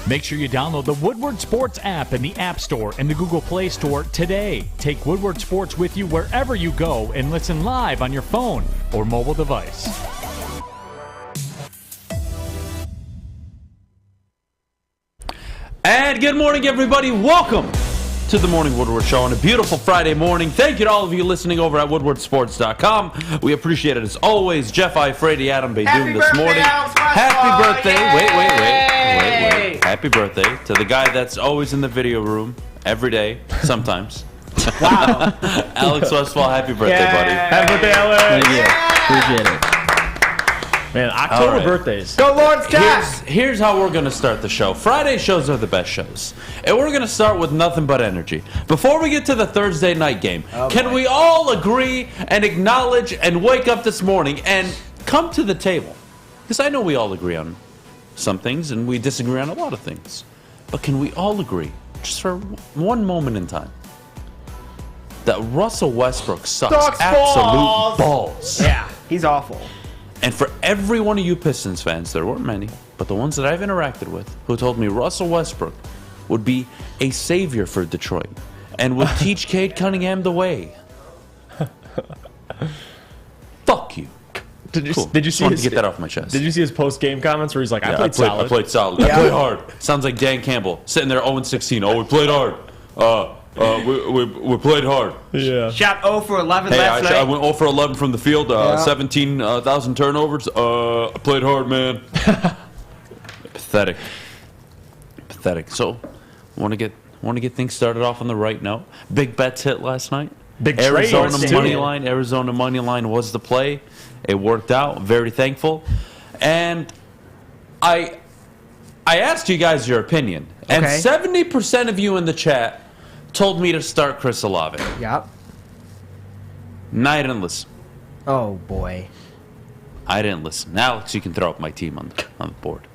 Make sure you download the Woodward Sports app in the App Store and the Google Play Store today. Take Woodward Sports with you wherever you go and listen live on your phone or mobile device. And good morning, everybody. Welcome to the Morning Woodward Show on a beautiful Friday morning. Thank you to all of you listening over at woodwardsports.com. We appreciate it as always. Jeff Iafrate, Adham, Beydoun this morning. Happy birthday. Wait. Happy birthday to the guy that's always in the video room every day, sometimes. Wow. Alex Westfall, happy birthday, buddy. Happy birthday, Alex. Thank you. Appreciate it. Man, October birthdays. Go Lawrence Taft! Here's how we're going to start the show. Friday shows are the best shows. And we're going to start with nothing but energy. Before we get to the Thursday night game, can we all agree and acknowledge and wake up this morning and come to the table? Because I know we all agree on some things and we disagree on a lot of things. But can we all agree, just for one moment in time, that Russell Westbrook sucks absolute balls? Yeah, he's awful. And for every one of you Pistons fans, there weren't many, but the ones that I've interacted with who told me Russell Westbrook would be a savior for Detroit and would teach Cade Cunningham the way. Fuck you. Did you Just see wanted to get that off my chest. Did you see his post-game comments where he's like, I played solid. I played solid. I played hard. Sounds like Dan Campbell sitting there 0-16. Oh, we played hard. We played hard. Yeah. Shot 0 for 11 last night. I went 0 for 11 from the field. 17,000 turnovers. I played hard, man. Pathetic. So, want to get things started off on the right note. Big bets hit last night. Big Arizona trades, money too. line. Arizona money line was the play. It worked out. Very thankful. And I asked you guys your opinion. And 70% of you in the chat told me to start Chris Olave. Yep. And I didn't listen. Oh, boy. I didn't listen. Alex, you can throw up my team on the board.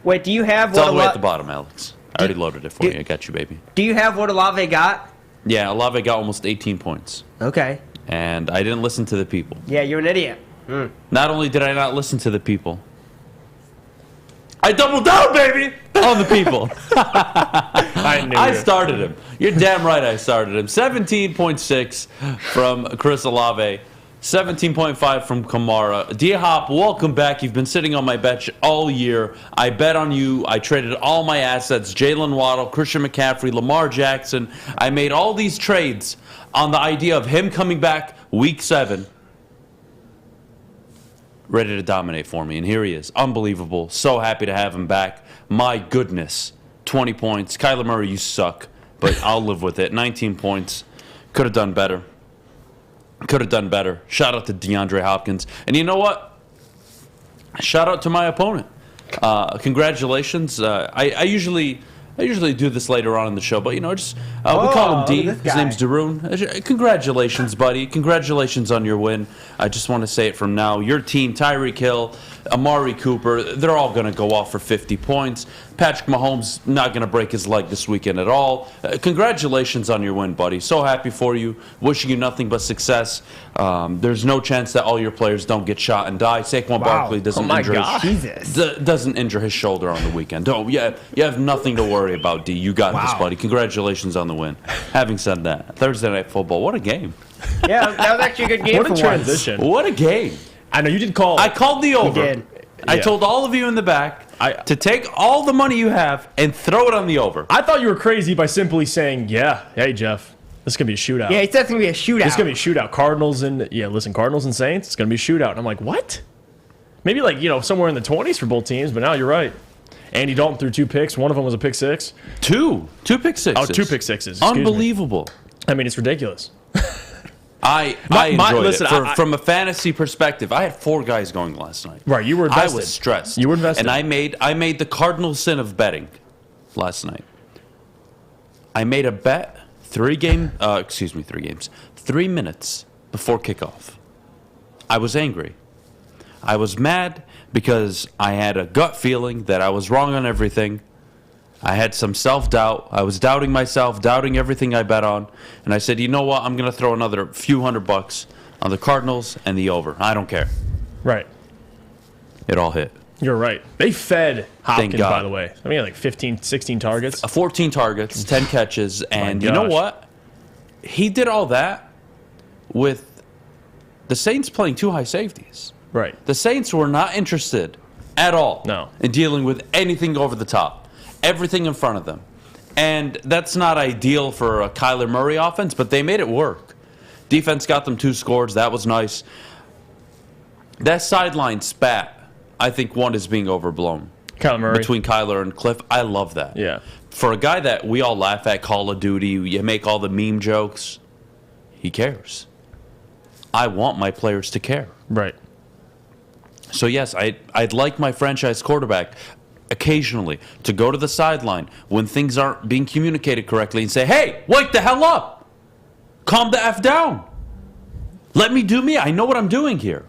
Wait, do you have It's what all the way at the bottom, Alex. I already loaded it for you. I got you, baby. Do you have what Olave got? Yeah, Olave got almost 18 points. Okay. And I didn't listen to the people. Yeah, you're an idiot. Not only did I not listen to the people, I doubled down, baby, on the people. I started him. You're damn right I started him. 17.6 from Chris Olave. 17.5 from Kamara. D-Hop, welcome back. You've been sitting on my bench all year. I bet on you. I traded all my assets. Jalen Waddle, Christian McCaffrey, Lamar Jackson. I made all these trades on the idea of him coming back week 7. Ready to dominate for me. And here he is. Unbelievable. So happy to have him back. My goodness. 20 points. Kyler Murray, you suck. But I'll live with it. 19 points. Could have done better. Shout out to DeAndre Hopkins. And you know what? Shout out to my opponent. Congratulations. I usually do this later on in the show, but we call him D. His name's Duren. Congratulations, buddy. Congratulations on your win. I just want to say it from now. Your team, Tyreek Hill, Amari Cooper, they're all going to go off for 50 points. Patrick Mahomes not going to break his leg this weekend at all. Congratulations on your win, buddy. So happy for you. Wishing you nothing but success. There's no chance that all your players don't get shot and die. Saquon Barkley doesn't injure his shoulder on the weekend. You have nothing to worry about, D. You got this, buddy. Congratulations on the win. Having said that, Thursday Night Football, what a game. Yeah, that was actually a good game. What a transition. What a game. I know you did call. I called the over. You did. I told all of you in the back to take all the money you have and throw it on the over. I thought you were crazy by simply saying, hey, Jeff, this is going to be a shootout. Yeah, he said it's going to be a shootout. It's going to be a shootout. Cardinals and Saints, it's going to be a shootout. And I'm like, what? Maybe somewhere in the 20s for both teams, but now you're right. Andy Dalton threw 2 picks. One of them was a pick 6. Two pick sixes. Oh, 2 pick 6s. Unbelievable. I mean, it's ridiculous. I enjoyed it. From a fantasy perspective, I had 4 guys going last night. Right, you were invested. I was stressed. You were invested. And I made the cardinal sin of betting last night. I made a bet 3 minutes before kickoff. I was angry. I was mad because I had a gut feeling that I was wrong on everything. I had some self-doubt. I was doubting myself, doubting everything I bet on. And I said, you know what? I'm going to throw another few $100 on the Cardinals and the over. I don't care. Right. It all hit. You're right. They fed Hopkins, God. by the way. I mean, like 15, 16 targets. 14 targets, 10 catches, and My you know gosh. what? He did all that with the Saints playing 2 high safeties. Right. The Saints were not interested at all in dealing with anything over the top. Everything in front of them. And that's not ideal for a Kyler Murray offense, but they made it work. Defense got them 2 scores. That was nice. That sideline spat, I think one is being overblown. Kyler Murray. Between Kyler and Cliff. I love that. Yeah. For a guy that we all laugh at, Call of Duty, you make all the meme jokes, he cares. I want my players to care. Right. So, yes, I'd like my franchise quarterback occasionally to go to the sideline when things aren't being communicated correctly and say, hey, wake the hell up. Calm the F down. Let me do me. I know what I'm doing here.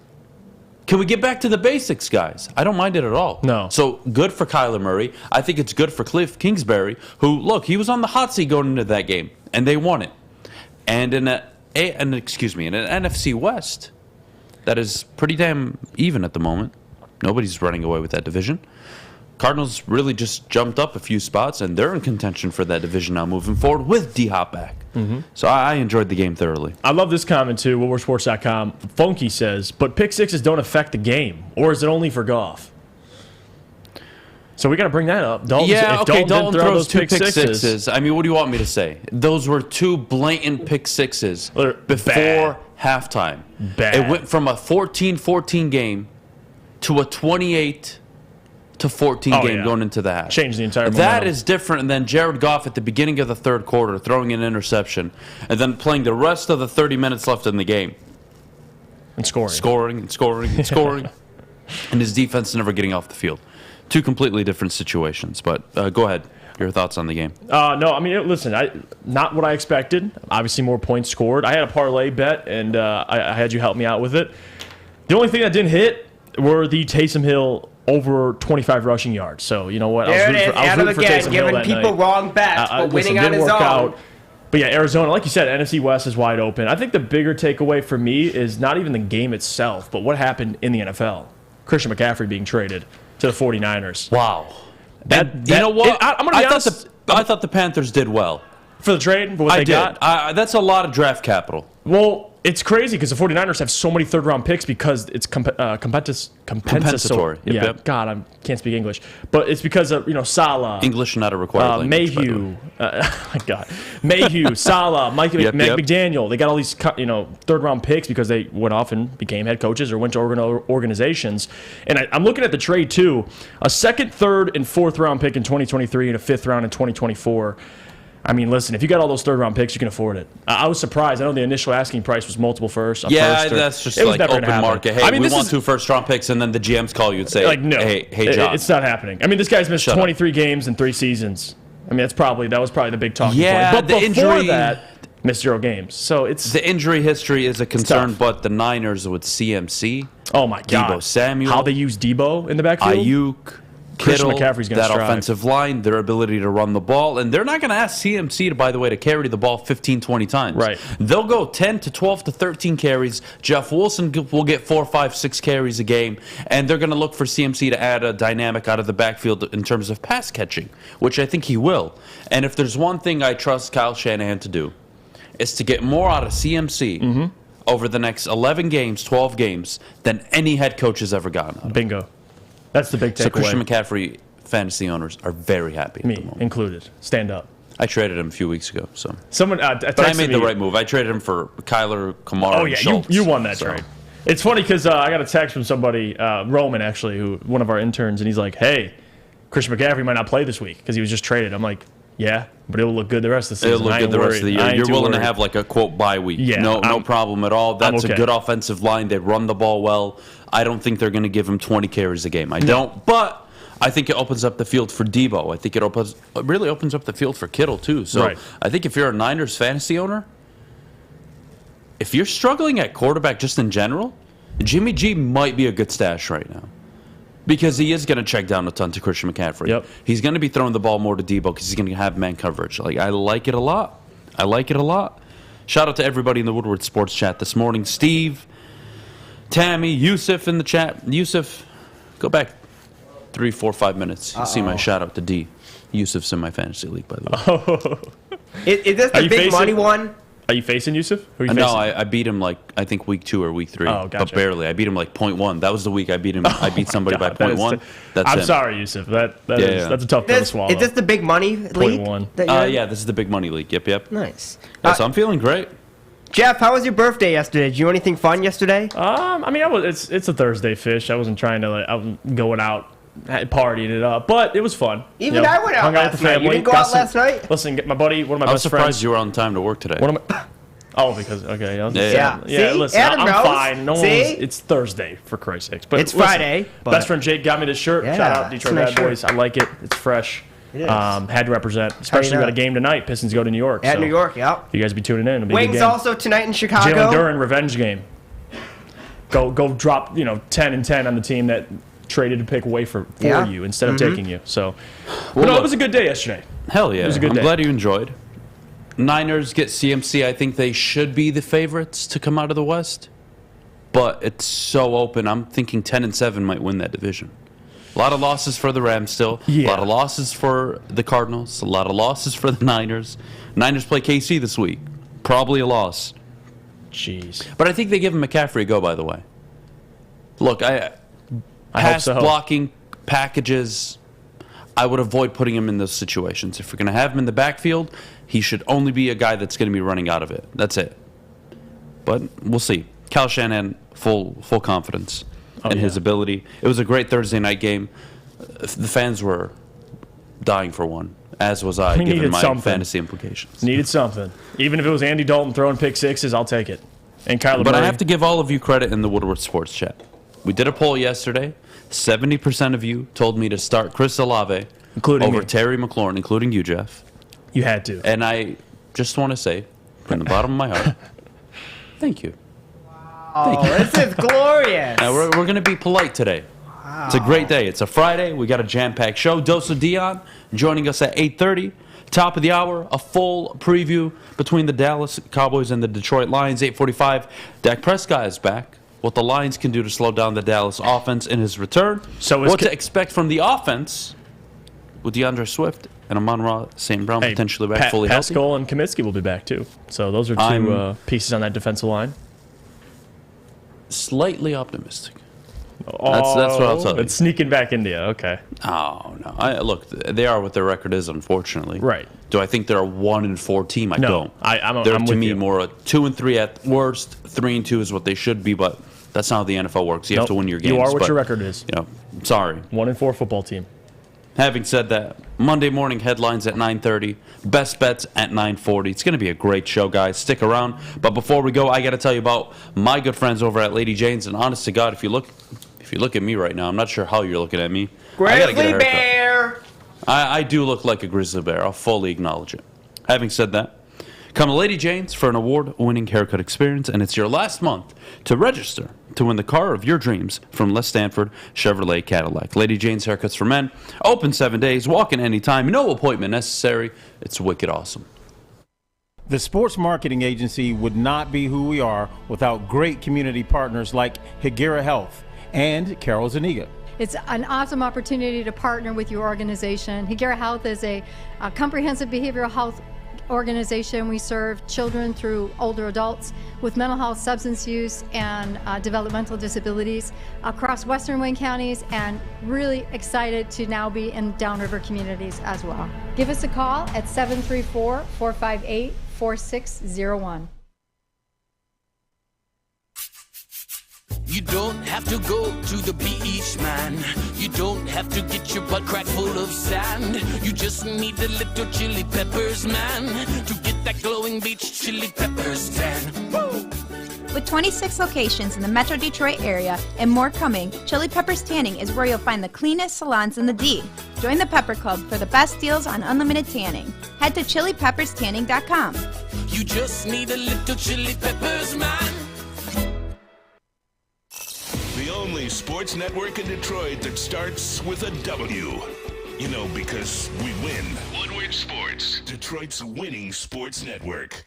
Can we get back to the basics, guys? I don't mind it at all. No. So, good for Kyler Murray. I think it's good for Cliff Kingsbury, who, look, he was on the hot seat going into that game, and they won it. And in an NFC West that is pretty damn even at the moment. Nobody's running away with that division. Cardinals really just jumped up a few spots, and they're in contention for that division now moving forward with D-Hop back. Mm-hmm. So I enjoyed the game thoroughly. I love this comment, too. WoodwardSports.com. Funky says, but pick sixes don't affect the game, or is it only for Goff? So we got to bring that up. Dalton throws 2 pick sixes. I mean, what do you want me to say? Those were 2 blatant pick sixes before halftime. Bad. It went from a 14-14 game to a 28-14 game going into the half. Changed the entire That momentum. is different than Jared Goff at the beginning of the third quarter throwing an interception and then playing the rest of the 30 minutes left in the game. And scoring. Scoring. And his defense never getting off the field. 2 completely different situations. But go ahead. Your thoughts on the game? No, I mean, listen, not what I expected. Obviously, more points scored. I had a parlay bet, and I had you help me out with it. The only thing that didn't hit were the Taysom Hill over 25 rushing yards. So, you know what? There it is. Adam again, giving people wrong bets, but winning on his own. But yeah, Arizona, like you said, NFC West is wide open. I think the bigger takeaway for me is not even the game itself, but what happened in the NFL. Christian McCaffrey being traded to the 49ers. Wow. You know what? I'm going to be honest. I thought the Panthers did well. For the trade? For what they got? That's a lot of draft capital. Well, it's crazy because the 49ers have so many third-round picks because it's compensatory. Yep. God, I can't speak English. But it's because of, Salah. English not a required language. Mayhew. My God. Mayhew, Salah, Mike McDaniel. They got all these third-round picks because they went off and became head coaches or went to organizations. And I'm looking at the trade, too. A second, third, and fourth-round pick in 2023 and a fifth round in 2024. I mean, listen, if you got all those third-round picks, you can afford it. I was surprised. I know the initial asking price was multiple firsts. That's just like open market. Hey, we want 2 first-round picks, and then the GMs call you and say, no, hey, John. It's not happening. I mean, this guy's missed 23 games in 3 seasons. I mean, that was probably the big talking point. But the before injury, that, missed 0 games. So it's the injury history is a concern, but the Niners with CMC. Oh, my God. Debo Samuel. How they use Debo in the backfield. Ayuk. Christian Kittle, McCaffrey's going to strive. Offensive line, their ability to run the ball, and they're not going to ask CMC to carry the ball 15, 20 times. Right. They'll go 10 to 12 to 13 carries. Jeff Wilson will get 4, 5, 6 carries a game, and they're going to look for CMC to add a dynamic out of the backfield in terms of pass catching, which I think he will. And if there's one thing I trust Kyle Shanahan to do, is to get more out of CMC over the next 11 games, 12 games, than any head coach has ever gotten out of. Bingo. That's the big takeaway. So Christian McCaffrey fantasy owners are very happy. Me included. Stand up. I traded him a few weeks ago. So someone, but I made the right move. I traded him for Kyler, Kamara, Oh yeah, Schultz, you won that trade. It's funny because I got a text from somebody, Roman actually, who one of our interns, and he's like, "Hey, Christian McCaffrey might not play this week because he was just traded." I'm like, "Yeah, but it'll look good the rest of the season. It'll look good the rest of the year. You're willing to have like a quote bye week. Yeah, no problem at all. That's okay. A good offensive line. They run the ball well. I don't think they're going to give him 20 carries a game. I don't, but I think it opens up the field for Debo. I think it really opens up the field for Kittle too. So I think if you're a Niners fantasy owner, if you're struggling at quarterback just in general, Jimmy G might be a good stash right now. Because he is going to check down a ton to Christian McCaffrey. Yep. He's going to be throwing the ball more to Debo because he's going to have man coverage. I like it a lot. Shout out to everybody in the Woodward Sports chat this morning. Steve, Tammy, Yusuf in the chat. Yusuf, go back 3, 4, 5 minutes. You see my shout out to D. Yusuf's in my fantasy league, by the way. Is this the big money one? Are you facing Yusuf? Who are you No, facing? I beat him I think week 2 or week 3. Oh, gotcha. But barely. I beat him 0.1. That was the week I beat him. I beat somebody by 0.1. I'm sorry, Yusuf. That's a tough pill to swallow. Is this the big money league? 0.1. Yeah, this is the big money league. Yep. Nice. Yeah, so I'm feeling great. Jeff, how was your birthday yesterday? Did you do anything fun yesterday? I mean, it's a Thursday fish. I wasn't trying to I was going out, partying it up, but it was fun. Even I went out last night. You didn't go out last night? Listen, my buddy, one of my best friends. I was surprised you were on time to work today. Because okay, yeah. See? Listen, Adam I'm knows. fine. It's Thursday for Christ's sakes. But it's Friday. Best friend Jake got me this shirt. Yeah, Shout out Detroit Bad Boys. I like it. It's fresh. It is. Had to represent. Especially got a game tonight. Pistons go to New York. New York, yeah. You guys be tuning in. It'll be Wings also tonight in Chicago. Jalen Duren revenge game. Go drop 10 and 10 on the team that traded a pick away for you instead of taking you. So, it was a good day yesterday. Hell yeah! It was a good day. I'm glad you enjoyed. Niners get CMC. I think they should be the favorites to come out of the West, but it's so open. I'm thinking 10 and 7 might win that division. A lot of losses for the Rams still. Yeah. A lot of losses for the Cardinals. A lot of losses for the Niners. Niners play KC this week. Probably a loss. Jeez. But I think they give him McCaffrey a go, by the way. Look, I hope so. blocking packages, I would avoid putting him in those situations. If we're going to have him in the backfield, he should only be a guy that's going to be running out of it. That's it. But we'll see. Kyle Shanahan, full confidence in his ability. It was a great Thursday night game. The fans were dying for one, as was I, given my fantasy implications. Needed something. Even if it was Andy Dalton throwing pick sixes, I'll take it. And Kyler But Murray. I have to give all of you credit in the Woodward Sports chat. We did a poll yesterday. 70% of you told me to start Chris Olave over Terry McLaurin, including you, Jeff. You had to. And I just want to say, from the bottom of my heart, thank you. Oh, this is glorious. Now, we're going to be polite today. Wow. It's a great day. It's a Friday. We got a jam-packed show. Dose of Dion joining us at 8:30. Top of the hour, a full preview between the Dallas Cowboys and the Detroit Lions. 8:45. Dak Prescott is back. What the Lions can do to slow down the Dallas offense in his return. What to expect from the offense with DeAndre Swift and Amon-Ra St. Brown potentially back fully healthy. Pascal and Kaminsky will be back too. So those are two pieces on that defensive line. Slightly optimistic. That's what I'll tell you. It's sneaking back into you. Okay. Oh, no. Look, they are what their record is, unfortunately. Right. Do I think they're a 1-4 team? I don't. They're to me more a 2-3 at worst. 3-2 is what they should be, but that's not how the NFL works. You have to win your games. You are what your record is. Sorry. 1-4 football team. Having said that, Monday morning headlines at 9:30, best bets at 9:40. It's going to be a great show, guys. Stick around. But before we go, I got to tell you about my good friends over at Lady Jane's. And honest to God, if you look at me right now, I'm not sure how you're looking at me. Grizzly bear. I do look like a grizzly bear. I'll fully acknowledge it. Having said that, come to Lady Jane's for an award-winning haircut experience, and it's your last month to register to win the car of your dreams from Les Stanford Chevrolet Cadillac. Lady Jane's Haircuts for Men, open 7 days, walk in anytime, no appointment necessary. It's wicked awesome. The Sports Marketing Agency would not be who we are without great community partners like Higuera Health and Carol Zaniga. It's an awesome opportunity to partner with your organization. Higuera Health is a comprehensive behavioral health organization. We serve children through older adults with mental health, substance use, and developmental disabilities across Western Wayne counties, and really excited to now be in downriver communities as well. Give us a call at 734-458-4601. You don't have to go to the beach, man. You don't have to get your butt crack full of sand. You just need a little chili peppers, man, to get that glowing beach chili peppers tan. Woo! With 26 locations in the Metro Detroit area and more coming, Chili Peppers Tanning is where you'll find the cleanest salons in the D. Join the Pepper Club for the best deals on unlimited tanning. Head to chilipepperstanning.com. You just need a little chili peppers, man. The only sports network in Detroit that starts with a W. You know, because we win. Woodward Sports, Detroit's winning sports network.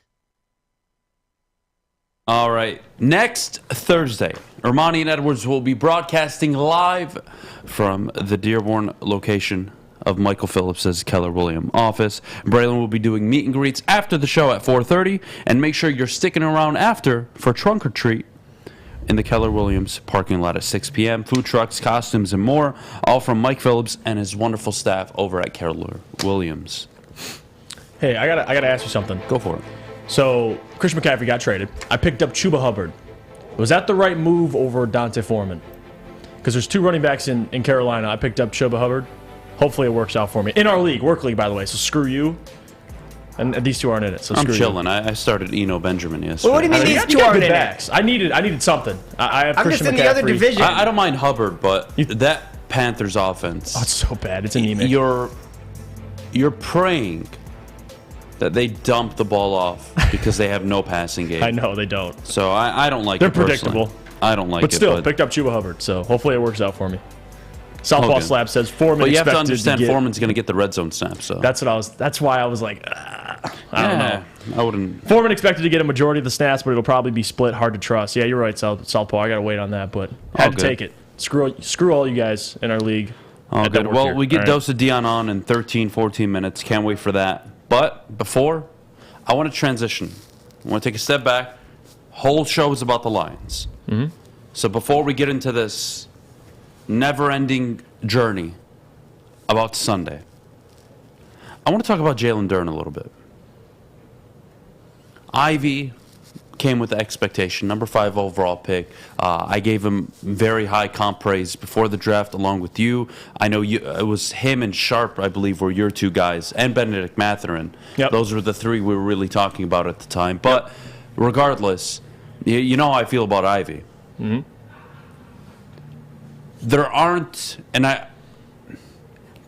All right. Next Thursday, Armani and Edwards will be broadcasting live from the Dearborn location of Michael Phillips' Keller Williams office. Braylon will be doing meet and greets after the show at 4:30, and make sure you're sticking around after for Trunk or Treat in the Keller Williams parking lot at 6 p.m. Food trucks, costumes, and more, all from Mike Phillips and his wonderful staff over at Keller Williams. Hey, I gotta ask you something. Go for it. So, Christian McCaffrey got traded. I picked up Chuba Hubbard. Was that the right move over Dante Foreman? Because there's 2 running backs in Carolina. I picked up Chuba Hubbard. Hopefully it works out for me. In our league, work league, by the way. So screw you. And these 2 aren't in it. So I'm screw chilling. You. I started Eno Benjamin yesterday. Well, what do you mean these 2 aren't in backs. it? I needed something. I have I'm Christian just in McCaffrey. the other division. I don't mind Hubbard, but that Panthers offense. Oh, it's so bad. It's anemic. You're praying that they dump the ball off because they have no passing game. I know they don't. So I don't like They're it personally. predictable. I don't like but it. Still, picked up Chuba Hubbard, so hopefully it works out for me. Southpaw Slab says Foreman. But you have to expected understand get, Foreman's going to get the red zone snap. So that's why I was like, I don't know. I wouldn't. Foreman expected to get a majority of the snaps, but it'll probably be split. Hard to trust. Yeah, you're right, Southpaw. I got to wait on that, but had to take it. Screw all you guys in our league. Oh, good. Well, we get DoseOfDion on in 13, 14 minutes. Can't wait for that. But before, I want to transition. I want to take a step back. Whole show is about the Lions. Mm-hmm. So before we get into this never-ending journey about Sunday, I want to talk about Jalen Duren a little bit. Ivy came with the expectation, number 5 overall pick. I gave him very high comp praise before the draft, along with you. I know it was him and Sharp, I believe, were your 2 guys, and Benedict Matherin. Yep. Those were the 3 we were really talking about at the time. But regardless, you know how I feel about Ivy. Mm-hmm. There aren't,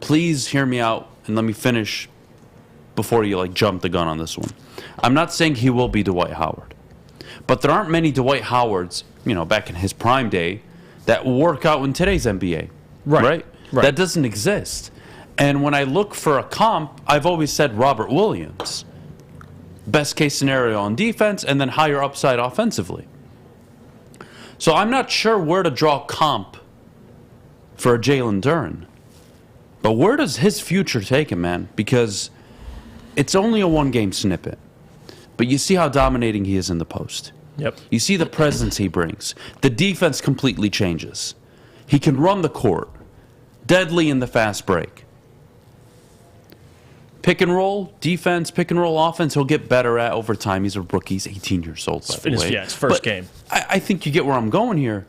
please hear me out and let me finish before you jump the gun on this one. I'm not saying he will be Dwight Howard, but there aren't many Dwight Howards, back in his prime day, that work out in today's NBA. Right? That doesn't exist. And when I look for a comp, I've always said Robert Williams. Best case scenario on defense, and then higher upside offensively. So I'm not sure where to draw comp for Jalen Duren. But where does his future take him, man? Because it's only a 1-game snippet. But you see how dominating he is in the post. Yep. You see the presence he brings. The defense completely changes. He can run the court. Deadly in the fast break. Pick and roll defense, pick and roll offense, he'll get better at over time. He's a rookie. He's 18 years old, by the way. Yeah, it's first game. I think you get where I'm going here.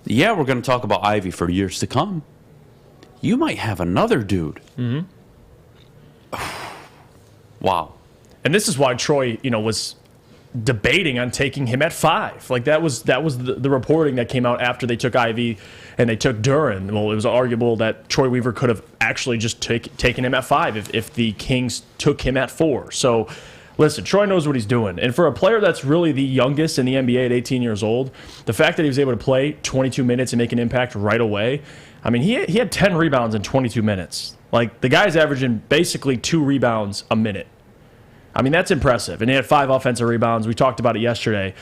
Yeah, we're going to talk about Ivy for years to come. You might have another dude. Mm-hmm. Wow. And this is why Troy, was debating on taking him at 5. That was the reporting that came out after they took Ivy and they took Duren. Well, it was arguable that Troy Weaver could have actually just taken him at 5 if the Kings took him at 4. So, listen, Troy knows what he's doing. And for a player that's really the youngest in the NBA at 18 years old, the fact that he was able to play 22 minutes and make an impact right away, I mean, he had 10 rebounds in 22 minutes. The guy's averaging basically 2 rebounds a minute. I mean, that's impressive. And he had 5 offensive rebounds. We talked about it yesterday.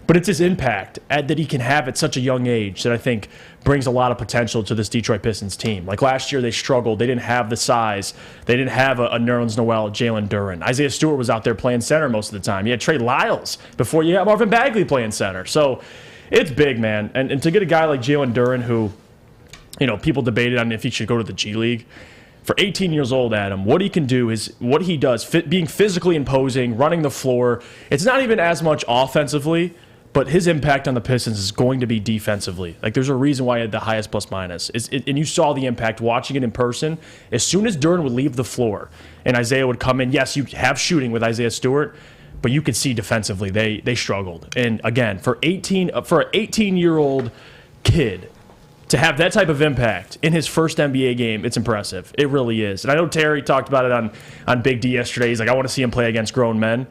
But it's his impact that he can have at such a young age that I think brings a lot of potential to this Detroit Pistons team. Last year, they struggled. They didn't have the size. They didn't have a Nerlens Noel, Jalen Duren. Isaiah Stewart was out there playing center most of the time. You had Trey Lyles before you had Marvin Bagley playing center. So it's big, man. And to get a guy like Jalen Duren who, people debated on if he should go to the G League. For 18 years old, Adam, what he can do is what he does, being physically imposing, running the floor. It's not even as much offensively, but his impact on the Pistons is going to be defensively. There's a reason why he had the highest plus-minus. And you saw the impact watching it in person. As soon as Duren would leave the floor and Isaiah would come in, yes, you have shooting with Isaiah Stewart, but you could see defensively they struggled. And again, for an 18-year-old kid to have that type of impact in his first NBA game, it's impressive. It really is. And I know Terry talked about it on Big D yesterday. He's like, I want to see him play against grown men.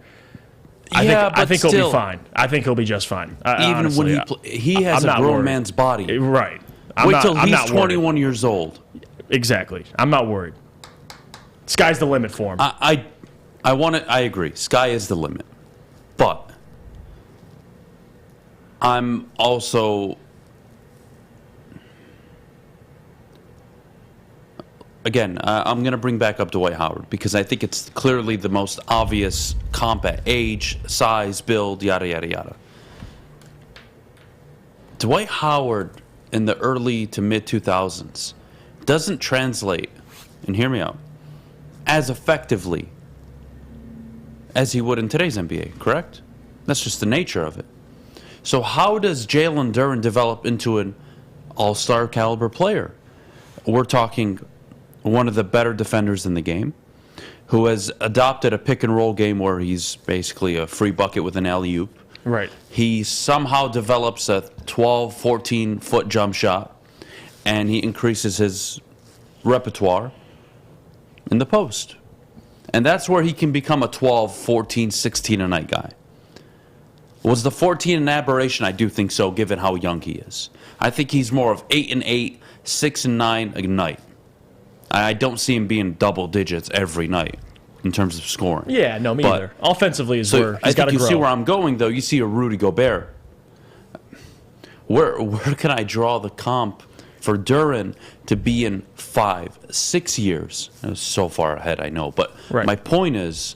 I think he'll be fine. I think he'll be just fine. Even honestly, when he has a grown man's body. Right. Wait till he's 21 years old. Exactly. I'm not worried. Sky's the limit for him. I agree. Sky is the limit. But I'm also, again, I'm going to bring back up Dwight Howard because I think it's clearly the most obvious comp at age, size, build, yada, yada, yada. Dwight Howard in the early to mid-2000s doesn't translate, and hear me out, as effectively as he would in today's NBA, correct? That's just the nature of it. So how does Jalen Duren develop into an all-star caliber player? We're talking one of the better defenders in the game, who has adopted a pick-and-roll game where he's basically a free bucket with an alley-oop. Right. He somehow develops a 12, 14-foot jump shot, and he increases his repertoire in the post. And that's where he can become a 12, 14, 16 a night guy. Was the 14 an aberration? I do think so, given how young he is. I think he's more of 8 and 8, 6 and 9 a night. I don't see him being double digits every night in terms of scoring. Yeah, no, me either. Offensively is where he's got to grow. You see where I'm going, though. You see a Rudy Gobert. Where can I draw the comp for Duren to be in 5, 6 years? It's so far ahead, I know. But my point is,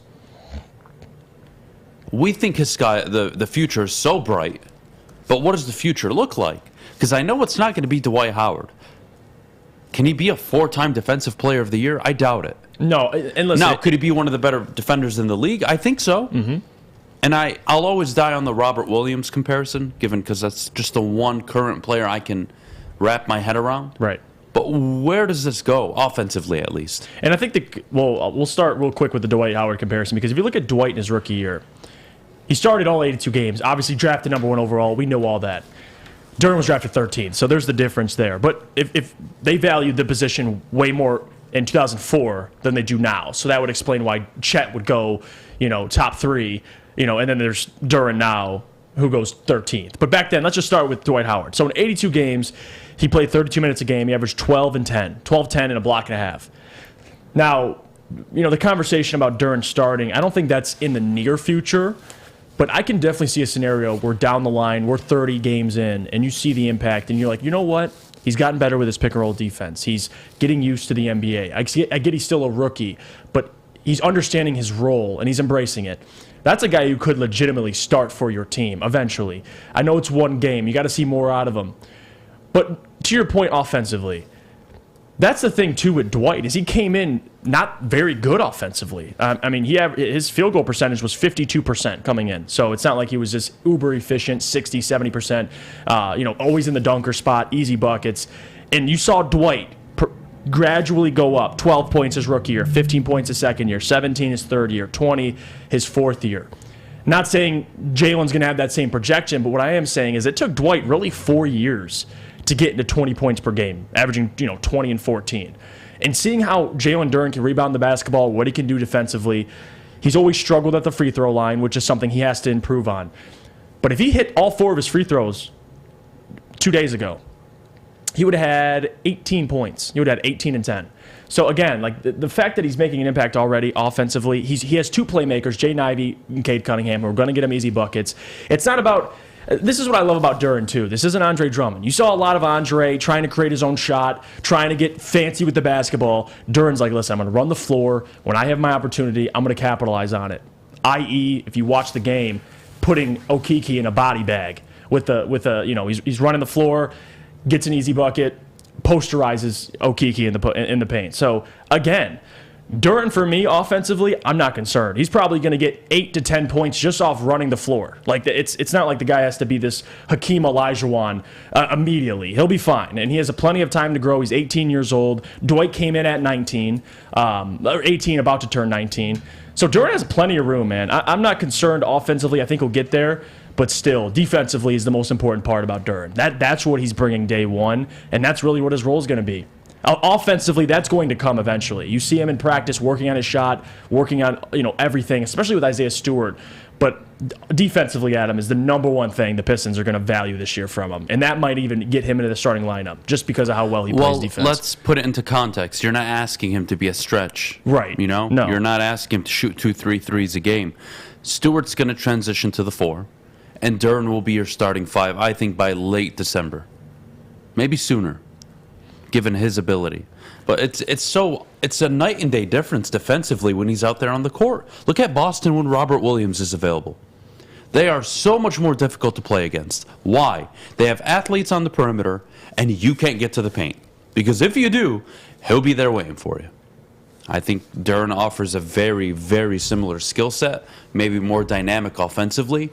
we think the future is so bright, but what does the future look like? Because I know it's not going to be Dwight Howard. Can he be a 4-time Defensive Player of the Year? I doubt it. No, and listen. Now, could he be one of the better defenders in the league? I think so. Mm-hmm. And I'll always die on the Robert Williams comparison, because that's just the one current player I can wrap my head around. Right. But where does this go, offensively at least? And I think we'll start real quick with the Dwight Howard comparison, because if you look at Dwight in his rookie year, he started all 82 games, obviously drafted number 1 overall. We know all that. Duren was drafted 13th, so there's the difference there. But if they valued the position way more in 2004 than they do now, so that would explain why Chet would go, top 3, and then there's Duren now, who goes 13th. But back then, let's just start with Dwight Howard. So in 82 games, he played 32 minutes a game. He averaged 12 and 10, 12, 10, and a block and a half. Now, the conversation about Duren starting, I don't think that's in the near future. But I can definitely see a scenario where down the line, we're 30 games in, and you see the impact, and you're like, you know what? He's gotten better with his pick-and-roll defense. He's getting used to the NBA. I get he's still a rookie, but he's understanding his role, and he's embracing it. That's a guy who could legitimately start for your team eventually. I know it's one game. You got to see more out of him. But to your point offensively, that's the thing, too, with Dwight, is he came in not very good offensively. His field goal percentage was 52% coming in. So it's not like he was just uber efficient, 60, 70%, always in the dunker spot, easy buckets. And you saw Dwight gradually go up. 12 points his rookie year, 15 points his second year, 17 his third year, 20 his fourth year. Not saying Jalen's going to have that same projection, but what I am saying is it took Dwight really 4 years to get into 20 points per game, averaging 20 and 14. And seeing how Jalen Duren can rebound the basketball, what he can do defensively, he's always struggled at the free throw line, which is something he has to improve on. But if he hit all 4 of his free throws 2 days ago, he would have had 18 points. He would have had 18 and 10. So again, like the fact that he's making an impact already offensively, he has 2 playmakers, Jay Ivey and Cade Cunningham, who are going to get him easy buckets. It's not about... This is what I love about Duren, too. This isn't Andre Drummond. You saw a lot of Andre trying to create his own shot, trying to get fancy with the basketball. Duren's like, listen, I'm going to run the floor. When I have my opportunity, I'm going to capitalize on it. I.e., if you watch the game, putting Okeke in a body bag with he's running the floor, gets an easy bucket, posterizes Okeke in the paint. So, again, Duren, for me, offensively, I'm not concerned. He's probably going to get 8 to 10 points just off running the floor. Like it's not like the guy has to be this Hakeem Olajuwon immediately. He'll be fine, and he has plenty of time to grow. He's 18 years old. Dwight came in at 19, or 18, about to turn 19. So Duren has plenty of room, man. I'm not concerned offensively. I think he'll get there. But still, defensively is the most important part about Duren. That's what he's bringing day one, and that's really what his role is going to be. Offensively, that's going to come eventually. You see him in practice working on his shot, working on everything, especially with Isaiah Stewart. But defensively, Adam, is the number one thing the Pistons are going to value this year from him. And that might even get him into the starting lineup just because of how well he plays defense. Well, let's put it into context. You're not asking him to be a stretch. Right. No. You're not asking him to shoot 2-3 threes a game. Stewart's going to transition to the 4. and Duren will be your starting 5, I think, by late December. Maybe sooner, given his ability. But it's a night and day difference defensively when he's out there on the court. Look at Boston when Robert Williams is available. They are so much more difficult to play against. Why? They have athletes on the perimeter, and you can't get to the paint. Because if you do, he'll be there waiting for you. I think Duren offers a very, very similar skill set, maybe more dynamic offensively.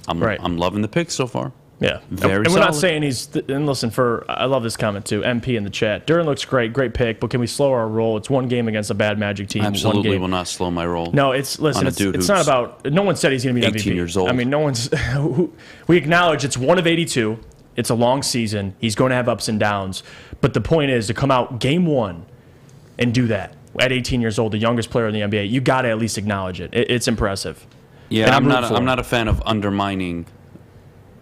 I'm loving the pick so far. Yeah, very. And we're not saying he's. And listen, I love this comment too. MP in the chat. Duren looks great pick, but can we slow our roll? It's one game against a bad Magic team. Absolutely, will not slow my roll. No, it's not about. No one said he's going to be 18 MVP. years old. I mean, no one's. We acknowledge it's one of 82. It's a long season. He's going to have ups and downs. But the point is to come out game one and do that at 18 years old, the youngest player in the NBA. You got to at least acknowledge it. It's impressive. Yeah, I'm not a fan of undermining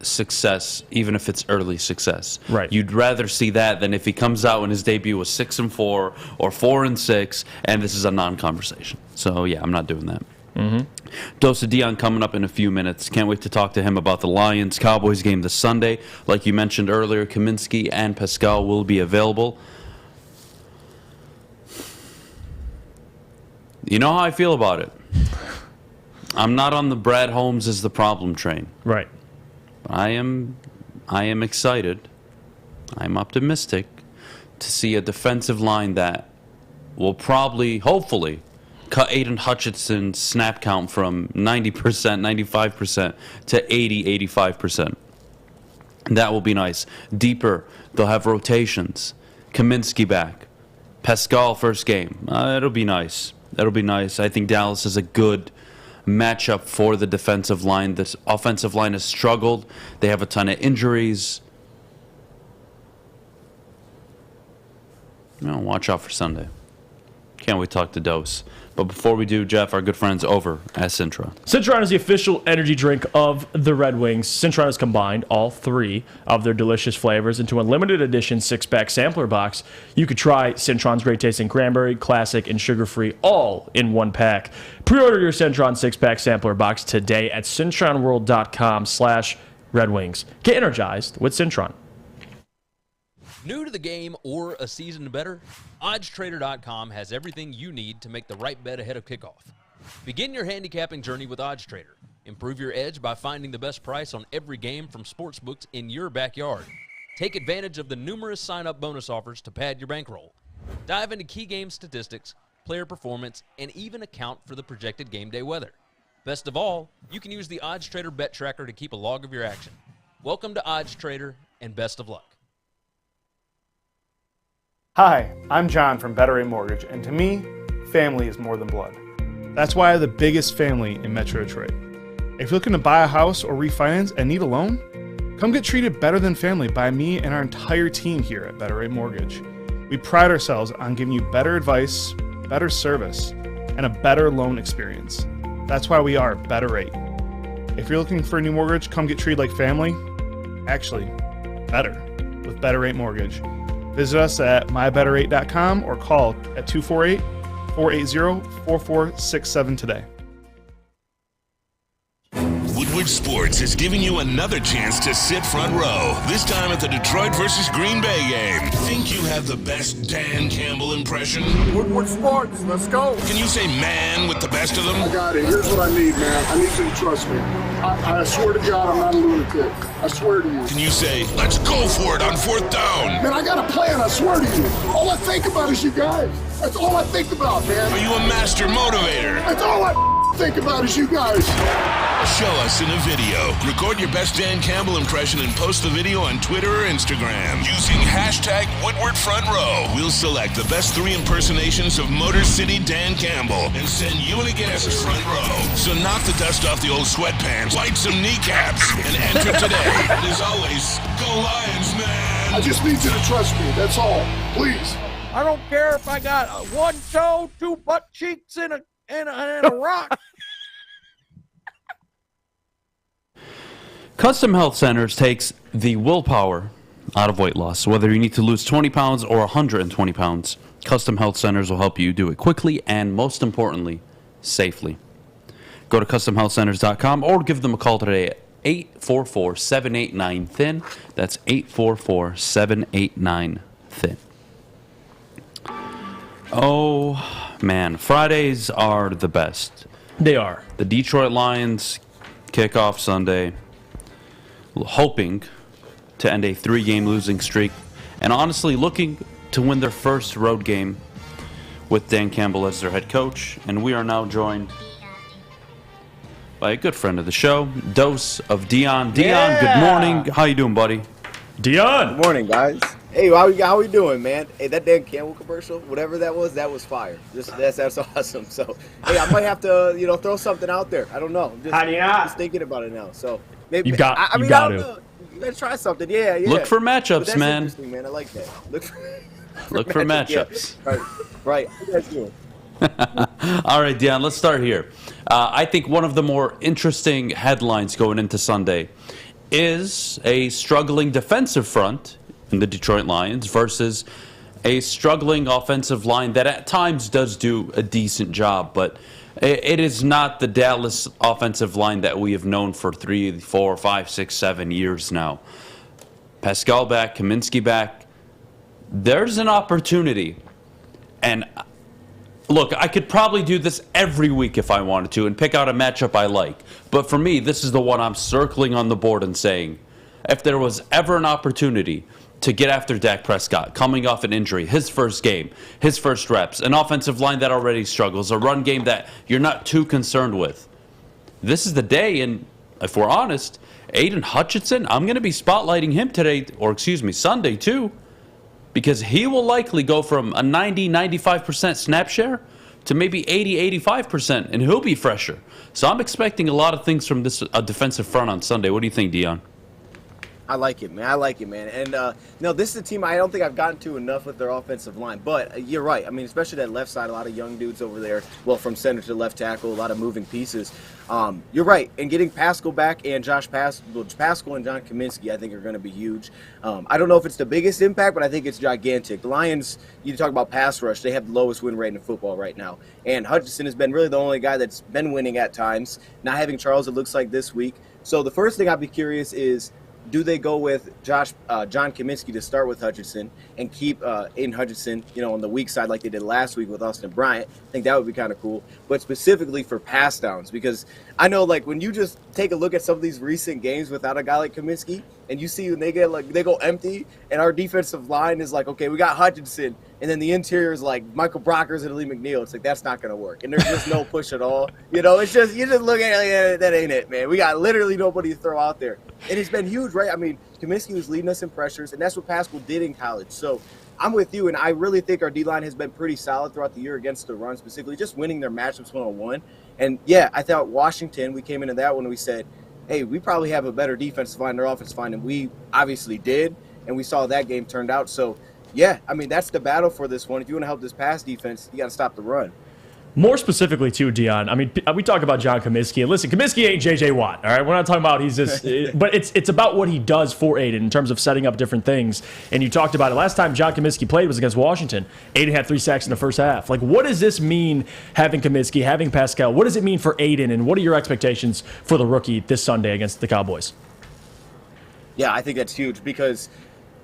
success, even if it's early success. Right. You'd rather see that than if he comes out when his debut was 6-4 or 4-6, and this is a non-conversation. So yeah, I'm not doing that. DoseOfDion coming up in a few minutes. Can't wait to talk to him about the Lions-Cowboys game this Sunday. Like you mentioned earlier, Kaminsky and Pascal will be available. You know how I feel about it. I'm not on the Brad Holmes is the problem train. Right. I am excited. I'm optimistic to see a defensive line that will probably, hopefully, cut Aiden Hutchinson's snap count from 90%, 95% to 80%, 85%. That will be nice. Deeper, they'll have rotations. Kaminsky back. Pascal first game. It'll be nice. That'll be nice. I think Dallas is a good matchup for the defensive line. This offensive line has struggled. They have a ton of injuries. Watch out for Sunday. Can't wait to talk to Dose. But before we do, Jeff, our good friends over at Cintron. Cintron is the official energy drink of the Red Wings. Cintron has combined all 3 of their delicious flavors into a limited edition 6-pack sampler box. You could try Cintron's great tasting cranberry, classic, and sugar-free all in one pack. Pre-order your Cintron 6-pack sampler box today at cintronworld.com/Red Wings. Get energized with Cintron. New to the game or a season better? OddsTrader.com has everything you need to make the right bet ahead of kickoff. Begin your handicapping journey with OddsTrader. Improve your edge by finding the best price on every game from sportsbooks in your backyard. Take advantage of the numerous sign-up bonus offers to pad your bankroll. Dive into key game statistics, player performance, and even account for the projected game day weather. Best of all, you can use the OddsTrader bet tracker to keep a log of your action. Welcome to OddsTrader, and best of luck. Hi, I'm John from Better Rate Mortgage, and to me, family is more than blood. That's why I have the biggest family in Metro Detroit. If you're looking to buy a house or refinance and need a loan, come get treated better than family by me and our entire team here at Better Rate Mortgage. We pride ourselves on giving you better advice, better service, and a better loan experience. That's why we are Better Rate. If you're looking for a new mortgage, come get treated like family. Actually, better with Better Rate Mortgage. Visit us at mybetterrate.com or call at 248-480-4467 today. Woodward Sports is giving you another chance to sit front row, this time at the Detroit versus Green Bay game. Think you have the best Dan Campbell impression? Woodward Sports, let's go. Can you say man with the best of them? I got it. Here's what I need, man. I need you to trust me. I swear to God, I'm not a lunatic. I swear to you. Can you say, let's go for it on 4th down? Man, I got a plan, I swear to you. All I think about is you guys. That's all I think about, man. Are you a master motivator? That's all I think about is you guys. Show us in a video. Record your best Dan Campbell impression and post the video on Twitter or Instagram using hashtag Woodward Front Row. We'll select the best 3 impersonations of Motor City Dan Campbell and send you and a guest front row. So knock the dust off the old sweatpants, light some kneecaps, and enter today. And as always, go Lions, man! I just need you to trust me. That's all. Please. I don't care if I got 1 toe, 2 butt cheeks, and a rock. Custom Health Centers takes the willpower out of weight loss. Whether you need to lose 20 pounds or 120 pounds, Custom Health Centers will help you do it quickly and, most importantly, safely. Go to CustomHealthCenters.com or give them a call today 844-789-THIN. That's 844-789-THIN. Oh, man. Fridays are the best. They are. The Detroit Lions kick off Sunday, hoping to end a 3-game losing streak, and honestly looking to win their first road game with Dan Campbell as their head coach. And we are now joined by a good friend of the show, DoseOfDion. Dion, good morning. How you doing, buddy? Dion. Good morning, guys. Hey, how we doing, man? Hey, that Dan Campbell commercial, whatever that was fire. That's awesome. So, hey, I might have to, throw something out there. I don't know. Just thinking about it now. So maybe you got. I don't know. You gotta try something. Yeah. Look for matchups, that's man. Interesting, man. I like that. Look for matchups. Yeah. Right. How you guys doing? All right, Dion, let's start here. I think one of the more interesting headlines going into Sunday is a struggling defensive front in the Detroit Lions versus a struggling offensive line that at times does do a decent job, but it is not the Dallas offensive line that we have known for 3, 4, 5, 6, 7 years now. Pascal back, Kaminsky back. There's an opportunity, and look, I could probably do this every week if I wanted to and pick out a matchup I like. But for me, this is the one I'm circling on the board and saying, if there was ever an opportunity to get after Dak Prescott, coming off an injury, his first game, his first reps, an offensive line that already struggles, a run game that you're not too concerned with, this is the day. And if we're honest, Aiden Hutchinson, I'm going to be spotlighting him Sunday too, because he will likely go from a 90-95% snap share to maybe 80-85%, and he'll be fresher. So I'm expecting a lot of things from this defensive front on Sunday. What do you think, Dion? I like it, man. And this is a team I don't think I've gotten to enough with their offensive line. But you're right. I mean, especially that left side, a lot of young dudes over there. Well, from center to left tackle, a lot of moving pieces. You're right. And getting Pascal back and Pascal and John Kaminsky, I think, are going to be huge. I don't know if it's the biggest impact, but I think it's gigantic. The Lions, you talk about pass rush, they have the lowest win rate in football right now. And Hutchinson has been really the only guy that's been winning at times. Not having Charles, it looks like this week. So the first thing I'd be curious is, do they go with John Kaminsky to start with Hutchinson and keep Aiden Hutchinson, on the weak side like they did last week with Austin Bryant? I think that would be kind of cool. But specifically for pass downs, because I know when you just take a look at some of these recent games without a guy like Kaminsky, and you see when they go empty, and our defensive line is okay, we got Hutchinson, and then the interior is Michael Brockers and Lee McNeil. It's that's not going to work. And there's just no push at all. It's just, you just look at it, that ain't it, man. We got literally nobody to throw out there. And it's been huge, right? I mean, Kaminsky was leading us in pressures, and that's what Pascal did in college. So I'm with you, and I really think our D-line has been pretty solid throughout the year against the run, specifically just winning their matchups one-on-one. And, yeah, I thought Washington, we came into that one and we said, hey, we probably have a better defensive line, their offensive line, and we obviously did, and we saw that game turned out. So, yeah, I mean, that's the battle for this one. If you want to help this pass defense, you got to stop the run. More specifically, too, Dion, I mean, we talk about John Kaminsky, and listen, Kaminsky ain't J.J. Watt, all right? We're not talking about he's just – but it's about what he does for Aiden in terms of setting up different things. And you talked about it. Last time John Kaminsky played was against Washington. Aiden had 3 sacks in the first half. What does this mean, having Kaminsky, having Pascal? What does it mean for Aiden, and what are your expectations for the rookie this Sunday against the Cowboys? Yeah, I think that's huge because –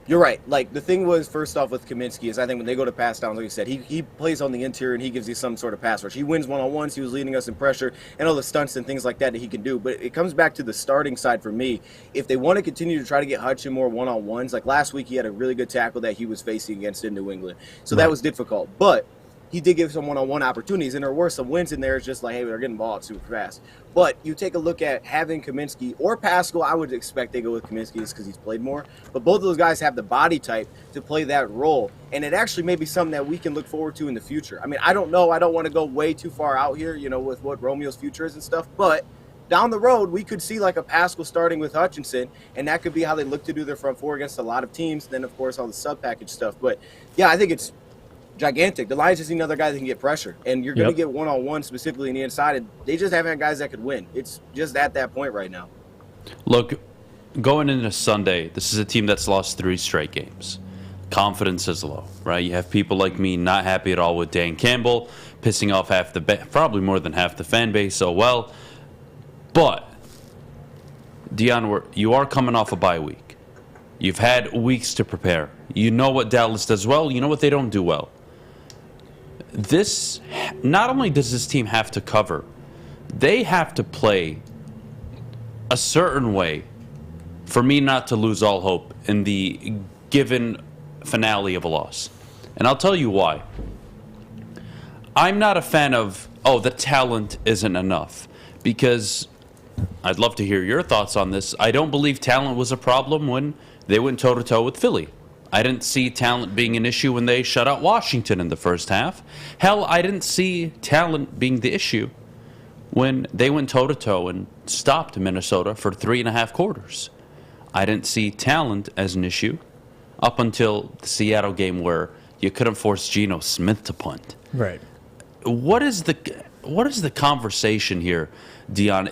you're right. The thing was, first off, with Kaminsky is I think when they go to pass downs, like you said, he plays on the interior and he gives you some sort of pass rush. He wins one-on-ones. He was leading us in pressure and all the stunts and things like that he can do. But it comes back to the starting side for me. If they want to continue to try to get Hutchin more one-on-ones, like last week he had a really good tackle that he was facing against in New England. So that was difficult. But he did give some one-on-one opportunities, and there were some wins in there. It's just hey, they're getting the ball out super fast. But you take a look at having Kaminsky or Pascal, I would expect they go with Kaminsky just because he's played more. But both of those guys have the body type to play that role, and it actually may be something that we can look forward to in the future. I mean, I don't know. I don't want to go way too far out here, with what Romeo's future is and stuff, but down the road, we could see a Pascal starting with Hutchinson, and that could be how they look to do their front four against a lot of teams. Then, of course, all the sub-package stuff. But, yeah, I think it's gigantic. The Lions just need another guy that can get pressure, and you're going to get one-on-one specifically in the inside, and they just haven't had guys that could win. It's just at that point right now. Look, going into Sunday, this is a team that's lost 3 straight games. Confidence is low, right? You have people like me not happy at all with Dan Campbell, pissing off probably more than half the fan base. So, well, but Dion, you are coming off a bye week. You've had weeks to prepare. You know what Dallas does well. You know what they don't do well. Not only does this team have to cover, they have to play a certain way for me not to lose all hope in the given finale of a loss. And I'll tell you why. I'm not a fan of, the talent isn't enough, because I'd love to hear your thoughts on this. I don't believe talent was a problem when they went toe-to-toe with Philly. I didn't see talent being an issue when they shut out Washington in the first half. Hell, I didn't see talent being the issue when they went toe-to-toe and stopped Minnesota for 3.5 quarters. I didn't see talent as an issue up until the Seattle game where you couldn't force Geno Smith to punt. Right. What is the conversation here, Dion?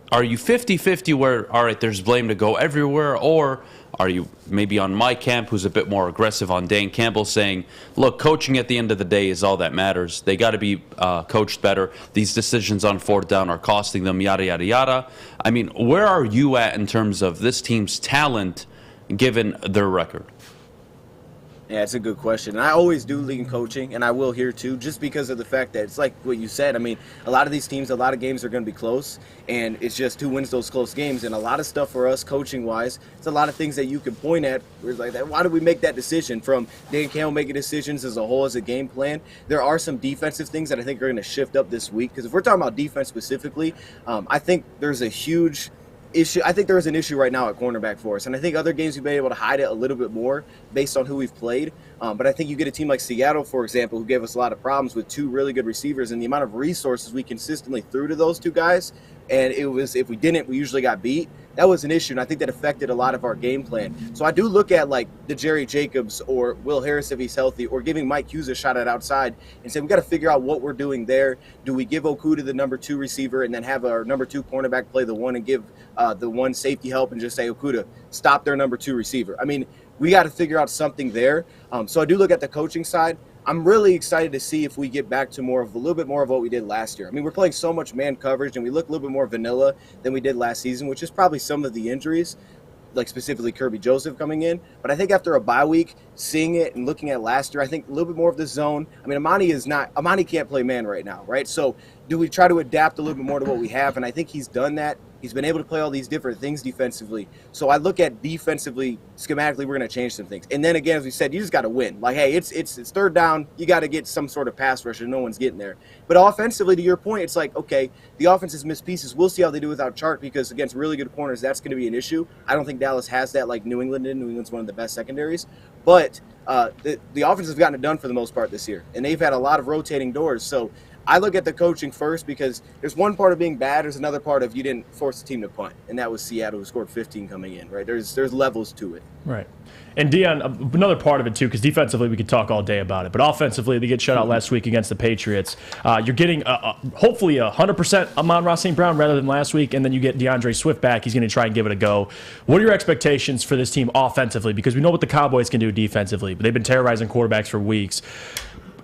Are you 50-50 where, all right, there's blame to go everywhere, or are you maybe on my camp, who's a bit more aggressive on Dan Campbell, saying, look, coaching at the end of the day is all that matters. They got to be coached better. These decisions on fourth down are costing them, yada, yada, yada. I mean, where are you at in terms of this team's talent given their record? Yeah, it's a good question. And I always do lean coaching, and I will here too, just because of the fact that it's like what you said. I mean, a lot of these teams, a lot of games are going to be close, and it's just who wins those close games. And a lot of stuff for us coaching-wise, it's a lot of things that you can point at where it's like, why did we make that decision? From Dan Campbell making decisions as a whole, as a game plan. There are some defensive things that I think are going to shift up this week, because if we're talking about defense specifically, I think there's a huge issue. I think there is an issue right now at cornerback for us, and I think other games we've been able to hide it a little bit more based on who we've played. But I think you get a team like Seattle, for example, who gave us a lot of problems with 2 really good receivers, and the amount of resources we consistently threw to those 2 guys, and it was, if we didn't, we usually got beat. That was an issue, and I think that affected a lot of our game plan. So I do look at like the Jerry Jacobs or Will Harris if he's healthy, or giving Mike Hughes a shot at outside and say we got to figure out what we're doing there. Do we give Okudah the number 2 receiver and then have our number 2 cornerback play the 1 and give the 1 safety help and just say, Okudah, stop their number 2 receiver? I mean, we got to figure out something there. So I do look at the coaching side. I'm really excited to see if we get back to a little bit more of what we did last year. I mean, we're playing so much man coverage, and we look a little bit more vanilla than we did last season, which is probably some of the injuries, like specifically Kirby Joseph coming in. But I think after a bye week, seeing it and looking at last year, I think a little bit more of the zone. I mean, Amani can't play man right now, right? So do we try to adapt a little bit more to what we have? And I think he's done that. He's been able to play all these different things defensively. So I look at defensively, schematically, we're going to change some things. And then again, as we said, you just got to win. Like, hey, it's third down. You got to get some sort of pass rush, and no one's getting there. But offensively, to your point, it's like, okay, the offense has missed pieces. We'll see how they do without Chark, because against really good corners, that's going to be an issue. I don't think Dallas has that like New England did. New England's one of the best secondaries. But the offense has gotten it done for the most part this year, and they've had a lot of rotating doors. So I look at the coaching first, because there's one part of being bad, there's another part of you didn't force the team to punt, and that was Seattle, who scored 15 coming in, right? There's levels to it. Right. And Dion, another part of it too, because defensively we could talk all day about it, but offensively they get shut out last week against the Patriots. You're getting hopefully 100% Amon-Ra St. Brown rather than last week, and then you get DeAndre Swift back. He's going to try and give it a go. What are your expectations for this team offensively? Because we know what the Cowboys can do defensively, but they've been terrorizing quarterbacks for weeks.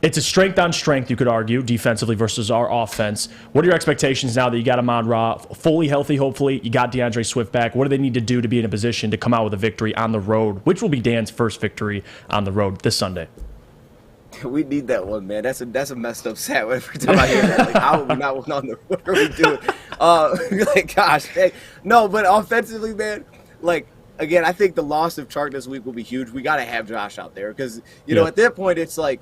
It's a strength on strength, you could argue, defensively versus our offense. What are your expectations now that you got Amon-Ra fully healthy, hopefully? You got DeAndre Swift back. What do they need to do to be in a position to come out with a victory on the road, which will be Dan's first victory on the road this Sunday? We need that one, man. That's a messed up stat every time I hear that. Like, how are we not one on the road? What are we doing? Like, gosh, hey. No, but offensively, man, like, again, I think the loss of Chark this week will be huge. We got to have Josh out there, because, you know, at that point, it's like,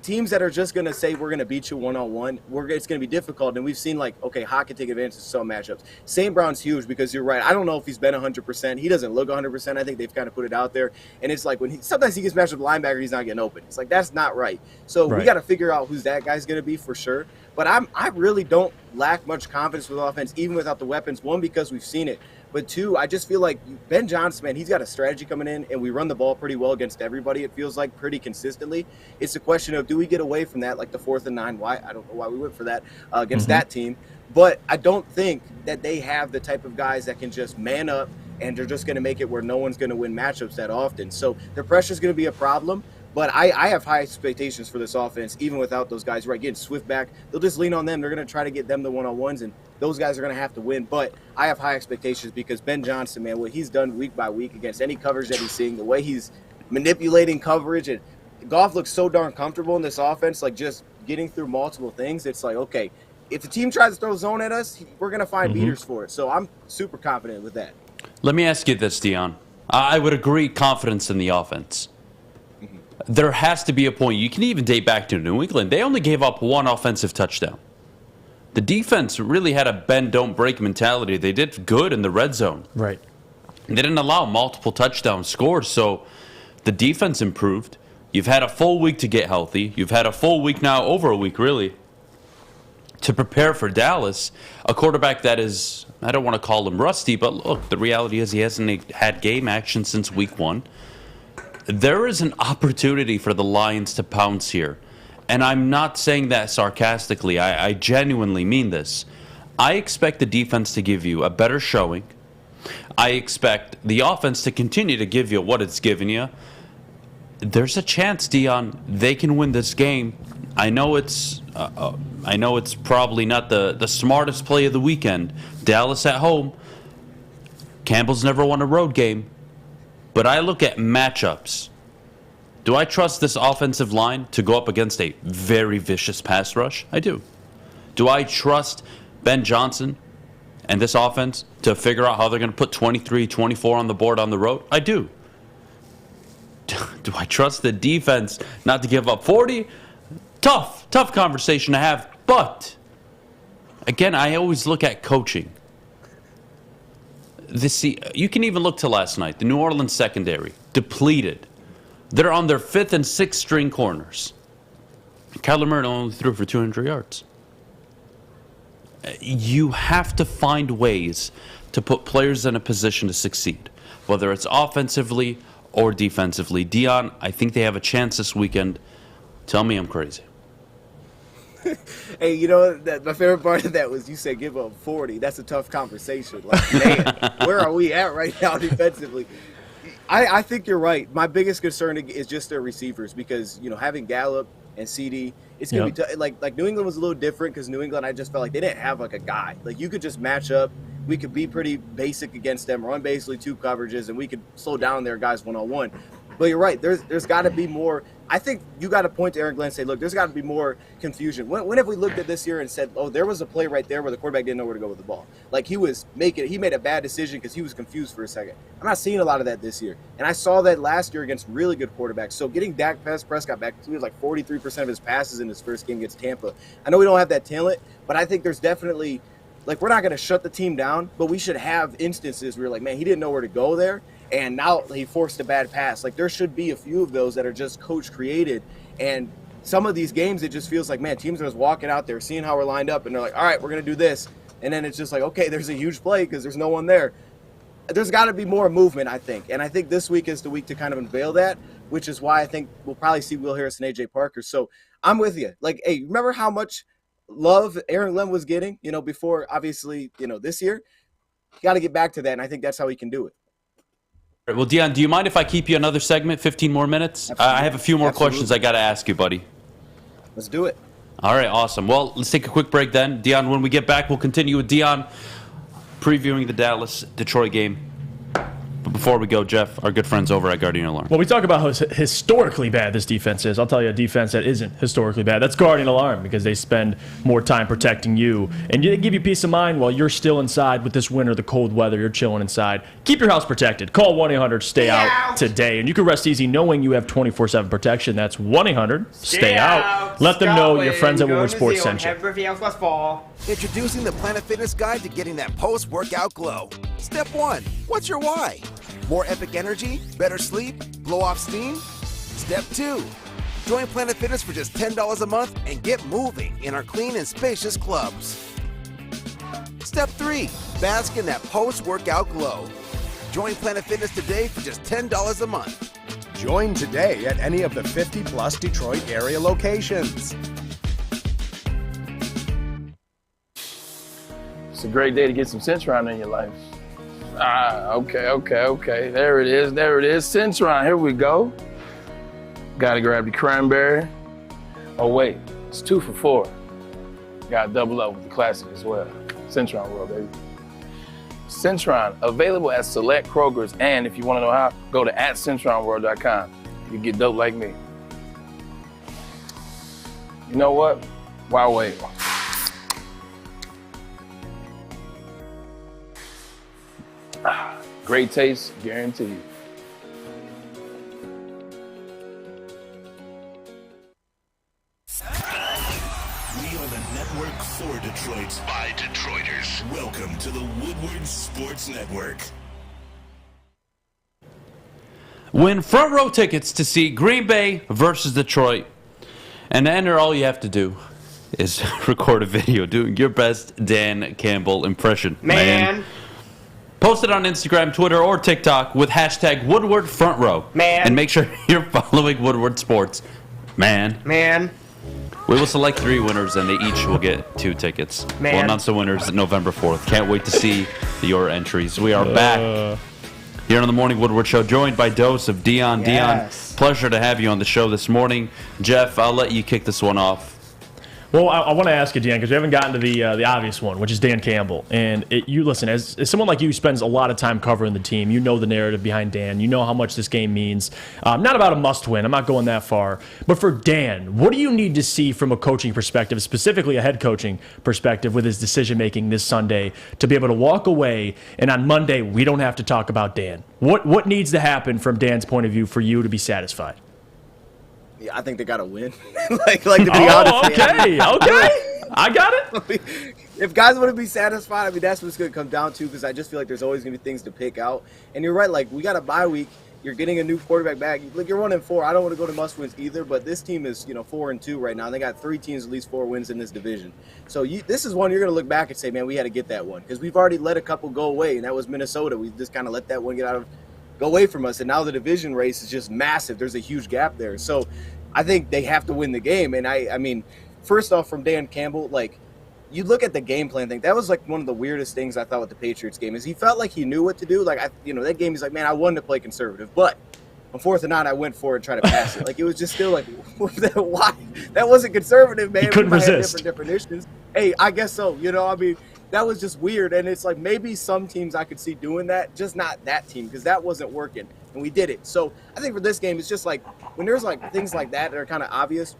teams that are just going to say we're going to beat you one-on-one, it's going to be difficult. And we've seen, like, okay, Hawk can take advantage of some matchups. St. Brown's huge, because you're right. I don't know if he's been 100%. He doesn't look 100%. I think they've kind of put it out there. And it's like sometimes he gets matched with a linebacker, he's not getting open. It's like, that's not right. So we got to figure out who's that guy's going to be for sure. But I really don't lack much confidence with offense, even without the weapons. One, because we've seen it. But two, I just feel like Ben Johnson, man, he's got a strategy coming in, and we run the ball pretty well against everybody, it feels like, pretty consistently. It's a question of, do we get away from that, like the 4th and 9? Why? I don't know why we went for that against that team. But I don't think that they have the type of guys that can just man up, and they're just going to make it where no one's going to win matchups that often. So the pressure is going to be a problem. But I have high expectations for this offense, even without those guys. Right, getting Swift back, they'll just lean on them. They're going to try to get them the one-on-ones, and those guys are going to have to win. But I have high expectations because Ben Johnson, man, what he's done week by week against any coverage that he's seeing, the way he's manipulating coverage, and Goff looks so darn comfortable in this offense, like just getting through multiple things. It's like, okay, if the team tries to throw zone at us, we're going to find beaters for it. So I'm super confident with that. Let me ask you this, Dion. I would agree confidence in the offense. There has to be a point. You can even date back to New England. They only gave up one offensive touchdown. The defense really had a bend, don't break mentality. They did good in the red zone. Right. They didn't allow multiple touchdown scores, so the defense improved. You've had a full week to get healthy. You've had a full week now, over a week really, to prepare for Dallas. A quarterback that is, I don't want to call him rusty, but look, the reality is he hasn't had game action since week 1. There is an opportunity for the Lions to pounce here. And I'm not saying that sarcastically. I genuinely mean this. I expect the defense to give you a better showing. I expect the offense to continue to give you what it's given you. There's a chance, Dion, they can win this game. I know it's probably not the smartest play of the weekend. Dallas at home. Campbell's never won a road game. But I look at matchups. Do I trust this offensive line to go up against a very vicious pass rush? I do. Do I trust Ben Johnson and this offense to figure out how they're going to put 23, 24 on the board on the road? I do. Do I trust the defense not to give up 40? Tough conversation to have. But, again, I always look at coaching. You can even look to last night. The New Orleans secondary, depleted. They're on their 5th and 6th string corners. Kyler Murray only threw for 200 yards. You have to find ways to put players in a position to succeed, whether it's offensively or defensively. Dion, I think they have a chance this weekend. Tell me I'm crazy. Hey, you know, my favorite part of that was you said give up 40. That's a tough conversation. Like, man, where are we at right now defensively? I think you're right. My biggest concern is just their receivers because, you know, having Gallup and CD, it's going to be like New England was a little different because New England, I just felt like they didn't have like a guy. Like you could just match up. We could be pretty basic against them, run basically 2 coverages, and we could slow down their guys one-on-one. But you're right. There's got to be more. I think you got to point to Aaron Glenn and say, look, there's got to be more confusion. When have we looked at this year and said, oh, there was a play right there where the quarterback didn't know where to go with the ball? Like he made a bad decision because he was confused for a second. I'm not seeing a lot of that this year. And I saw that last year against really good quarterbacks. So getting Dak Prescott back, he was like 43% of his passes in his first game against Tampa. I know we don't have that talent, but I think there's definitely, like, we're not going to shut the team down, but we should have instances where you're like, man, he didn't know where to go there. And now he forced a bad pass. Like, there should be a few of those that are just coach-created. And some of these games, it just feels like, man, teams are just walking out there, seeing how we're lined up, and they're like, all right, we're going to do this. And then it's just like, okay, there's a huge play because there's no one there. There's got to be more movement, I think. And I think this week is the week to kind of unveil that, which is why I think we'll probably see Will Harris and A.J. Parker. So I'm with you. Like, hey, remember how much love Aaron Glenn was getting, you know, before, obviously, you know, this year? You got to get back to that, and I think that's how he can do it. Well, Dion, do you mind if I keep you another segment, 15 more minutes? I have a few more questions I got to ask you, buddy. Let's do it. All right, awesome. Well, let's take a quick break then. Dion, when we get back, we'll continue with Dion previewing the Dallas-Detroit game. But before we go, Jeff, our good friends over at Guardian Alarm. Well, we talk about how historically bad this defense is. I'll tell you a defense that isn't historically bad. That's Guardian Alarm because they spend more time protecting you. And they give you peace of mind while you're still inside with this winter, the cold weather. You're chilling inside. Keep your house protected. Call 1-800-STAY-OUT today. And you can rest easy knowing you have 24/7 protection. That's 1-800-STAY-OUT. Let them know your friends at Woodward Sports sent you. Introducing the Planet Fitness Guide to getting that post-workout glow. Step 1. What's your why? More epic energy? Better sleep? Blow off steam? Step 2. Join Planet Fitness for just $10 a month and get moving in our clean and spacious clubs. Step 3. Bask in that post-workout glow. Join Planet Fitness today for just $10 a month. Join today at any of the 50-plus Detroit area locations. It's a great day to get some Centron in your life. Okay. There it is. Centron, here we go. Gotta grab the cranberry. Oh wait, it's 2 for $4. Gotta double up with the classic as well. Centron World, baby. Centron, available at select Krogers, and if you want to know how, go to @CentronWorld.com. You can get dope like me. You know what? Why wait? Great taste, guaranteed. We are the network for Detroit by Detroiters. Welcome to the Woodward Sports Network. Win front row tickets to see Green Bay versus Detroit. And to enter, all you have to do is record a video doing your best Dan Campbell impression. Man. Post it on Instagram, Twitter, or TikTok with hashtag Woodward Front Row. Man. And make sure you're following Woodward Sports. Man. We will select 3 winners, and they each will get 2 tickets. Man. We'll announce the winners November 4th. Can't wait to see your entries. We are back here on the Morning Woodward Show, joined by DoseOfDion. Yes. Dion, pleasure to have you on the show this morning. Jeff, I'll let you kick this one off. Well, I want to ask you, Dan, because we haven't gotten to the obvious one, which is Dan Campbell. And you listen, as someone like you who spends a lot of time covering the team, you know the narrative behind Dan. You know how much this game means. Not about a must-win. I'm not going that far. But for Dan, what do you need to see from a coaching perspective, specifically a head coaching perspective, with his decision-making this Sunday to be able to walk away, and on Monday we don't have to talk about Dan? What needs to happen from Dan's point of view for you to be satisfied? Yeah, I think they got to win. like to be honest. Okay. I got it. If guys want to be satisfied, I mean, that's what it's going to come down to, because I just feel like there's always going to be things to pick out. And you're right, like, we got a bye week. You're getting a new quarterback back. Like, you're 1-4. I don't want to go to must-wins either, but this team is, 4-2 right now. And they got 3 teams at least 4 wins in this division. So this is one you're going to look back and say, man, we had to get that one, because we've already let a couple go away, and that was Minnesota. We just kind of let that one go away from us, and now the division race is just massive. There's a huge gap there. So I think they have to win the game. And I mean, first off, from Dan Campbell, like, you look at the game plan thing. That was like one of the weirdest things I thought with the Patriots game, is he felt like he knew what to do. Like, that game, he's like, man, I wanted to play conservative, but on 4th and 9, I went for it and tried to pass it. Like, it was just still like, why? That wasn't conservative, man. He couldn't resist. Different issues. Hey, I guess so. I mean, that was just weird. And it's like, maybe some teams I could see doing that, just not that team, because that wasn't working. And we did it. So I think for this game, it's just like, when there's like things like that are kind of obvious,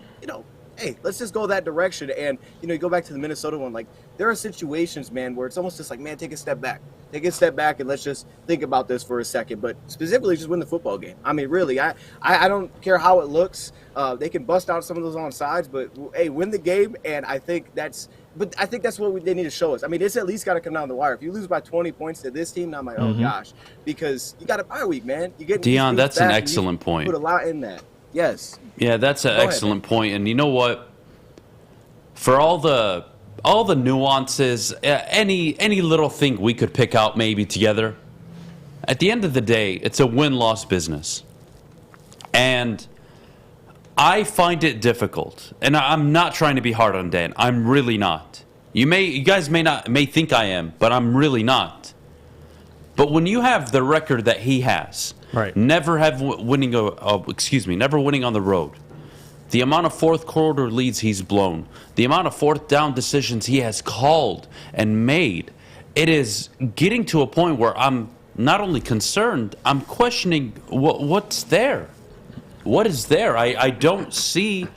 hey, let's just go that direction. And, you go back to the Minnesota one, like, there are situations, man, where it's almost just like, man, take a step back. Take a step back and let's just think about this for a second. But specifically, just win the football game. I mean, really, I don't care how it looks. They can bust out some of those onside, but, hey, win the game. And I think that's what they need to show us. I mean, it's at least got to come down the wire. If you lose by 20 points to this team, now I'm like, oh, gosh. Because you got a bye week, man. Dion, that's an excellent point. Put a lot in that. Yes. Yeah, that's an excellent point. And you know what? For all the nuances, any little thing we could pick out maybe together, at the end of the day, it's a win-loss business. And I find it difficult. And I'm not trying to be hard on Dan. I'm really not. You guys may think I am, but I'm really not. But when you have the record that he has, right, never winning on the road, the amount of fourth quarter leads he's blown, the amount of fourth down decisions he has called and made, it is getting to a point where I'm not only concerned, I'm questioning what's there. What is there? I don't see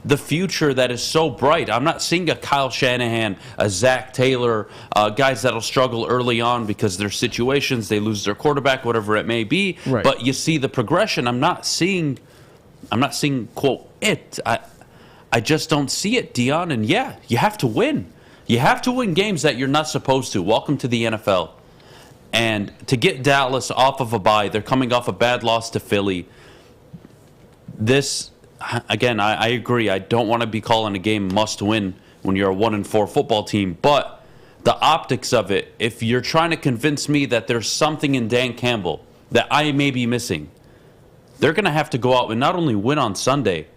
the future that is so bright. I'm not seeing a Kyle Shanahan, a Zach Taylor, guys that'll struggle early on because their situations, they lose their quarterback, whatever it may be. Right. But you see the progression. I'm not seeing quote it. I just don't see it, Dion. And yeah, you have to win. You have to win games that you're not supposed to. Welcome to the NFL. And to get Dallas off of a bye, they're coming off a bad loss to Philly. This, again, I agree. I don't want to be calling a game must win when you're a 1-4 football team. But the optics of it, if you're trying to convince me that there's something in Dan Campbell that I may be missing, they're going to have to go out and not only win on Sunday,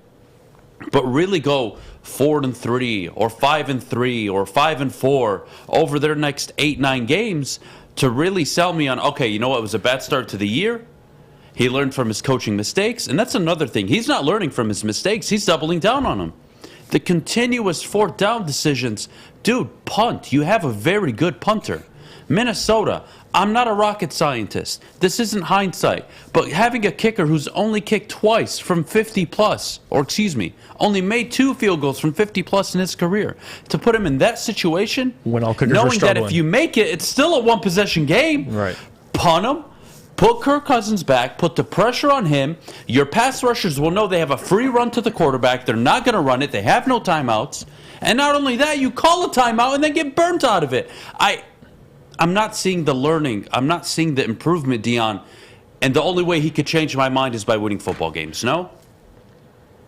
but really go 4-3 or 5-3 or 5-4 over their next 8-9 games to really sell me on, okay, you know what, it was a bad start to the year. He learned from his coaching mistakes, and that's another thing. He's not learning from his mistakes. He's doubling down on them. The continuous fourth down decisions. Dude, punt. You have a very good punter. Minnesota, I'm not a rocket scientist. This isn't hindsight. But having a kicker who's only kicked twice from 50-plus, or excuse me, only made 2 field goals from 50-plus in his career, to put him in that situation, when all kickers knowing that if you make it, it's still a one-possession game. Right. Punt him. Put Kirk Cousins back, put the pressure on him. Your pass rushers will know they have a free run to the quarterback. They're not going to run it. They have no timeouts. And not only that, you call a timeout and then get burnt out of it. I'm not seeing the learning. I'm not seeing the improvement, Dion. And the only way he could change my mind is by winning football games, no?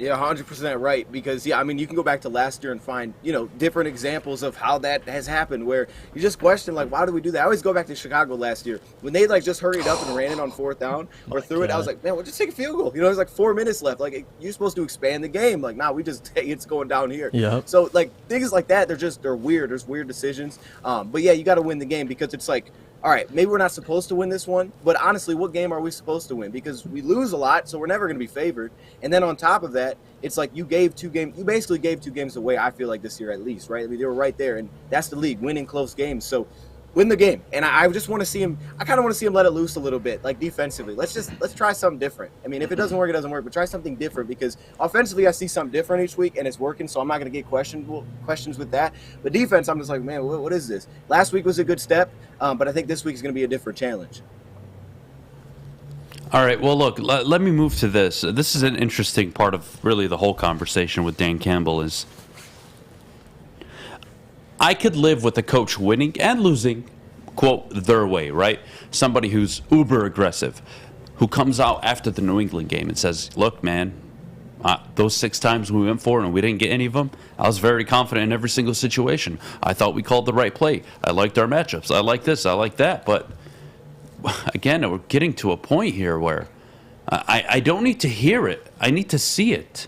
Yeah, 100% right. Because, yeah, I mean, you can go back to last year and find, different examples of how that has happened where you just question, like, why do we do that? I always go back to Chicago last year. When they, just hurried up and ran it on 4th down or threw it, I was like, man, we'll just take a field goal. There's, 4 minutes left. Like, you're supposed to expand the game. Like, nah, we just, it's going down here. Yeah. So, things like that, they're weird. There's weird decisions. But, yeah, you got to win the game because it's like, all right, maybe we're not supposed to win this one, but honestly, what game are we supposed to win? Because we lose a lot, so we're never going to be favored. And then on top of that, it's like you basically gave 2 games away, I feel like, this year at least, right? I mean, they were right there, and that's the league, winning close games. So win the game. And I just want to see him, I kind of want to see him let it loose a little bit, defensively. Let's try something different. I mean, if it doesn't work, it doesn't work, but try something different because offensively I see something different each week and it's working, so I'm not going to get questions with that. But defense, I'm just like, man, what is this? Last week was a good step, but I think this week is going to be a different challenge. All right, well, look, let me move to this. This is an interesting part of really the whole conversation with Dan Campbell is I could live with a coach winning and losing, quote, their way, right? Somebody who's uber aggressive, who comes out after the New England game and says, look, man, those 6 times we went for it and we didn't get any of them, I was very confident in every single situation. I thought we called the right play. I liked our matchups. I like this. I like that. But again, we're getting to a point here where I don't need to hear it. I need to see it.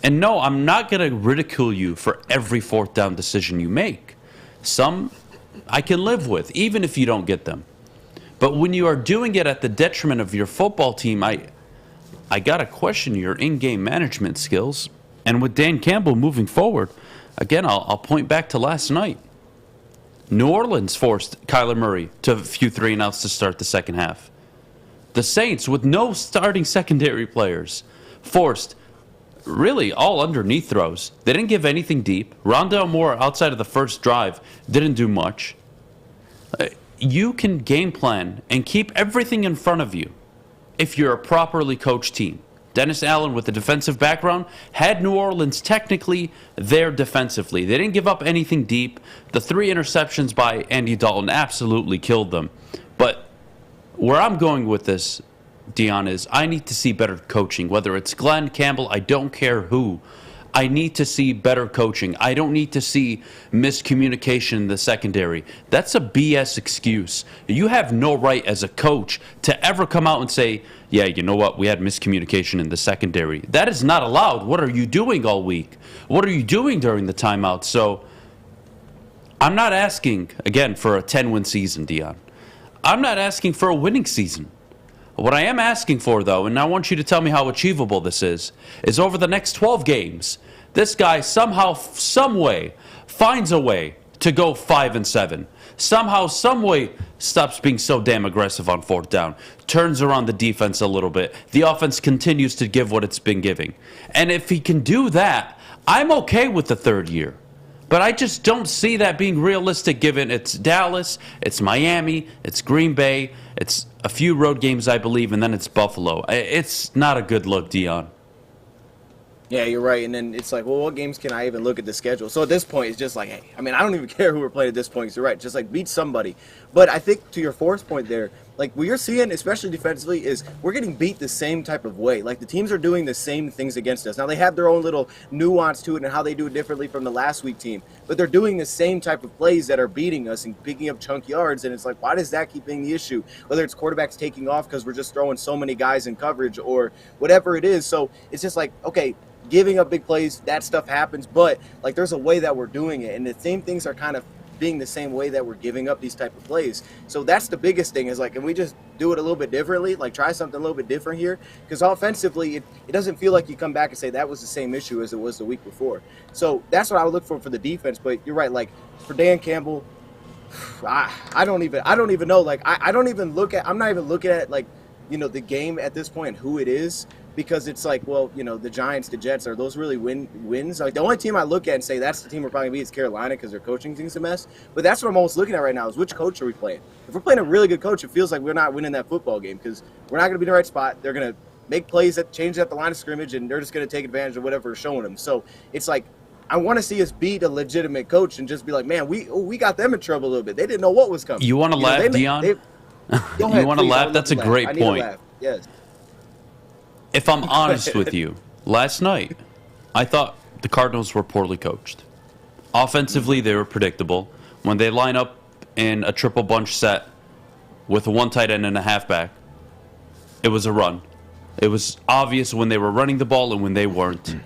And no, I'm not going to ridicule you for every 4th down decision you make. Some I can live with, even if you don't get them. But when you are doing it at the detriment of your football team, I got to question your in-game management skills. And with Dan Campbell moving forward, again, I'll point back to last night. New Orleans forced Kyler Murray to a few 3-and-outs to start the second half. The Saints, with no starting secondary players, forced really all underneath throws. They didn't give anything deep. Rondale Moore, outside of the first drive, didn't do much. You can game plan and keep everything in front of you if you're a properly coached team. Dennis Allen, with a defensive background, had New Orleans technically there defensively. They didn't give up anything deep. The 3 interceptions by Andy Dalton absolutely killed them. But where I'm going with this, Dion, is I need to see better coaching. Whether it's Glenn, Campbell, I don't care who. I need to see better coaching. I don't need to see miscommunication in the secondary. That's a BS excuse. You have no right as a coach to ever come out and say, yeah, you know what, we had miscommunication in the secondary. That is not allowed. What are you doing all week? What are you doing during the timeout? So I'm not asking, again, for a 10-win season, Dion. I'm not asking for a winning season. What I am asking for, though, and I want you to tell me how achievable this is over the next 12 games, this guy somehow, some way, finds a way to go 5-7. Somehow, some way, stops being so damn aggressive on 4th down, turns around the defense a little bit. The offense continues to give what it's been giving. And if he can do that, I'm okay with the 3rd year. But I just don't see that being realistic given it's Dallas, it's Miami, it's Green Bay, it's a few road games, I believe, and then it's Buffalo. It's not a good look, Dion. Yeah, you're right. And then it's like, well, what games can I even look at the schedule? So at this point, it's just like, hey, I mean, I don't even care who we're playing at this point. Because you're right. Just beat somebody. But I think to your 4th point there, what you're seeing, especially defensively, is we're getting beat the same type of way. The teams are doing the same things against us. Now, they have their own little nuance to it and how they do it differently from the last week team. But they're doing the same type of plays that are beating us and picking up chunk yards. And it's like, why does that keep being the issue? Whether it's quarterbacks taking off because we're just throwing so many guys in coverage or whatever it is. So it's just like, okay, giving up big plays, that stuff happens. But, there's a way that we're doing it. And the same things are kind of being the same way that we're giving up these type of plays. So that's the biggest thing is, like, can we just do it a little bit differently? Like, try something a little bit different here? Because offensively, it doesn't feel like you come back and say that was the same issue as it was the week before. So that's what I would look for the defense. But you're right, like, for Dan Campbell, I don't even know. Like, I'm not even looking at, like, you know, the game at this point and who it is, because it's like, well, you know, the Giants, the Jets, are those really wins? Like, the only team I look at and say that's the team we're probably going to beat is Carolina because their coaching thing's a mess. But that's what I'm almost looking at right now is which coach are we playing? If we're playing a really good coach, it feels like we're not winning that football game because we're not going to be in the right spot. They're going to make plays that change at the line of scrimmage, and they're just going to take advantage of whatever we're showing them. So it's like, I want to see us beat a legitimate coach and just be like, man, we got them in trouble a little bit. They didn't know what was coming. You want to laugh, Dion? You want to laugh? That's a great point. Yes. If I'm honest with you, last night, I thought the Cardinals were poorly coached. Offensively, they were predictable. When they line up in a triple bunch set with a one tight end and a halfback, it was a run. It was obvious when they were running the ball and when they weren't.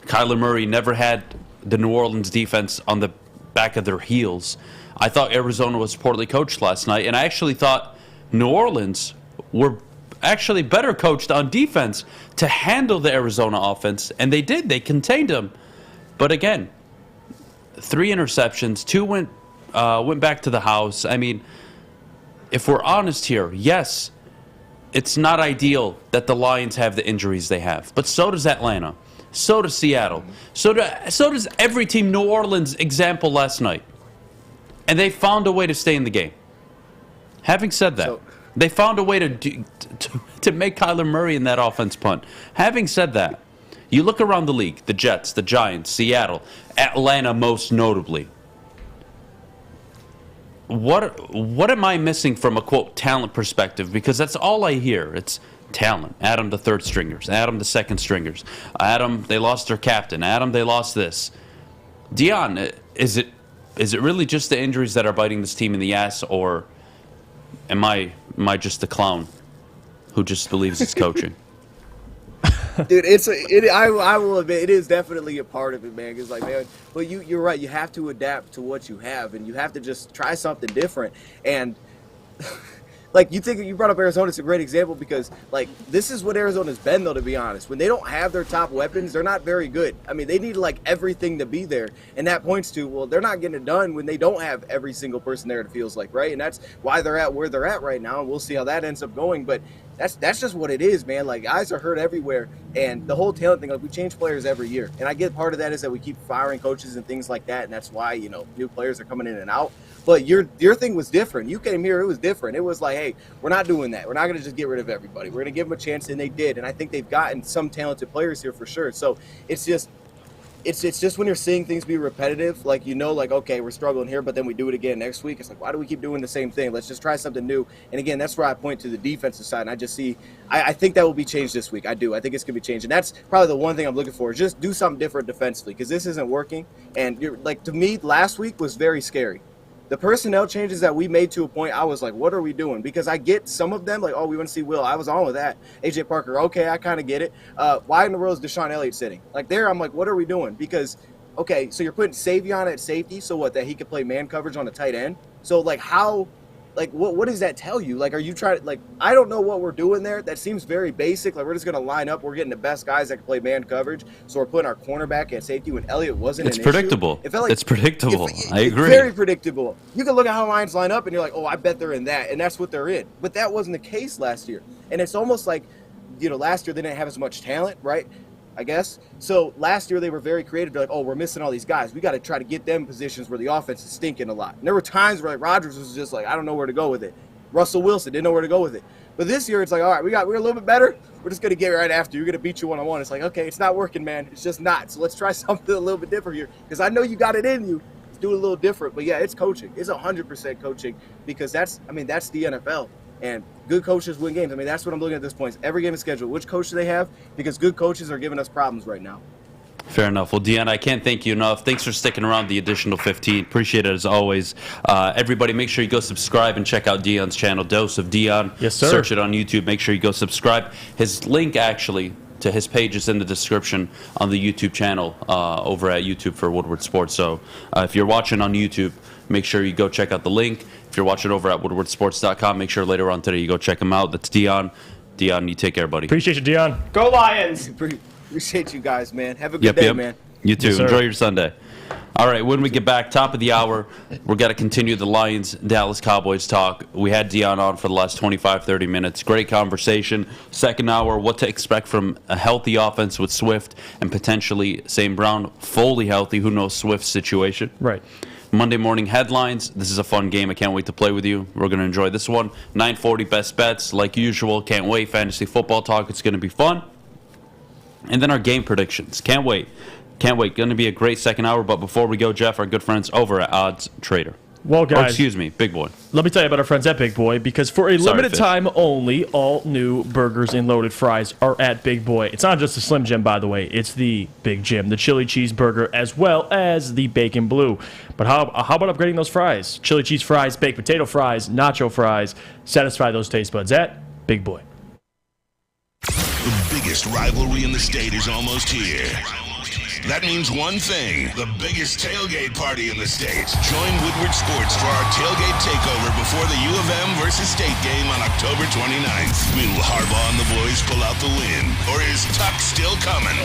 Kyler Murray never had the New Orleans defense on the back of their heels. I thought Arizona was poorly coached last night, and I actually thought New Orleans were actually better coached on defense to handle the Arizona offense, and they did. They contained them. But again, 3 interceptions, 2 went back to the house. I mean, if we're honest here, yes, it's not ideal that the Lions have the injuries they have, but so does Atlanta. So does Seattle. So does every team. New Orleans example last night. And they found a way to stay in the game. Having said that, they found a way to make Kyler Murray in that offense punt. Having said that, you look around the league, the Jets, the Giants, Seattle, Atlanta most notably. What am I missing from a, quote, talent perspective? Because that's all I hear. It's talent. Adham, the third stringers. Adham, the second stringers. Adham, they lost their captain. Adham, they lost this. Dion, is it really just the injuries that are biting this team in the ass, or am I just the clown who just believes it's coaching? Dude, I will admit it is definitely a part of it, man. It's like, man, but you're right. You have to adapt to what you have, and you have to just try something different. And like, you brought up Arizona, it's a great example because, like, this is what Arizona's been, though, to be honest. When they don't have their top weapons, they're not very good. I mean, they need, like, everything to be there. And that points to, well, they're not getting it done when they don't have every single person there, it feels like, right? And that's why they're at where they're at right now, and we'll see how that ends up going. But that's just what it is, man. Like, eyes are hurt everywhere. And the whole talent thing, like, we change players every year. And I get part of that is that we keep firing coaches and things like that, and that's why, you know, new players are coming in and out. But your thing was different. You came here, it was different. It was like, hey, we're not doing that. We're not going to just get rid of everybody. We're going to give them a chance, and they did. And I think they've gotten some talented players here for sure. So it's just when you're seeing things be repetitive, like, you know, like, okay, we're struggling here, but then we do it again next week. It's like, why do we keep doing the same thing? Let's just try something new. And again, that's where I point to the defensive side. And I just see, I think that will be changed this week. I do. I think it's going to be changed. And that's probably the one thing I'm looking for is just do something different defensively because this isn't working. And you're like, to me, last week was very scary. The personnel changes that we made to a point, I was like, what are we doing? Because I get some of them, like, oh, we want to see Will. I was on with that. A.J. Parker, okay, I kind of get it. Why in the world is Deshaun Elliott sitting? Like, there, I'm like, what are we doing? Because, okay, so you're putting Savion at safety, so what, that he could play man coverage on the tight end? So, like, how, like, what does that tell you? Like, are you trying to, like, I don't know what we're doing there. That seems very basic. Like, we're just going to line up. We're getting the best guys that can play man coverage. So we're putting our cornerback at safety when Elliott wasn't It's predictable. It felt like, it's predictable. I agree. It's very predictable. You can look at how lines line up, and you're like, oh, I bet they're in that. And that's what they're in. But that wasn't the case last year. And it's almost like, you know, last year they didn't have as much talent, right? I guess. So last year they were very creative. They're like, oh, we're missing all these guys. We got to try to get them positions where the offense is stinking a lot. And there were times where, like, Rodgers was just like, I don't know where to go with it. Russell Wilson didn't know where to go with it. But this year it's like, all right, we're a little bit better. We're just going to get right after you. We're going to beat you one-on-one. It's like, okay, it's not working, man. It's just not. So let's try something a little bit different here because I know you got it in you. Let's do it a little different. But, yeah, it's coaching. It's 100% coaching because that's the NFL. And good coaches win games. I mean, that's what I'm looking at this point. Every game is scheduled. Which coach do they have? Because good coaches are giving us problems right now. Fair enough. Well, Dion, I can't thank you enough. Thanks for sticking around the additional 15. Appreciate it as always. Everybody, make sure you go subscribe and check out Dion's channel, Dose of Dion. Yes, sir. Search it on YouTube. Make sure you go subscribe. His link, actually, to his page is in the description on the YouTube channel over at YouTube for Woodward Sports. So if you're watching on YouTube, make sure you go check out the link. If you're watching over at woodwardsports.com, make sure later on today you go check him out. That's Dion. Dion, you take care, buddy. Appreciate you, Dion. Go Lions. Appreciate you guys, man. Have a good day, man. You too. Yes, enjoy your Sunday. All right, when we get back, top of the hour, we're going to continue the Lions-Dallas Cowboys talk. We had Dion on for the last 25, 30 minutes. Great conversation. Second hour, what to expect from a healthy offense with Swift and potentially St. Brown fully healthy. Who knows Swift's situation? Right. Monday morning headlines. This is a fun game. I can't wait to play with you. We're going to enjoy this one. 9:40 best bets, like usual. Can't wait. Fantasy football talk. It's going to be fun. And then our game predictions. Can't wait. Can't wait. Going to be a great second hour. But before we go, Jeff, our good friends over at Odds Trader. Well, guys. Excuse me, Big Boy. Let me tell you about our friends at Big Boy, because for a limited time only, all new burgers and loaded fries are at Big Boy. It's not just the Slim Jim, by the way. It's the Big Jim, the chili cheese burger, as well as the bacon blue. But how about upgrading those fries? Chili cheese fries, baked potato fries, nacho fries. Satisfy those taste buds at Big Boy. The biggest rivalry in the state is almost here. That means one thing, the biggest tailgate party in the state. Join Woodward Sports for our tailgate takeover before the U of M versus State game on October 29th. Will Harbaugh and the boys pull out the win? Or is Tuck still coming?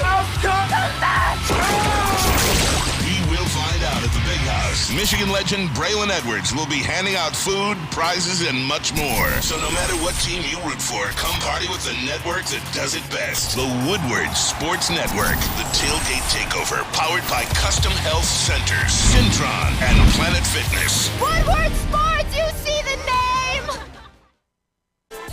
We will find out at the Big House. Michigan legend Braylon Edwards will be handing out food, prizes, and much more. So no matter what team you root for, come party with the network that does it best. The Woodward Sports Network. The tailgate takeover, powered by Custom Health Centers, Syntron, and Planet Fitness. Woodward Sports, you see the name!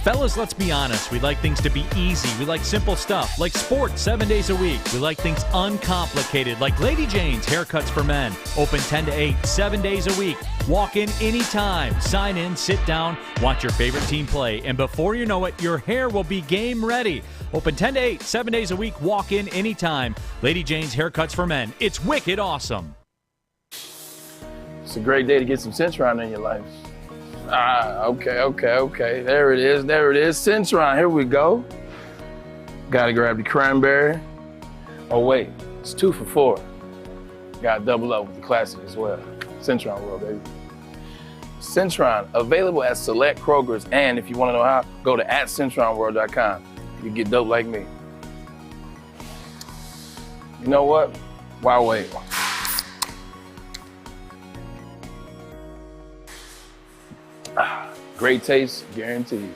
Fellas, let's be honest. We like things to be easy. We like simple stuff, like sports 7 days a week. We like things uncomplicated, like Lady Jane's Haircuts for Men. Open 10 to 8, 7 days a week. Walk in anytime. Sign in, sit down, watch your favorite team play, and before you know it, your hair will be game ready. Open 10 to 8, 7 days a week. Walk in anytime. Lady Jane's Haircuts for Men. It's wicked awesome. It's a great day to get some Syntron in your life. Okay. There it is. Syntron, here we go. Gotta grab the cranberry. Oh, wait, it's 2 for $4. Gotta double up with the classic as well. Syntron World, baby. Syntron, available at select Kroger's, and if you wanna know how, go to @CyntronWorld.com. You get dope like me. You know what? Why wait? Great taste, guaranteed.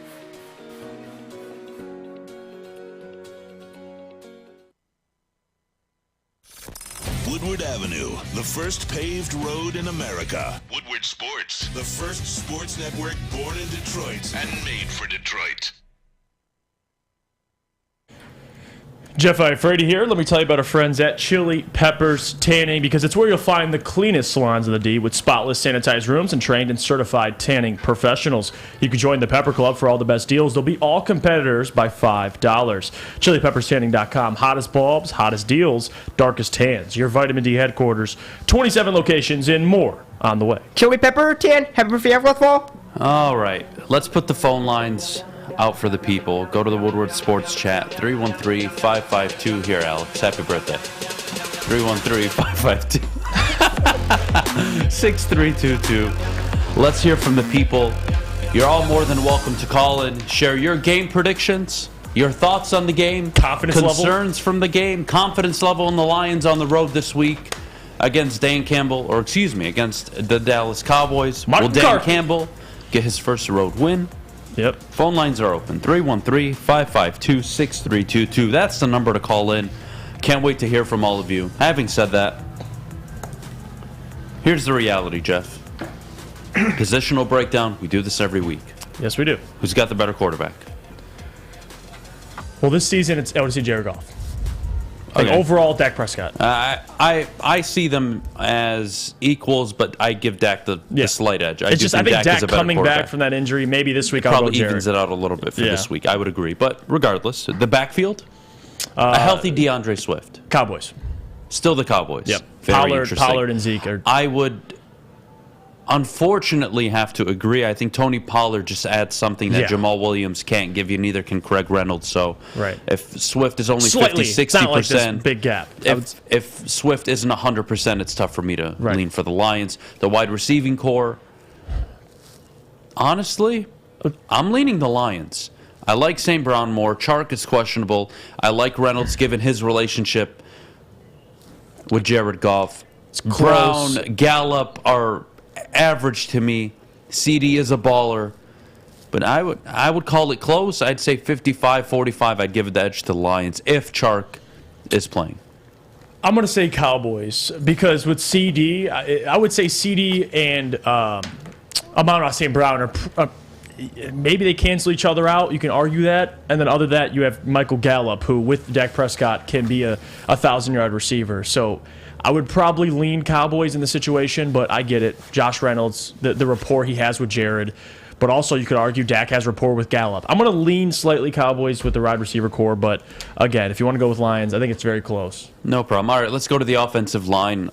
Woodward Avenue, the first paved road in America. Woodward Sports, the first sports network born in Detroit and made for Detroit. Jeff Iafrate here. Let me tell you about our friends at Chili Peppers Tanning, because it's where you'll find the cleanest salons in the D with spotless sanitized rooms and trained and certified tanning professionals. You can join the Pepper Club for all the best deals. They'll be all competitors by $5. ChiliPeppersTanning.com. Hottest bulbs, hottest deals, darkest tans. Your vitamin D headquarters. 27 locations and more on the way. Chili Pepper Tan, happy for All right, let's put the phone lines out for the people. Go to the Woodward Sports chat, 313-552. Here, Alex, happy birthday. 313-552-6322. Let's hear from the people. You're all more than welcome to call in, share your game predictions, your thoughts on the game, concerns from the game, confidence level in the Lions on the road this week against against the Dallas Cowboys. Will Dan Campbell get his first road win? Yep. Phone lines are open. 313-552-6322. That's the number to call in. Can't wait to hear from all of you. Having said that, here's the reality, Jeff. Positional breakdown. We do this every week. Yes, we do. Who's got the better quarterback? Well, this season, I want to see Jared Goff. Overall, Dak Prescott. I see them as equals, but I give Dak the slight edge. I think Dak coming back from that injury, maybe this week I'll go Jared. Probably evens it out a little bit for this week. I would agree. But regardless, the backfield, a healthy DeAndre Swift. Cowboys. Still the Cowboys. Yep. Very interesting. Pollard and Zeke. I would unfortunately have to agree. I think Tony Pollard just adds something that Jamal Williams can't give you. Neither can Craig Reynolds. So if Swift is only 50-60%, big gap. If Swift isn't 100%, it's tough for me to lean for the Lions. The wide receiving core, honestly, I'm leaning the Lions. I like St. Brown more. Chark is questionable. I like Reynolds given his relationship with Jared Goff. Brown, Gallup are average to me. CD is a baller. But I would call it close. I'd say 55-45. I'd give it the edge to the Lions if Chark is playing. I'm going to say Cowboys because with CD, I would say CD and Amon-Ra St. Brown are maybe they cancel each other out. You can argue that. And then other than that, you have Michael Gallup, who with Dak Prescott can be a 1,000-yard receiver. So I would probably lean Cowboys in the situation, but I get it. Josh Reynolds, the rapport he has with Jared. But also you could argue Dak has rapport with Gallup. I'm going to lean slightly Cowboys with the wide receiver core. But again, if you want to go with Lions, I think it's very close. No problem. All right, let's go to the offensive line.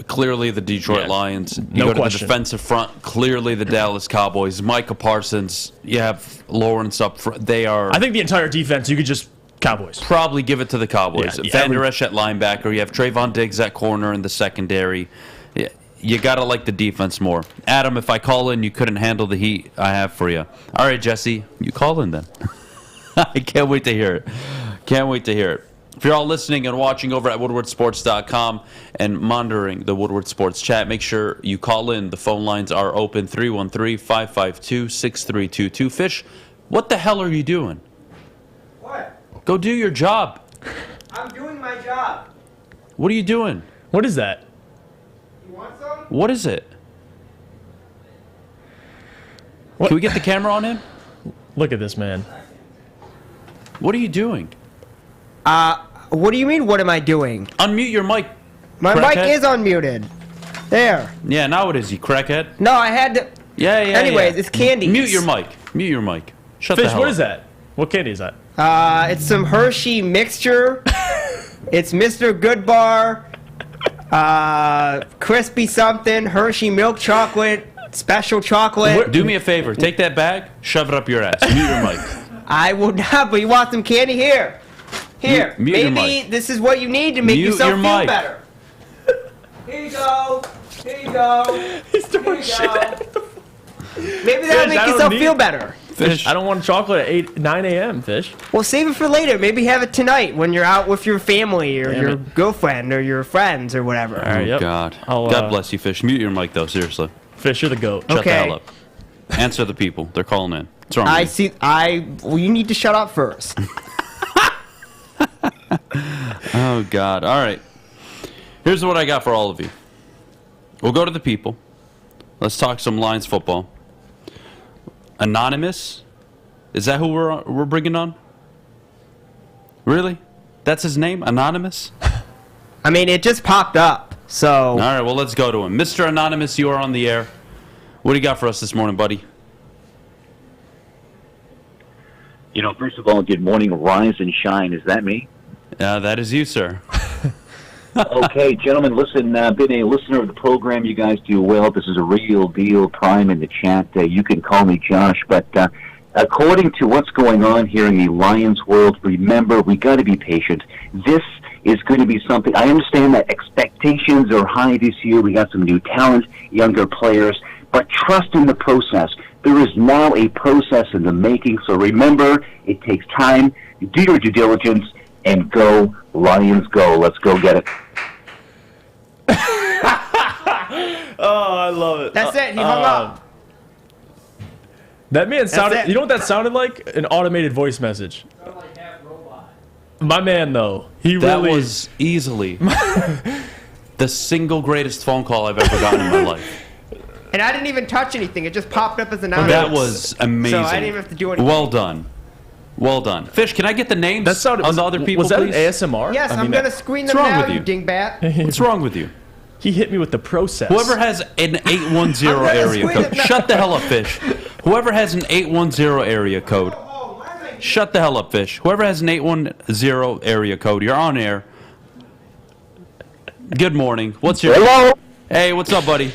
Clearly the Detroit Lions. You go to the defensive front. Clearly the Dallas Cowboys. Micah Parsons. You have Lawrence up front. They are. I think the entire defense, you could just Cowboys. Probably give it to the Cowboys. Van Der Esch at linebacker. You have Trayvon Diggs at corner in the secondary. You got to like the defense more. Adam, if I call in, you couldn't handle the heat I have for you. All right, Jesse, you call in then. I can't wait to hear it. Can't wait to hear it. If you're all listening and watching over at WoodwardSports.com and monitoring the Woodward Sports chat, make sure you call in. The phone lines are open, 313-552-6322. Fish, what the hell are you doing? What? Go do your job. I'm doing my job. What are you doing? What is that? You want some? What is it? What? Can we get the camera on him? Look at this man. What are you doing? What do you mean, what am I doing? Unmute your mic. My mic is unmuted. There. Yeah, now it is, you crackhead. No, I had to. Yeah. Anyways, it's candy. Mute your mic. Mute your mic. Shut Fish, the hell what up. is that? What candy is that? It's some Hershey mixture. It's Mr. Goodbar. Crispy something. Hershey milk chocolate. Special chocolate. Do me a favor. Take that bag, shove it up your ass. Mute your mic. I will not, but you want some candy? Here. Here. Mute your Maybe mic. this is what you need to make Mute yourself your feel mic. better. Here you go. Here you go. He's doing shit. Maybe that'll make yourself feel better. Fish, I don't want chocolate at 9 a.m., Fish. Well, save it for later. Maybe have it tonight when you're out with your family or your girlfriend or your friends or whatever. All right, God. God bless you, Fish. Mute your mic, though, seriously. Fish, you're the goat. Shut the hell up. Answer the people. They're calling in. What's wrong with you? Well, you need to shut up first. Oh, God. All right. Here's what I got for all of you. We'll go to the people. Let's talk some Lions football. Anonymous? Is that who we're bringing on? Really? That's his name? Anonymous? I mean, it just popped up, so... All right, well, let's go to him. Mr. Anonymous, you are on the air. What do you got for us this morning, buddy? You know, first of all, good morning, rise and shine. Is that me? That is you, sir. Okay, gentlemen, listen, been a listener of the program. You guys do well. This is a real deal. Prime in the chat. You can call me Josh, but according to what's going on here in the Lions world, remember, we got to be patient. This is going to be something. I understand that expectations are high this year. We got some new talent, younger players, but trust in the process. There is now a process in the making, so remember, it takes time. Do your due diligence, and go, Lions, go. Let's go get it. Oh, I love it. That's it. He hung up. That man sounded... You know what that sounded like? An automated voice message. My man, though, that was easily the single greatest phone call I've ever gotten in my life. And I didn't even touch anything. It just popped up as an anonymous. That was amazing. So I didn't even have to do anything. Well done. Well done. Fish, can I get the names of the other people, was that please? ASMR? Yes, I'm going to screen them now, you dingbat. What's wrong with you? He hit me with the process. Whoever has an 810 area code. Shut the hell up, Fish. Whoever has an 810 area code. Shut the hell up, Fish. Whoever has an 810 area code, you're on air. Good morning. What's your... Hello? Hey, what's up, buddy?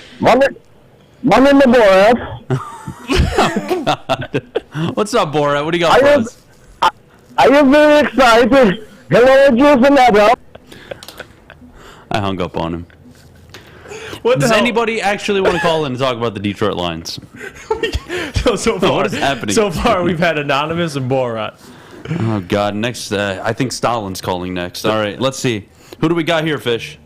My name is Borat. What's up, Borat? What do you got for us? I am very excited. Hello, Juice and Adham. I hung up on him. What Does anybody actually want to call in and talk about the Detroit Lions? So far, what is happening? So far, we've had Anonymous and Borat. Oh, God. Next, I think Stalin's calling next. All right, let's see. Who do we got here, Fish?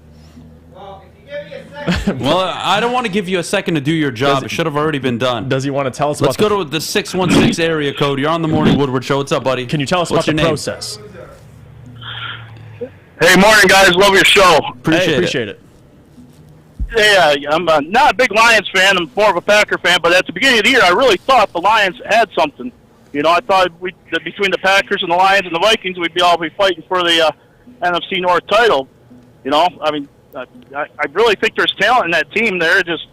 Well, I don't want to give you a second to do your job. It should have already been done. Does he want to tell us Let's about go to the 616 area code. You're on the Morning Woodward Show. What's up, buddy? Can you tell us What's about the your name? process? Hey, morning, guys. Love your show. Appreciate it. Yeah, I'm not a big Lions fan. I'm more of a Packer fan. But at the beginning of the year, I really thought the Lions had something. You know, I thought that between the Packers and the Lions and the Vikings, we'd all be fighting for the NFC North title. You know, I mean, I really think there's talent in that team. They're just,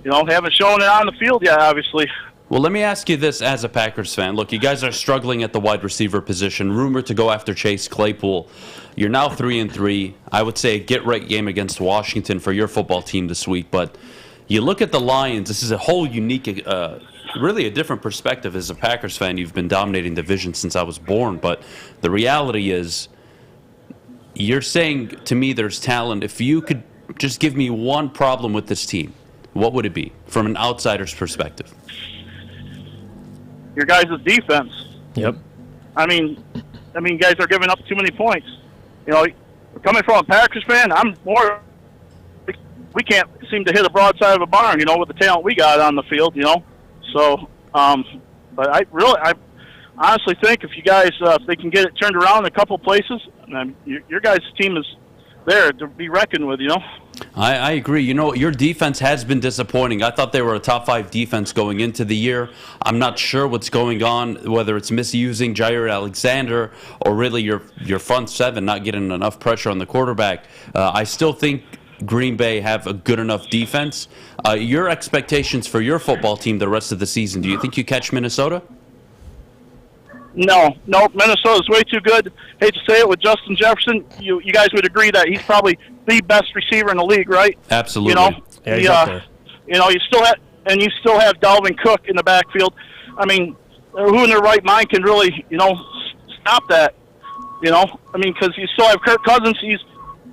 you know, haven't shown it on the field yet, obviously. Well, let me ask you this as a Packers fan. Look, you guys are struggling at the wide receiver position. Rumored to go after Chase Claypool. You're now 3-3. I would say a get-right game against Washington for your football team this week. But you look at the Lions. This is a whole unique, really a different perspective as a Packers fan. You've been dominating the division since I was born. But the reality is, you're saying to me there's talent. If you could just give me one problem with this team, what would it be from an outsider's perspective? Your guys' defense. Yep. I mean, you guys are giving up too many points. You know, coming from a Packers fan, we can't seem to hit a broadside of a barn, you know, with the talent we got on the field, you know. So, but I honestly think if you guys, if they can get it turned around in a couple places, your guys' team is there to be reckoned with, you know. I agree. You know, your defense has been disappointing. I thought they were a top 5 defense going into the year. I'm not sure what's going on, whether it's misusing Jair Alexander or really your front seven not getting enough pressure on the quarterback. I still think Green Bay have a good enough defense. Your expectations for your football team the rest of the season, do you think you catch Minnesota? No, Minnesota's way too good. Hate to say it, with Justin Jefferson, you guys would agree that he's probably the best receiver in the league, right? Absolutely. You know, yeah, he's up there. You know, you still have Dalvin Cook in the backfield. I mean, who in their right mind can really, you know, stop that? You know, I mean, because you still have Kirk Cousins. He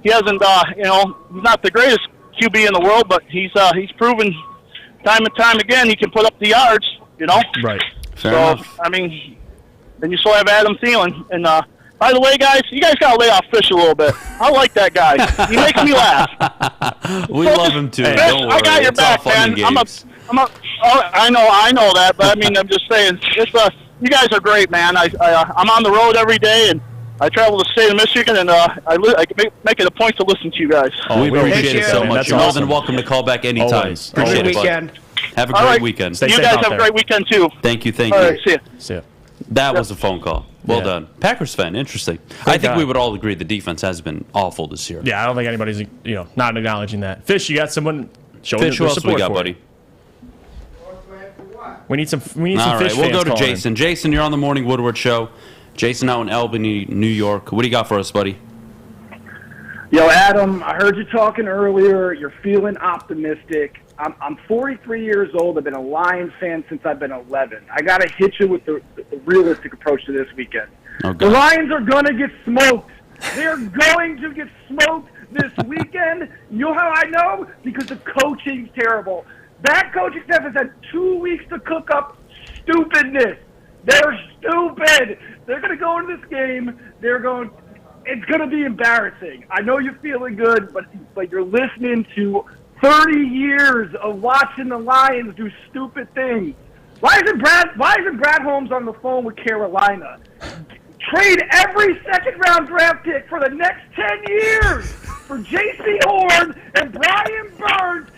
hasn't, you know, he's not the greatest QB in the world, but he's proven time and time again he can put up the yards. You know, right? Fair enough. I mean. And you still have Adam Thielen. And by the way, guys, you guys got to lay off Fish a little bit. I like that guy. He makes me laugh. We love him too. Fish, Don't worry. I got your It's all back, fun man. and games. I know that, but I mean, I'm just saying, you guys are great, man. I'm on the road every day, and I travel the state of Michigan, and I make it a point to listen to you guys. Oh, we appreciate it so man. much. That's You're more awesome. than welcome to call back anytime. Always. Appreciate Good it, bud. weekend. Have a All great right. weekend. Stay You safe guys out have there. a great weekend, too. Thank you. All right, see ya. See ya. That was a phone call. Well Yeah. done. Packers fan, interesting. I think God. we would all agree the defense has been awful this year. Yeah, I don't think anybody's not acknowledging that. Fish, you got someone showing Fish, who their else we support got, for buddy? it. We need some. All Fish right, we'll fans go to calling in. Jason. Jason, you're on the Morning Woodward Show. Jason out in Albany, New York. What do you got for us, buddy? Yo, Adam, I heard you talking earlier. You're feeling optimistic. I'm 43 years old. I've been a Lions fan since I've been 11. I got to hit you with the realistic approach to this weekend. Oh, The Lions are going to get smoked. They're going to get smoked this weekend. You know how I know? Because the coaching's terrible. That coaching staff has had 2 weeks to cook up stupidness. They're stupid. They're going to go into this game. It's going to be embarrassing. I know you're feeling good, but you're listening to 30 years of watching the Lions do stupid things. Why isn't Brad Holmes on the phone with Carolina? Trade every second-round draft pick for the next 10 years for J.C. Horn and Brian Burns.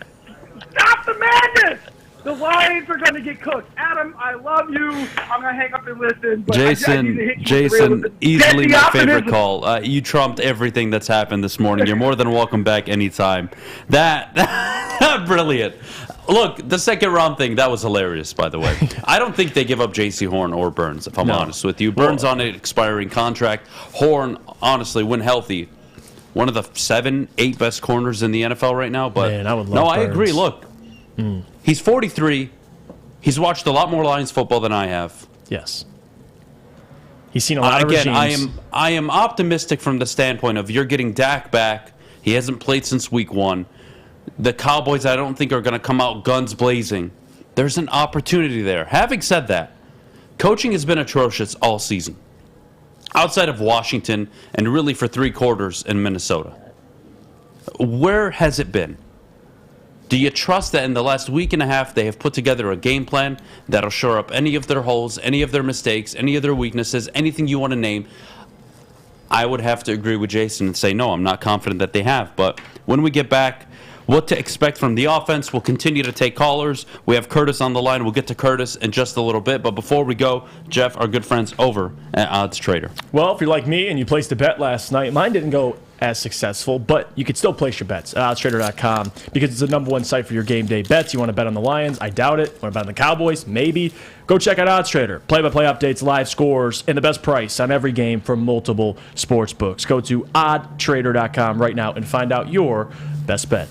Stop the madness! The Lions are going to get cooked. Adam, I love you. I'm going to hang up and listen. But I need to hit you Jason, with easily the my optimism. favorite call. You trumped everything that's happened this morning. You're more than welcome back anytime. That brilliant. Look, the second round thing, that was hilarious, by the way. I don't think they give up J.C. Horn or Burns, if I'm honest with you. Burns on an expiring contract. Horn, honestly, when healthy, one of the 7, 8 best corners in the NFL right now. But Man, I would love no, I Burns. agree. Look, He's 43. He's watched a lot more Lions football than I have. Yes. He's seen a lot of regimes. I am optimistic from the standpoint of you're getting Dak back. He hasn't played since week 1. The Cowboys, I don't think, are going to come out guns blazing. There's an opportunity there. Having said that, coaching has been atrocious all season, outside of Washington and really for 3 quarters in Minnesota. Where has it been? Do you trust that in the last week and a half they have put together a game plan that'll shore up any of their holes, any of their mistakes, any of their weaknesses, anything you want to name? I would have to agree with Jason and say, no, I'm not confident that they have. But when we get back, what to expect from the offense, we'll continue to take callers. We have Curtis on the line. We'll get to Curtis in just a little bit. But before we go, Jeff, our good friends over at Odds Trader. Well, if you're like me and you placed a bet last night, mine didn't go as successful, but you could still place your bets at oddstrader.com because it's the #1 site for your game day bets. You want to bet on the Lions? I doubt it. Want to bet on the Cowboys? Maybe. Go check out Odds Trader. Play-by-play updates, live scores, and the best price on every game from multiple sports books. Go to oddtrader.com right now and find out your best bet.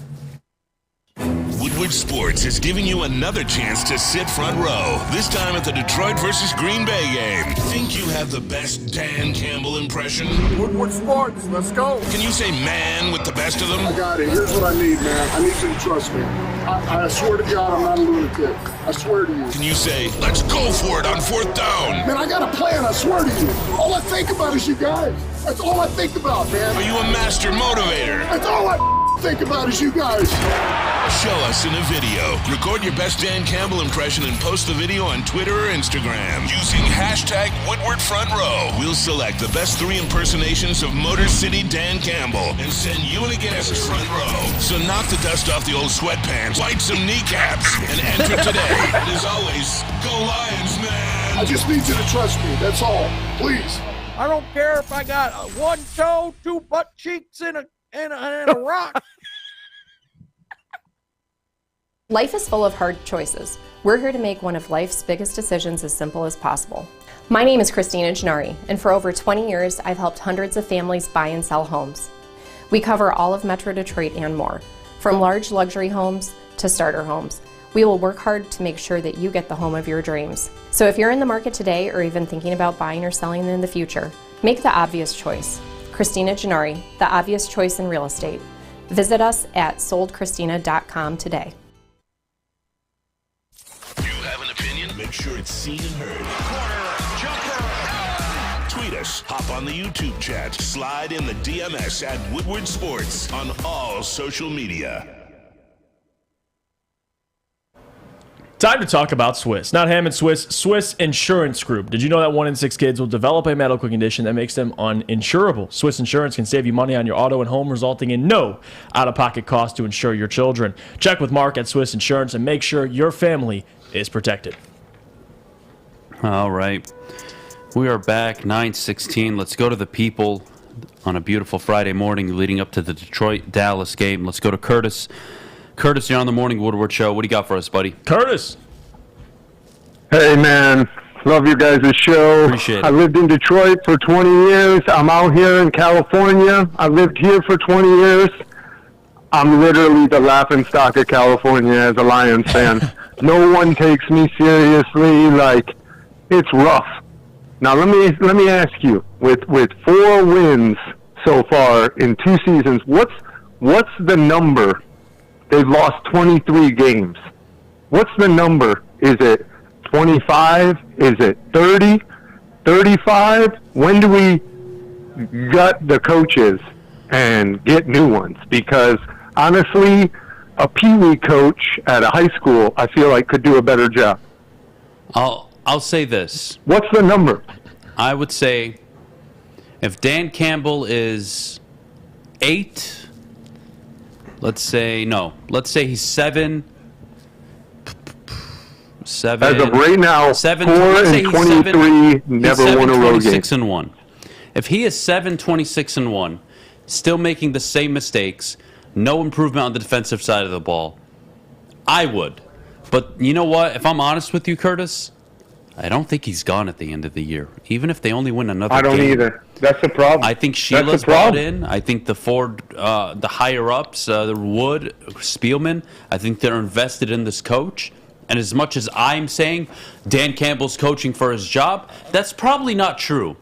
Woodward Sports is giving you another chance to sit front row, this time at the Detroit versus Green Bay game. Think you have the best Dan Campbell impression? Woodward Sports, let's go. Can you say man with the best of them? I got it. Here's what I need, man. I need you to trust me. I swear to God, I'm not a lunatic. I swear to you. Can you say, let's go for it on 4th down? Man, I got a plan, I swear to you. All I think about is you guys. That's all I think about, man. Are you a master motivator? That's all I think about is you guys. Show us in a video. Record your best Dan Campbell impression and post the video on Twitter or Instagram using hashtag Woodward Front Row. We'll select the best 3 impersonations of Motor City Dan Campbell and send you and a guest front row. So knock the dust off the old sweatpants, light some kneecaps, and enter today. And as always, go Lions, man. I just need you to trust me. That's all. Please. I don't care if I got 1 toe, 2 butt cheeks, and a rock. Life is full of hard choices. We're here to make one of life's biggest decisions as simple as possible. My name is Christina Gennari, and for over 20 years, I've helped hundreds of families buy and sell homes. We cover all of Metro Detroit and more, from large luxury homes to starter homes. We will work hard to make sure that you get the home of your dreams. So if you're in the market today or even thinking about buying or selling in the future, make the obvious choice. Christina Gennari, the obvious choice in real estate. Visit us at soldchristina.com today. Make sure it's seen and heard. Corner, jumper, tweet us, hop on the YouTube chat, slide in the DMS at Woodward Sports on all social media. Time to talk about Swiss. Not Hammond Swiss, Swiss Insurance Group. Did you know that 1 in 6 kids will develop a medical condition that makes them uninsurable? Swiss Insurance can save you money on your auto and home, resulting in no out-of-pocket cost to insure your children. Check with Mark at Swiss Insurance and make sure your family is protected. All right. We are back, 9:16. Let's go to the people on a beautiful Friday morning leading up to the Detroit-Dallas game. Let's go to Curtis. Curtis, you're on the Morning Woodward Show. What do you got for us, buddy? Curtis. Hey, man. Love your guys' show. Appreciate it. I lived in Detroit for 20 years. I'm out here in California. I lived here for 20 years. I'm literally the laughingstock of California as a Lions fan. No one takes me seriously. Like, it's rough. Now, let me ask you, with 4 wins so far in 2 seasons, what's the number? They've lost 23 games. What's the number? Is it 25? Is it 30? 35? When do we gut the coaches and get new ones? Because, honestly, a peewee coach at a high school, I feel like, could do a better job. I'll say this. What's the number? I would say if Dan Campbell is 8... Let's say he's 7. As of right now, 4 and 23, never won a road game. 26-1. If he is 7-26-1, still making the same mistakes, no improvement on the defensive side of the ball, I would. But you know what? If I'm honest with you, Curtis, I don't think he's gone at the end of the year, even if they only win another game. I don't either. That's the problem. I think Sheila's brought in. I think the higher-ups, the Wood, Spielman, I think they're invested in this coach. And as much as I'm saying Dan Campbell's coaching for his job, that's probably not true.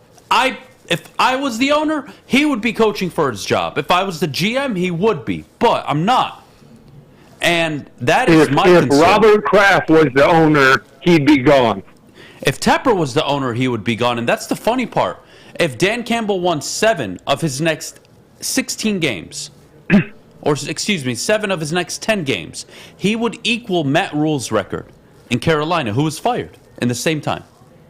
If I was the owner, he would be coaching for his job. If I was the GM, he would be. But I'm not. And that is my concern. If Robert Kraft was the owner, he'd be gone. If Tepper was the owner, he would be gone. And that's the funny part. If Dan Campbell won 7 of his next 16 games, or excuse me, 7 of his next 10 games, he would equal Matt Rule's record in Carolina, who was fired in the same time.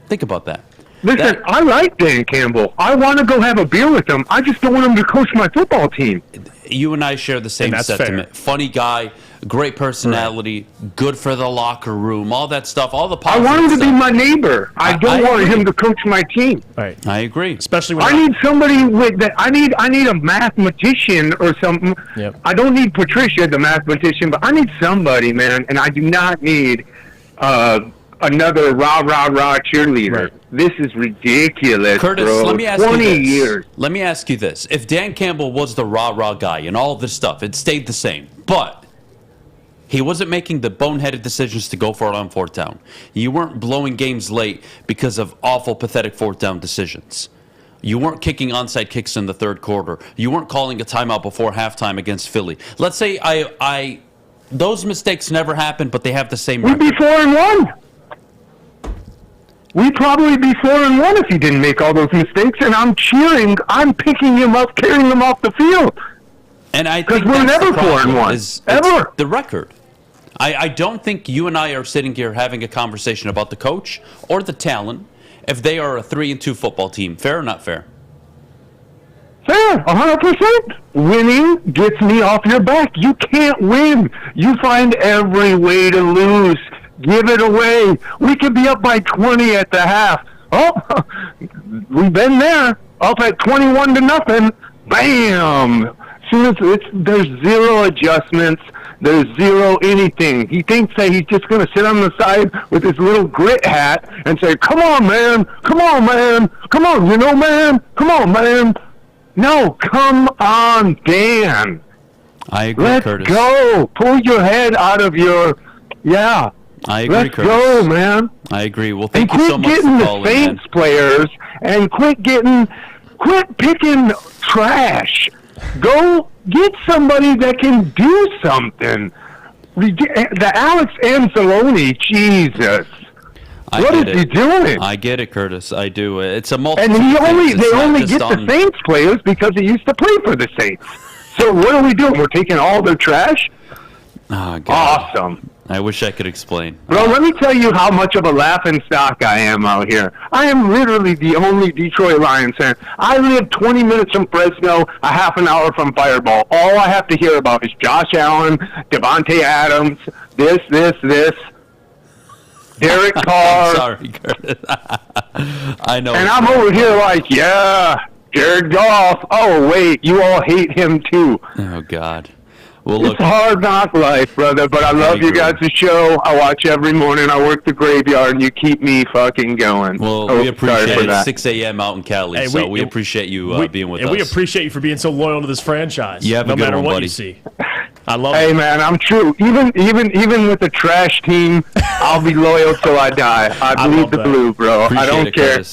Think about that. Listen, I like Dan Campbell. I want to go have a beer with him. I just don't want him to coach my football team. You and I share the same sentiment. Fair. Funny guy, great personality, good for the locker room, all that stuff, all the positive I want him to stuff. be my neighbor. I don't want him to coach my team. Right. I agree. Especially when I need somebody with that. I need a mathematician or something. Yep. I don't need Patricia, the mathematician, but I need somebody, man. And I do not need another rah cheerleader. Right. This is ridiculous, Curtis, bro. let me ask 20 you this. years. Let me ask you this. If Dan Campbell was the rah guy and all this stuff, it stayed the same. But he wasn't making the boneheaded decisions to go for it on 4th down. You weren't blowing games late because of awful, pathetic 4th down decisions. You weren't kicking onside kicks in the 3rd quarter. You weren't calling a timeout before halftime against Philly. Let's say those mistakes never happened, but they have the same record. We'd be 4-1. We'd probably be 4-1 if he didn't make all those mistakes. And I'm cheering. I'm picking him up, carrying him off the field. And I think we're never 4-1 ever. The record. I don't think you and I are sitting here having a conversation about the coach or the talent if they are a 3-2 football team. Fair or not fair? Fair, 100%. Winning gets me off your back. You can't win. You find every way to lose. Give it away. We could be up by 20 at the half. Oh, we've been there. Up at 21-0. Bam! Soon as there's zero adjustments. There's zero anything. He thinks that he's just going to sit on the side with his little grit hat and say, come on, man. Come on, man. Come on, man. Come on, man. No, come on, Dan. I agree, Let's Curtis. Go. Pull your head out of your... Yeah. I agree, Let's Curtis. go, man. I agree. Well, thank you so much for calling, calling, man. Quit getting the Saints players and quit picking trash. Go get somebody that can do something. The Alex Anzalone, Jesus. What is he doing? I get it, Curtis. I do. It's a multitude. And they of things. only get the Saints players because he used to play for the Saints. So what are we doing? We're taking all their trash? Oh, God. Awesome. I wish I could explain. Bro, let me tell you how much of a laughing stock I am out here. I am literally the only Detroit Lions fan. I live 20 minutes from Fresno, a half an hour from Fireball. All I have to hear about is Josh Allen, Devontae Adams, this. Derek Carr. Sorry, Curtis. I know. And I'm over here like, yeah, Jared Goff. Oh, wait, you all hate him too. Oh, God. Well, look, it's hard knock life, brother, but I love you guys' show. I watch every morning. I work the graveyard, and you keep me fucking going. Well, we appreciate it. 6 a.m. out in Cali, Hey, so we appreciate you being with us. And we appreciate you for being so loyal to this franchise. Yeah, no matter what you see. I love it. Hey, man, I'm true. Even with the trash team, I'll be loyal till I die. I bleed the blue, bro. I don't care.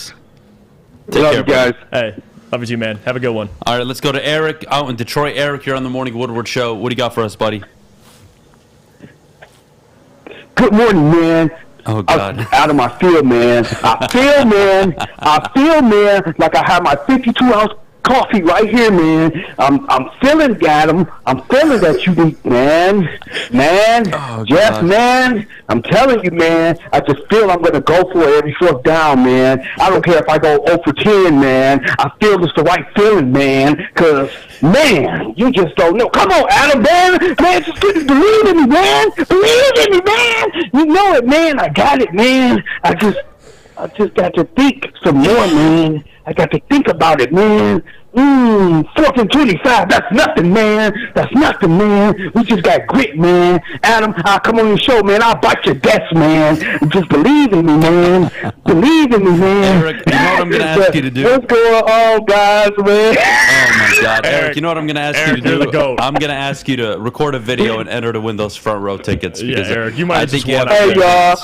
Love you guys. Hey. Love you too, man. Have a good one. All right, let's go to Eric out in Detroit. Eric, you're on the Morning Woodward Show. What do you got for us, buddy? Good morning, man. Oh, God. Out of my field, man. I feel, man, like I have my 52-ounce coffee right here, man. I'm feeling, Adham. I'm feeling that you need, man. Oh, Jeff, God. man. I'm telling you, man. I just feel I'm going to go for it every 4th down, man. I don't care if I go 0 for 10, man. I feel it's the right feeling, man. Because, man, you just don't know. Come on, Adham, man. Man, just believe in me, man. Believe in me, man. You know it, man. I got it, man. I just got to think some more, man. I got to think about it, man. 4th and 25. That's nothing, man. That's nothing, man. We just got grit, man. Adam, I'll come on your show, man. I'll bite your desk, man. Just believe in me, man. Believe in me, man. Eric, you know what I'm going to ask you to do? What's going on, guys, man? Oh, my God. Eric, you know what I'm going to ask you to do? I'm going to ask you to record a video and enter to win those front row tickets. Because Eric, you might have just won. Hey, y'all.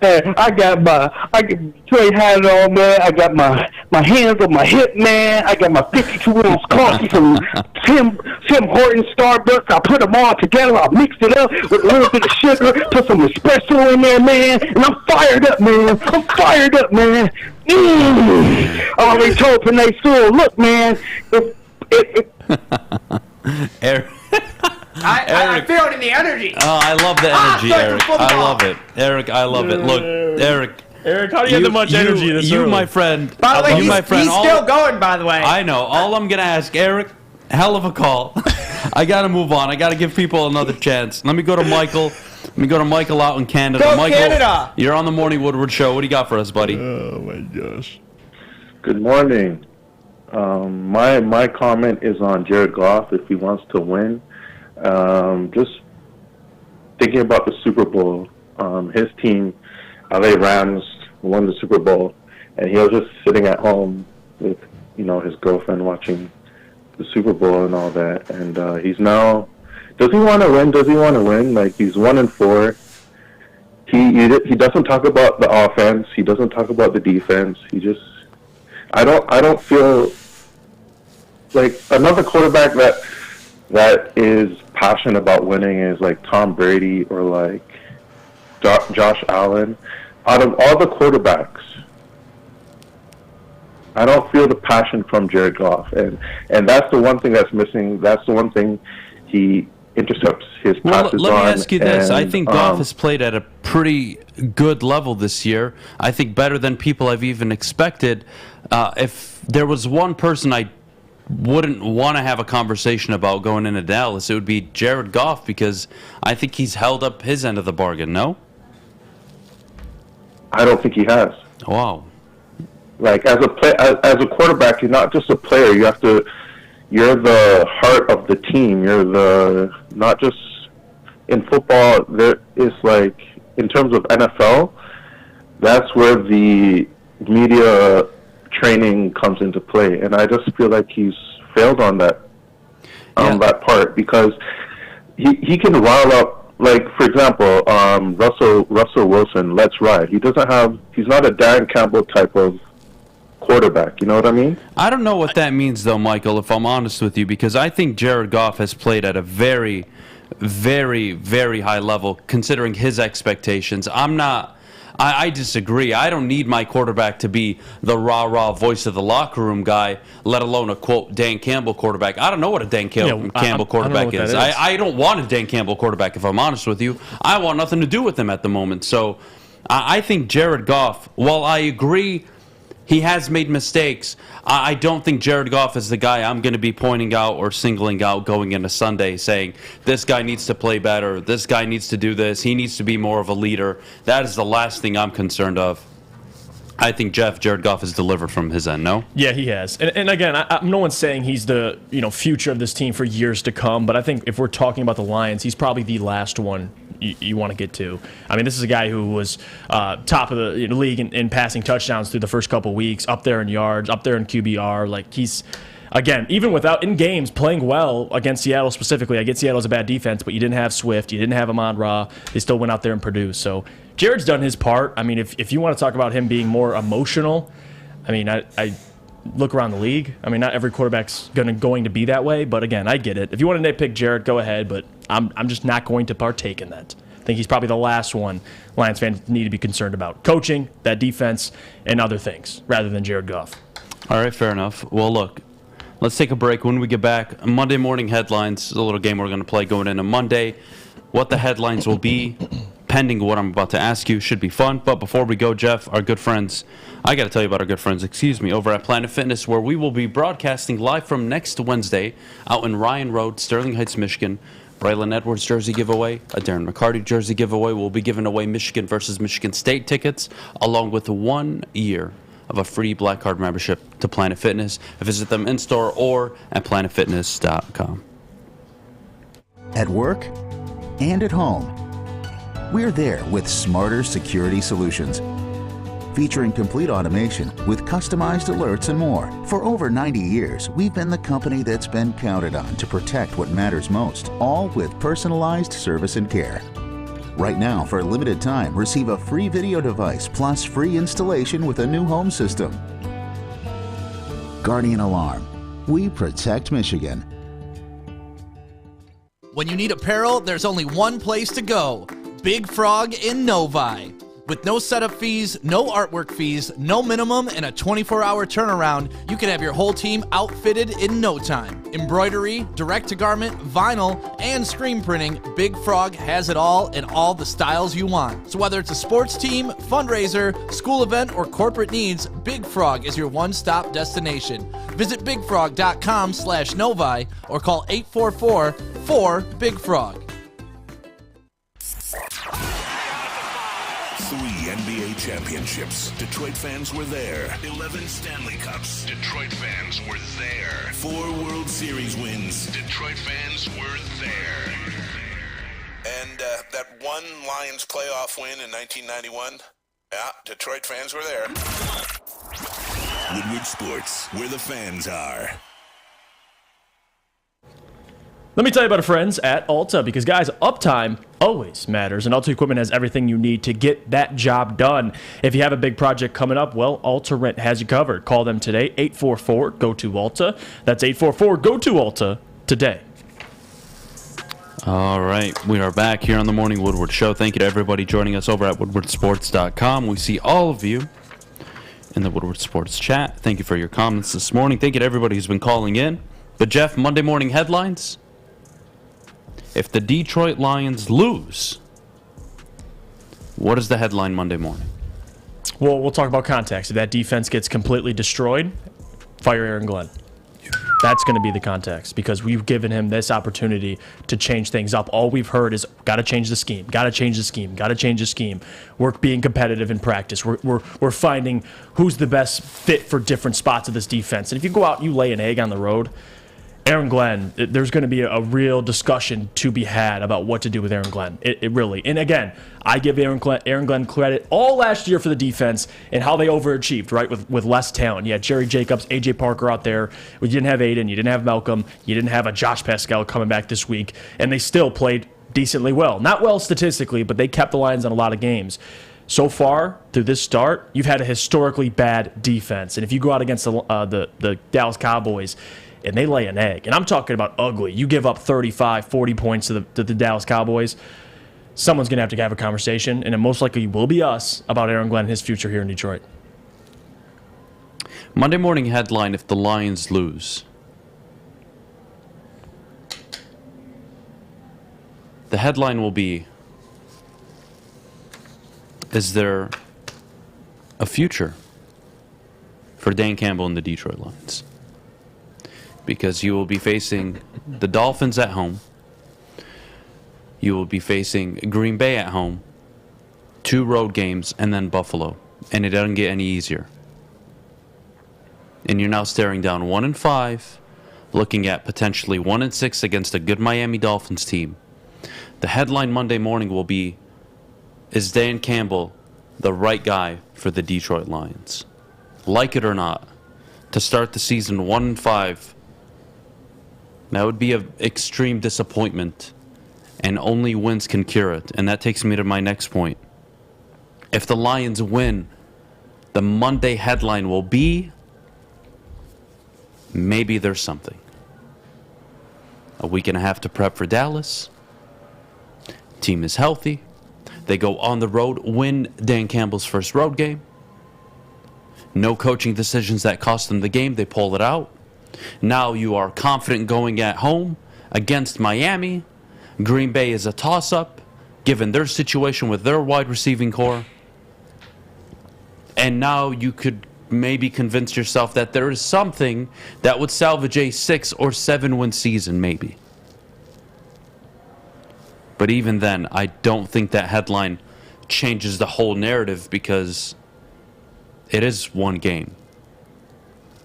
Hey, I got my Detroit hat on, man. I got my hands on my hip, man. I got my 52 ounce coffee from Tim Hortons Starbucks. I put them all together. I mixed it up with a little bit of sugar, put some espresso in there, man. And I'm fired up, man. I'm fired up, man. I already told Panay Sewell, look, man. Eric. I feel it in the energy. Oh, I love the energy, Eric. I love it. Eric, I love it. Look, Eric. Eric, how do you have that much energy this early? My friend. By the way, he's still going, by the way. I know. All I'm going to ask, Eric, hell of a call. I got to move on. I got to give people another chance. Let me go to Michael. Let me go to Michael out in Canada. Go Michael, Canada. You're on the Morning Woodward Show. What do you got for us, buddy? Oh, my gosh. Good morning. My comment is on Jared Goff if he wants to win. Just thinking about the Super Bowl, his team, LA Rams, won the Super Bowl, and he was just sitting at home with, his girlfriend watching the Super Bowl and all that. And he's now, does he want to win? Does he want to win? Like, he's 1-4. He doesn't talk about the offense. He doesn't talk about the defense. He just, I don't feel like another quarterback that is passionate about winning is like Tom Brady or like Josh Allen. Out of all the quarterbacks, I don't feel the passion from Jared Goff, and that's the one thing that's missing. That's the one thing he intercepts his passes on. Let me ask you this. I think Goff has played at a pretty good level this year. I think better than people have even expected. If there was one person I wouldn't want to have a conversation about going into Dallas, it would be Jared Goff, because I think he's held up his end of the bargain, no? I don't think he has. Wow. Like, as a quarterback, you're not just a player. You're the heart of the team. You're not just in football. There is, like, in terms of NFL, that's where the media training comes into play, and I just feel like he's failed on that part, because he can rile up, like, for example, Russell Wilson, let's ride. He's not a Dan Campbell type of quarterback, you know what I mean? I don't know what that means, though, Michael, if I'm honest with you, because I think Jared Goff has played at a very, very, very high level, considering his expectations. I disagree. I don't need my quarterback to be the rah-rah voice of the locker room guy, let alone a, quote, Dan Campbell quarterback. I don't know what a Dan Campbell quarterback is. I don't want a Dan Campbell quarterback, if I'm honest with you. I want nothing to do with him at the moment. So I think Jared Goff, while I agree he has made mistakes, I don't think Jared Goff is the guy I'm going to be pointing out or singling out going into Sunday, saying this guy needs to play better, this guy needs to do this, he needs to be more of a leader. That is the last thing I'm concerned of. I think Jared Goff has delivered from his end, no? Yeah, he has. And again, no one's saying he's the future of this team for years to come, but I think if we're talking about the Lions, he's probably the last one you want to get to. I mean, this is a guy who was top of the league in passing touchdowns through the first couple weeks, up there in yards, up there in QBR. Like, he's, again, even without in games playing well against Seattle specifically. I get Seattle's a bad defense, but you didn't have Swift, you didn't have Amon-Ra. They still went out there and produced. So Jared's done his part. I mean, if you want to talk about him being more emotional, I mean, I look around the league. I mean, not every quarterback's going to be that way, but again, I get it. If you want to nitpick Jared, go ahead, but I'm just not going to partake in that. I think he's probably the last one Lions fans need to be concerned about. Coaching, that defense, and other things, rather than Jared Goff. All right, fair enough. Well, look, let's take a break. When we get back, Monday morning headlines, a little game we're going to play going into Monday. What the headlines will be, pending what I'm about to ask you, should be fun. But before we go, Jeff, our good friends, I got to tell you about our good friends, over at Planet Fitness, where we will be broadcasting live from next Wednesday out in Ryan Road, Sterling Heights, Michigan. Braylon Edwards jersey giveaway, a Darren McCarty jersey giveaway. We'll be giving away Michigan versus Michigan State tickets, along with 1 year of a free Black Card membership to Planet Fitness. Visit them in-store or at planetfitness.com. At work and at home, we're there with smarter security solutions. Featuring complete automation with customized alerts and more. For over 90 years, we've been the company that's been counted on to protect what matters most, all with personalized service and care. Right now, for a limited time, receive a free video device plus free installation with a new home system. Guardian Alarm. We protect Michigan. When you need apparel, there's only one place to go. Big Frog in Novi. With no setup fees, no artwork fees, no minimum, and a 24-hour turnaround, you can have your whole team outfitted in no time. Embroidery, direct-to-garment, vinyl, and screen printing, Big Frog has it all in all the styles you want. So whether it's a sports team, fundraiser, school event, or corporate needs, Big Frog is your one-stop destination. Visit bigfrog.com/Novi or call 844-4-BIG-FROG. 3 NBA championships. Detroit fans were there. 11 Stanley Cups. Detroit fans were there. 4 World Series wins. Detroit fans were there. And that one Lions playoff win in 1991, yeah, Detroit fans were there. Woodward Sports, where the fans are. Let me tell you about our friends at Alta, because, guys, uptime always matters, and Alta Equipment has everything you need to get that job done. If you have a big project coming up, well, Alta Rent has you covered. Call them today, 844-GO-TO-ALTA. That's 844-GO-TO-ALTA today. All right, we are back here on the Morning Woodward Show. Thank you to everybody joining us over at woodwardsports.com. We see all of you in the Woodward Sports chat. Thank you for your comments this morning. Thank you to everybody who's been calling in. But, Jeff, Monday morning headlines. If the Detroit Lions lose, what is the headline Monday morning? Well, we'll talk about context. If that defense gets completely destroyed, fire Aaron Glenn. That's going to be the context, because we've given him this opportunity to change things up. All we've heard is, got to change the scheme, got to change the scheme, got to change the scheme. We're being competitive in practice. We're finding who's the best fit for different spots of this defense. And if you go out and you lay an egg on the road, Aaron Glenn, there's going to be a real discussion to be had about what to do with Aaron Glenn. It really. And again, I give Aaron Glenn credit all last year for the defense and how they overachieved, right, with less talent. You had Jerry Jacobs, A.J. Parker out there. You didn't have Aiden. You didn't have Malcolm. You didn't have a Josh Pascal coming back this week. And they still played decently well. Not well statistically, but they kept the Lions in a lot of games. So far, through this start, you've had a historically bad defense. And if you go out against the Dallas Cowboys, and they lay an egg, and I'm talking about ugly, you give up 35, 40 points to the Dallas Cowboys, someone's going to have a conversation, and it most likely will be us, about Aaron Glenn and his future here in Detroit. Monday morning headline, if the Lions lose. The headline will be, is there a future for Dan Campbell and the Detroit Lions? Because you will be facing the Dolphins at home. You will be facing Green Bay at home, 2 road games, and then Buffalo. And it doesn't get any easier. And you're now staring down 1-5, looking at potentially 1-6 against a good Miami Dolphins team. The headline Monday morning will be, is Dan Campbell the right guy for the Detroit Lions? Like it or not, to start the season 1-5, that would be an extreme disappointment, and only wins can cure it. And that takes me to my next point. If the Lions win, the Monday headline will be, maybe there's something. A week and a half to prep for Dallas. Team is healthy. They go on the road, win Dan Campbell's first road game. No coaching decisions that cost them the game. They pull it out. Now you are confident going at home against Miami. Green Bay is a toss-up, given their situation with their wide receiving core. And now you could maybe convince yourself that there is something that would salvage a 6 or 7 win season, maybe. But even then, I don't think that headline changes the whole narrative because it is one game.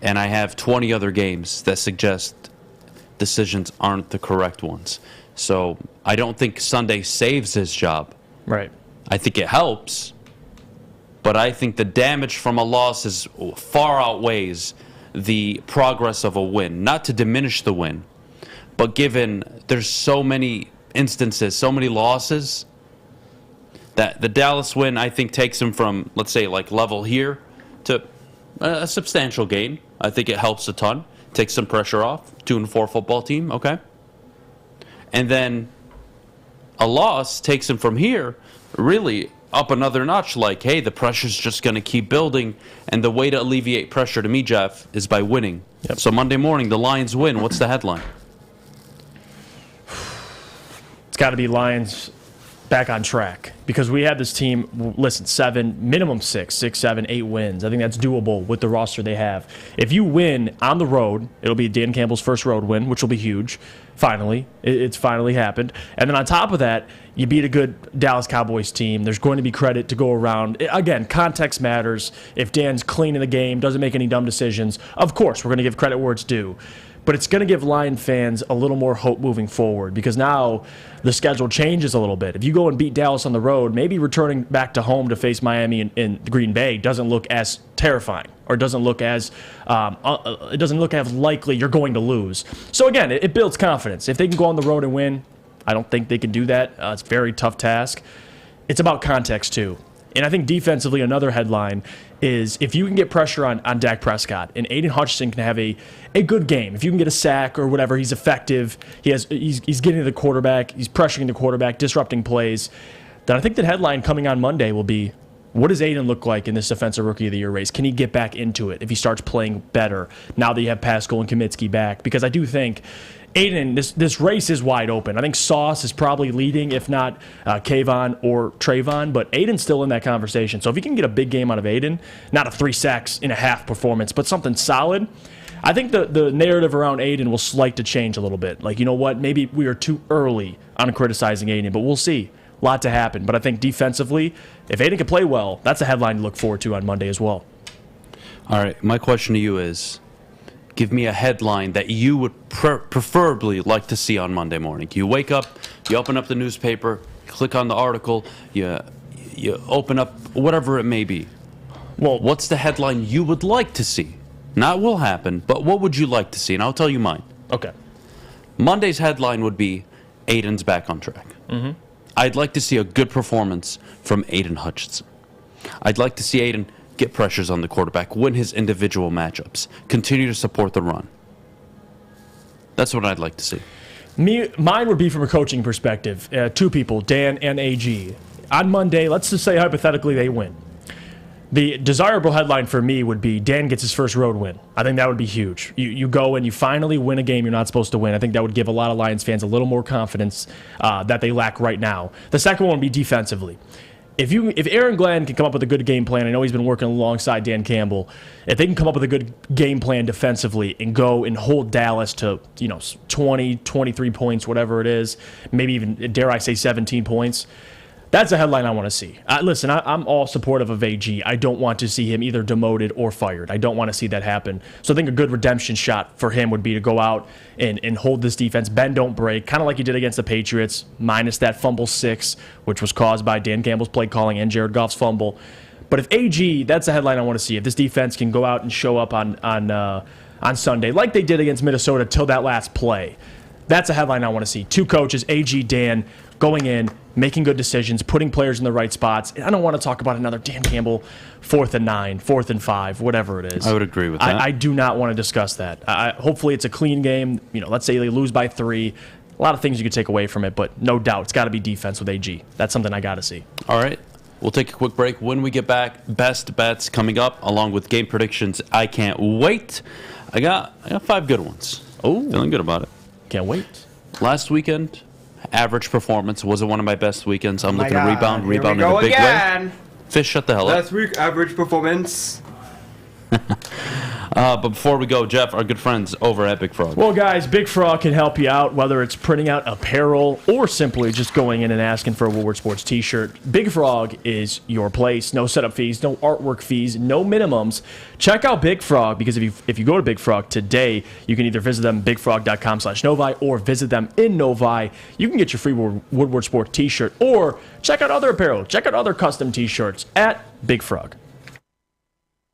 And I have 20 other games that suggest decisions aren't the correct ones. So I don't think Sunday saves his job. Right. I think it helps, but I think the damage from a loss far outweighs the progress of a win. Not to diminish the win, but given there's so many instances, so many losses, that the Dallas win, I think, takes him from, let's say, like level here to a substantial gain. I think it helps a ton. Takes some pressure off. 2-4 football team, okay? And then a loss takes him from here really up another notch, like, hey, the pressure's just going to keep building, and the way to alleviate pressure to me, Jeff, is by winning. Yep. So Monday morning, the Lions win. What's the headline? It's got to be Lions back on track because we have this team, listen, minimum 6, 7, 8 wins. I think that's doable with the roster they have. If you win on the road, it'll be Dan Campbell's first road win, which will be huge. Finally. It's finally happened. And then on top of that, you beat a good Dallas Cowboys team. There's going to be credit to go around. Again, context matters. If Dan's clean in the game, doesn't make any dumb decisions, of course, we're going to give credit where it's due. But it's going to give Lion fans a little more hope moving forward because now the schedule changes a little bit. If you go and beat Dallas on the road, maybe returning back to home to face Miami in Green Bay doesn't look as terrifying or doesn't look as it doesn't look as likely you're going to lose. So again, it builds confidence. If they can go on the road and win, I don't think they can do that. It's a very tough task. It's about context too. And I think defensively, another headline is if you can get pressure on Dak Prescott and Aiden Hutchinson can have a good game. If you can get a sack or whatever, he's effective. He's getting to the quarterback. He's pressuring the quarterback, disrupting plays. Then I think the headline coming on Monday will be, what does Aiden look like in this Defensive Rookie of the Year race? Can he get back into it if he starts playing better now that you have Pascal and Kaminsky back? Because I do think Aiden, this race is wide open. I think Sauce is probably leading, if not Kayvon or Trayvon, but Aiden's still in that conversation. So if you can get a big game out of Aiden, not a 3 sacks in a half performance, but something solid, I think the narrative around Aiden will slight to change a little bit. Like, you know what, maybe we are too early on criticizing Aiden, but we'll see. A lot to happen. But I think defensively, if Aiden can play well, that's a headline to look forward to on Monday as well. All right, my question to you is, give me a headline that you would preferably like to see on Monday morning. You wake up, you open up the newspaper, click on the article, you open up whatever it may be. Well, what's the headline you would like to see? Not will happen, but what would you like to see? And I'll tell you mine. Okay. Monday's headline would be Aiden's back on track. Mm-hmm. I'd like to see a good performance from Aiden Hutchinson. I'd like to see Aiden get pressures on the quarterback, win his individual matchups, continue to support the run. That's what I'd like to see. Mine would be from a coaching perspective. 2 people, Dan and AG. On Monday, let's just say hypothetically they win. The desirable headline for me would be Dan gets his first road win. I think that would be huge. You go and you finally win a game you're not supposed to win. I think that would give a lot of Lions fans a little more confidence that they lack right now. The second one would be defensively. If Aaron Glenn can come up with a good game plan, I know he's been working alongside Dan Campbell. If they can come up with a good game plan defensively and go and hold Dallas to 20, 23 points, whatever it is, maybe even, dare I say, 17 points, that's a headline I want to see. Listen, I'm all supportive of AG. I don't want to see him either demoted or fired. I don't want to see that happen. So I think a good redemption shot for him would be to go out and hold this defense, bend, don't break, kind of like he did against the Patriots, minus that fumble 6, which was caused by Dan Campbell's play calling and Jared Goff's fumble. But if AG, that's a headline I want to see. If this defense can go out and show up on Sunday, like they did against Minnesota till that last play, that's a headline I want to see. 2 coaches, AG, Dan, going in, making good decisions, putting players in the right spots. And I don't want to talk about another Dan Campbell 4th and 9, 4th and 5, whatever it is. I would agree with that. I do not want to discuss that. Hopefully it's a clean game. Let's say they lose by 3. A lot of things you could take away from it, but no doubt it's got to be defense with AG. That's something I got to see. All right. We'll take a quick break. When we get back, best bets coming up, along with game predictions. I can't wait. I got 5 good ones. Oh, feeling good about it. Can't wait. Last weekend, average performance. Wasn't one of my best weekends. I'm looking to rebound in a big way. Fish, shut the hell up. Last week, average performance. But before we go, Jeff, our good friends over at Big Frog. Well, guys, Big Frog can help you out, whether it's printing out apparel or simply just going in and asking for a Woodward Sports t-shirt. Big Frog is your place. No setup fees, no artwork fees, no minimums. Check out Big Frog, because if you go to Big Frog today, you can either visit them bigfrog.com/Novi or visit them in Novi. You can get your free Woodward Sports t-shirt, or check out other apparel. Check out other custom t-shirts at Big Frog.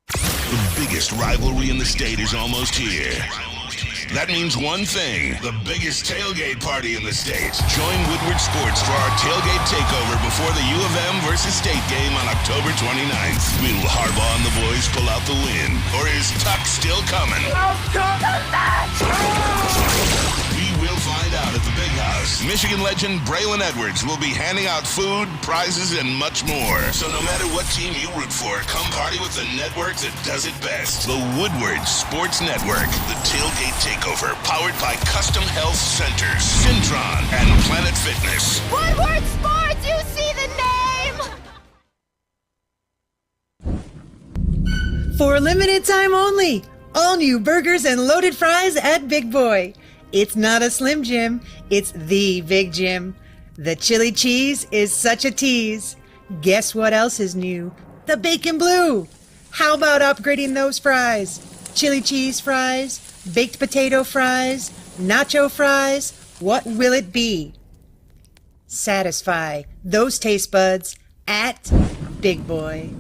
The biggest rivalry in the state is almost here. That means one thing: the biggest tailgate party in the state. Join Woodward Sports for our tailgate takeover before the U of M versus State game on October 29th. Will Harbaugh and the boys pull out the win, or is Tuck still coming? We will find out at the Big House. Michigan legend Braylon Edwards will be handing out food, prizes, and much more. So no matter what team you root for, come party with the network that does it best. The Woodward Sports Network. The tailgate takeover, powered by Custom Health Centers, Syntron, and Planet Fitness. Woodward Sports, you see the name! For a limited time only, all new burgers and loaded fries at Big Boy. It's not a Slim Jim, it's the Big Jim. The chili cheese is such a tease. Guess what else is new? The bacon blue. How about upgrading those fries? Chili cheese fries, baked potato fries, nacho fries, what will it be? Satisfy those taste buds at Big Boy.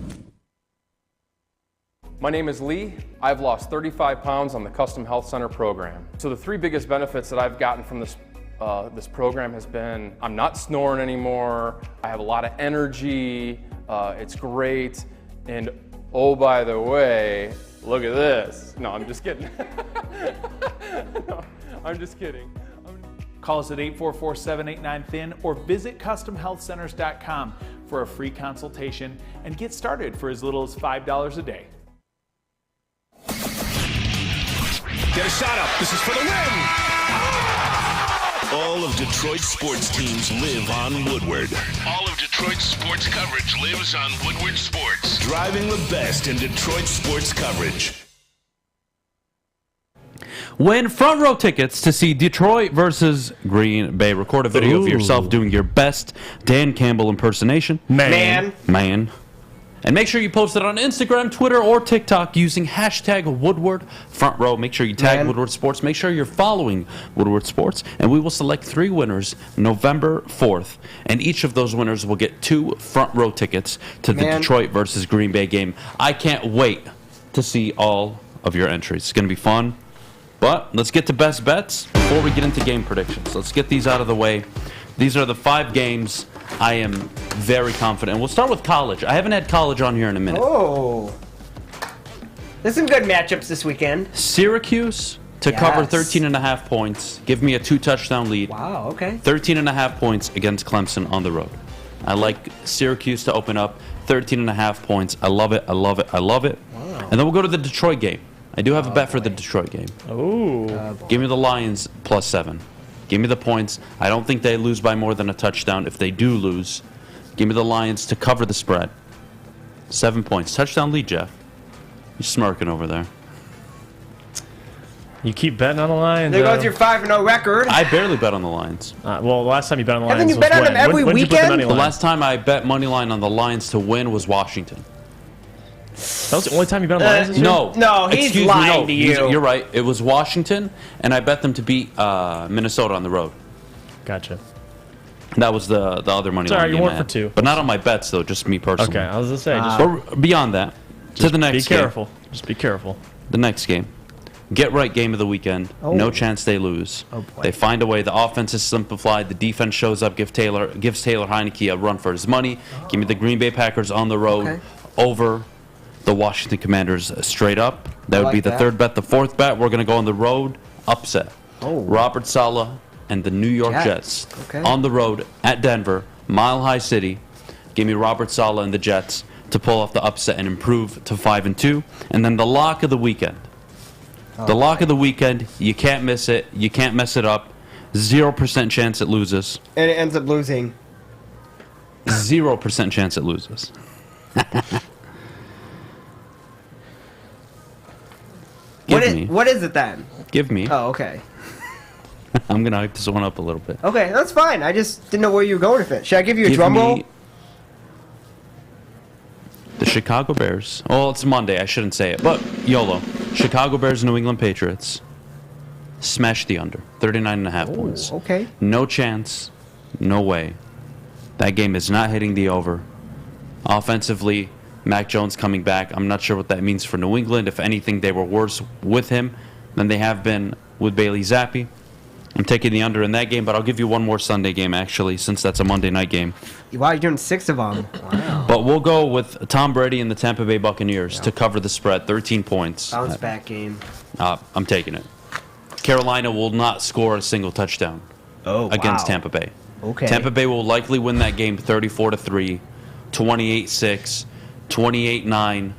My name is Lee. I've lost 35 pounds on the Custom Health Center program. So the three biggest benefits that I've gotten from this program has been I'm not snoring anymore, I have a lot of energy, it's great, and oh, by the way, look at this. No, I'm just kidding. No, I'm just kidding. Call us at 844-789-THIN or visit CustomHealthCenters.com for a free consultation and get started for as little as $5 a day. Get a shot up. This is for the win. All of Detroit's sports teams live on Woodward. All of Detroit's sports coverage lives on Woodward Sports. Driving the best in Detroit sports coverage. Win front row tickets to see Detroit versus Green Bay. Record a video of yourself doing your best Dan Campbell impersonation. Man. And make sure you post it on Instagram, Twitter, or TikTok using hashtag Woodward Front Row. Make sure you tag Woodward Sports. Make sure you're following Woodward Sports. And we will select 3 winners November 4th. And each of those winners will get 2 front row tickets to the Detroit versus Green Bay game. I can't wait to see all of your entries. It's going to be fun. But let's get to best bets before we get into game predictions. Let's get these out of the way. These are the 5 games I am very confident. We'll start with college. I haven't had college on here in a minute. Oh. There's some good matchups this weekend. Syracuse to cover 13.5 points. Give me a 2-touchdown lead. Wow, okay. 13.5 points against Clemson on the road. I like Syracuse to open up 13.5 points. I love it. I love it. I love it. Wow. And then we'll go to the Detroit game. I do have a bet for the Detroit game. Oh. Give me the Lions +7. Give me the points. I don't think they lose by more than a touchdown. If they do lose, give me the Lions to cover the spread. 7 points. Touchdown lead, Jeff. You're smirking over there. You keep betting on the Lions. There goes your 5-0 record. I barely bet on the Lions. Well, the last time you bet on the Lions Haven't you bet on them every weekend? The last time I bet money line on the Lions to win was Washington. That was the only time you bet on the Lions this year? No, he's lying to you. You're right. It was Washington, and I bet them to beat Minnesota on the road. Gotcha. That was the other money line. Sorry, you game won I for had. 2. But not on my bets, though, just me personally. Okay, I was going to say. But beyond that, to the next game. Be careful. Just be careful. The next game. Get right game of the weekend. Oh. No chance they lose. Oh, boy. They find a way. The offense is simplified. The defense shows up, gives Taylor Heineke a run for his money. Give me the Green Bay Packers on the road over the Washington Commanders straight up. That would be the third bet. The fourth bet, we're going to go on the road. Upset. Robert Saleh and the New York Jets on the road at Denver, Mile High City. Give me Robert Saleh and the Jets to pull off the upset and improve to 5-2. And then the lock of the weekend. The lock of the weekend, you can't miss it. You can't mess it up. 0% chance it loses. And it ends up losing. 0% chance it loses. What is it then? Give me. Oh, okay. I'm gonna hype this one up a little bit. Okay, that's fine. I just didn't know where you were going with it. Should I give you a drum roll? The Chicago Bears. Oh, it's Monday. I shouldn't say it, but YOLO. Chicago Bears, New England Patriots. Smash the under. 39.5 points. Okay. No chance. No way. That game is not hitting the over. Offensively, Mac Jones coming back. I'm not sure what that means for New England. If anything, they were worse with him than they have been with Bailey Zappi. I'm taking the under in that game, but I'll give you one more Sunday game, actually, since that's a Monday night game. Wow, you're doing 6 of them. Wow. But we'll go with Tom Brady and the Tampa Bay Buccaneers to cover the spread, 13 points. Bounce back game. I'm taking it. Carolina will not score a single touchdown against Tampa Bay. Okay. Tampa Bay will likely win that game 34-3, 28-6, 28-9.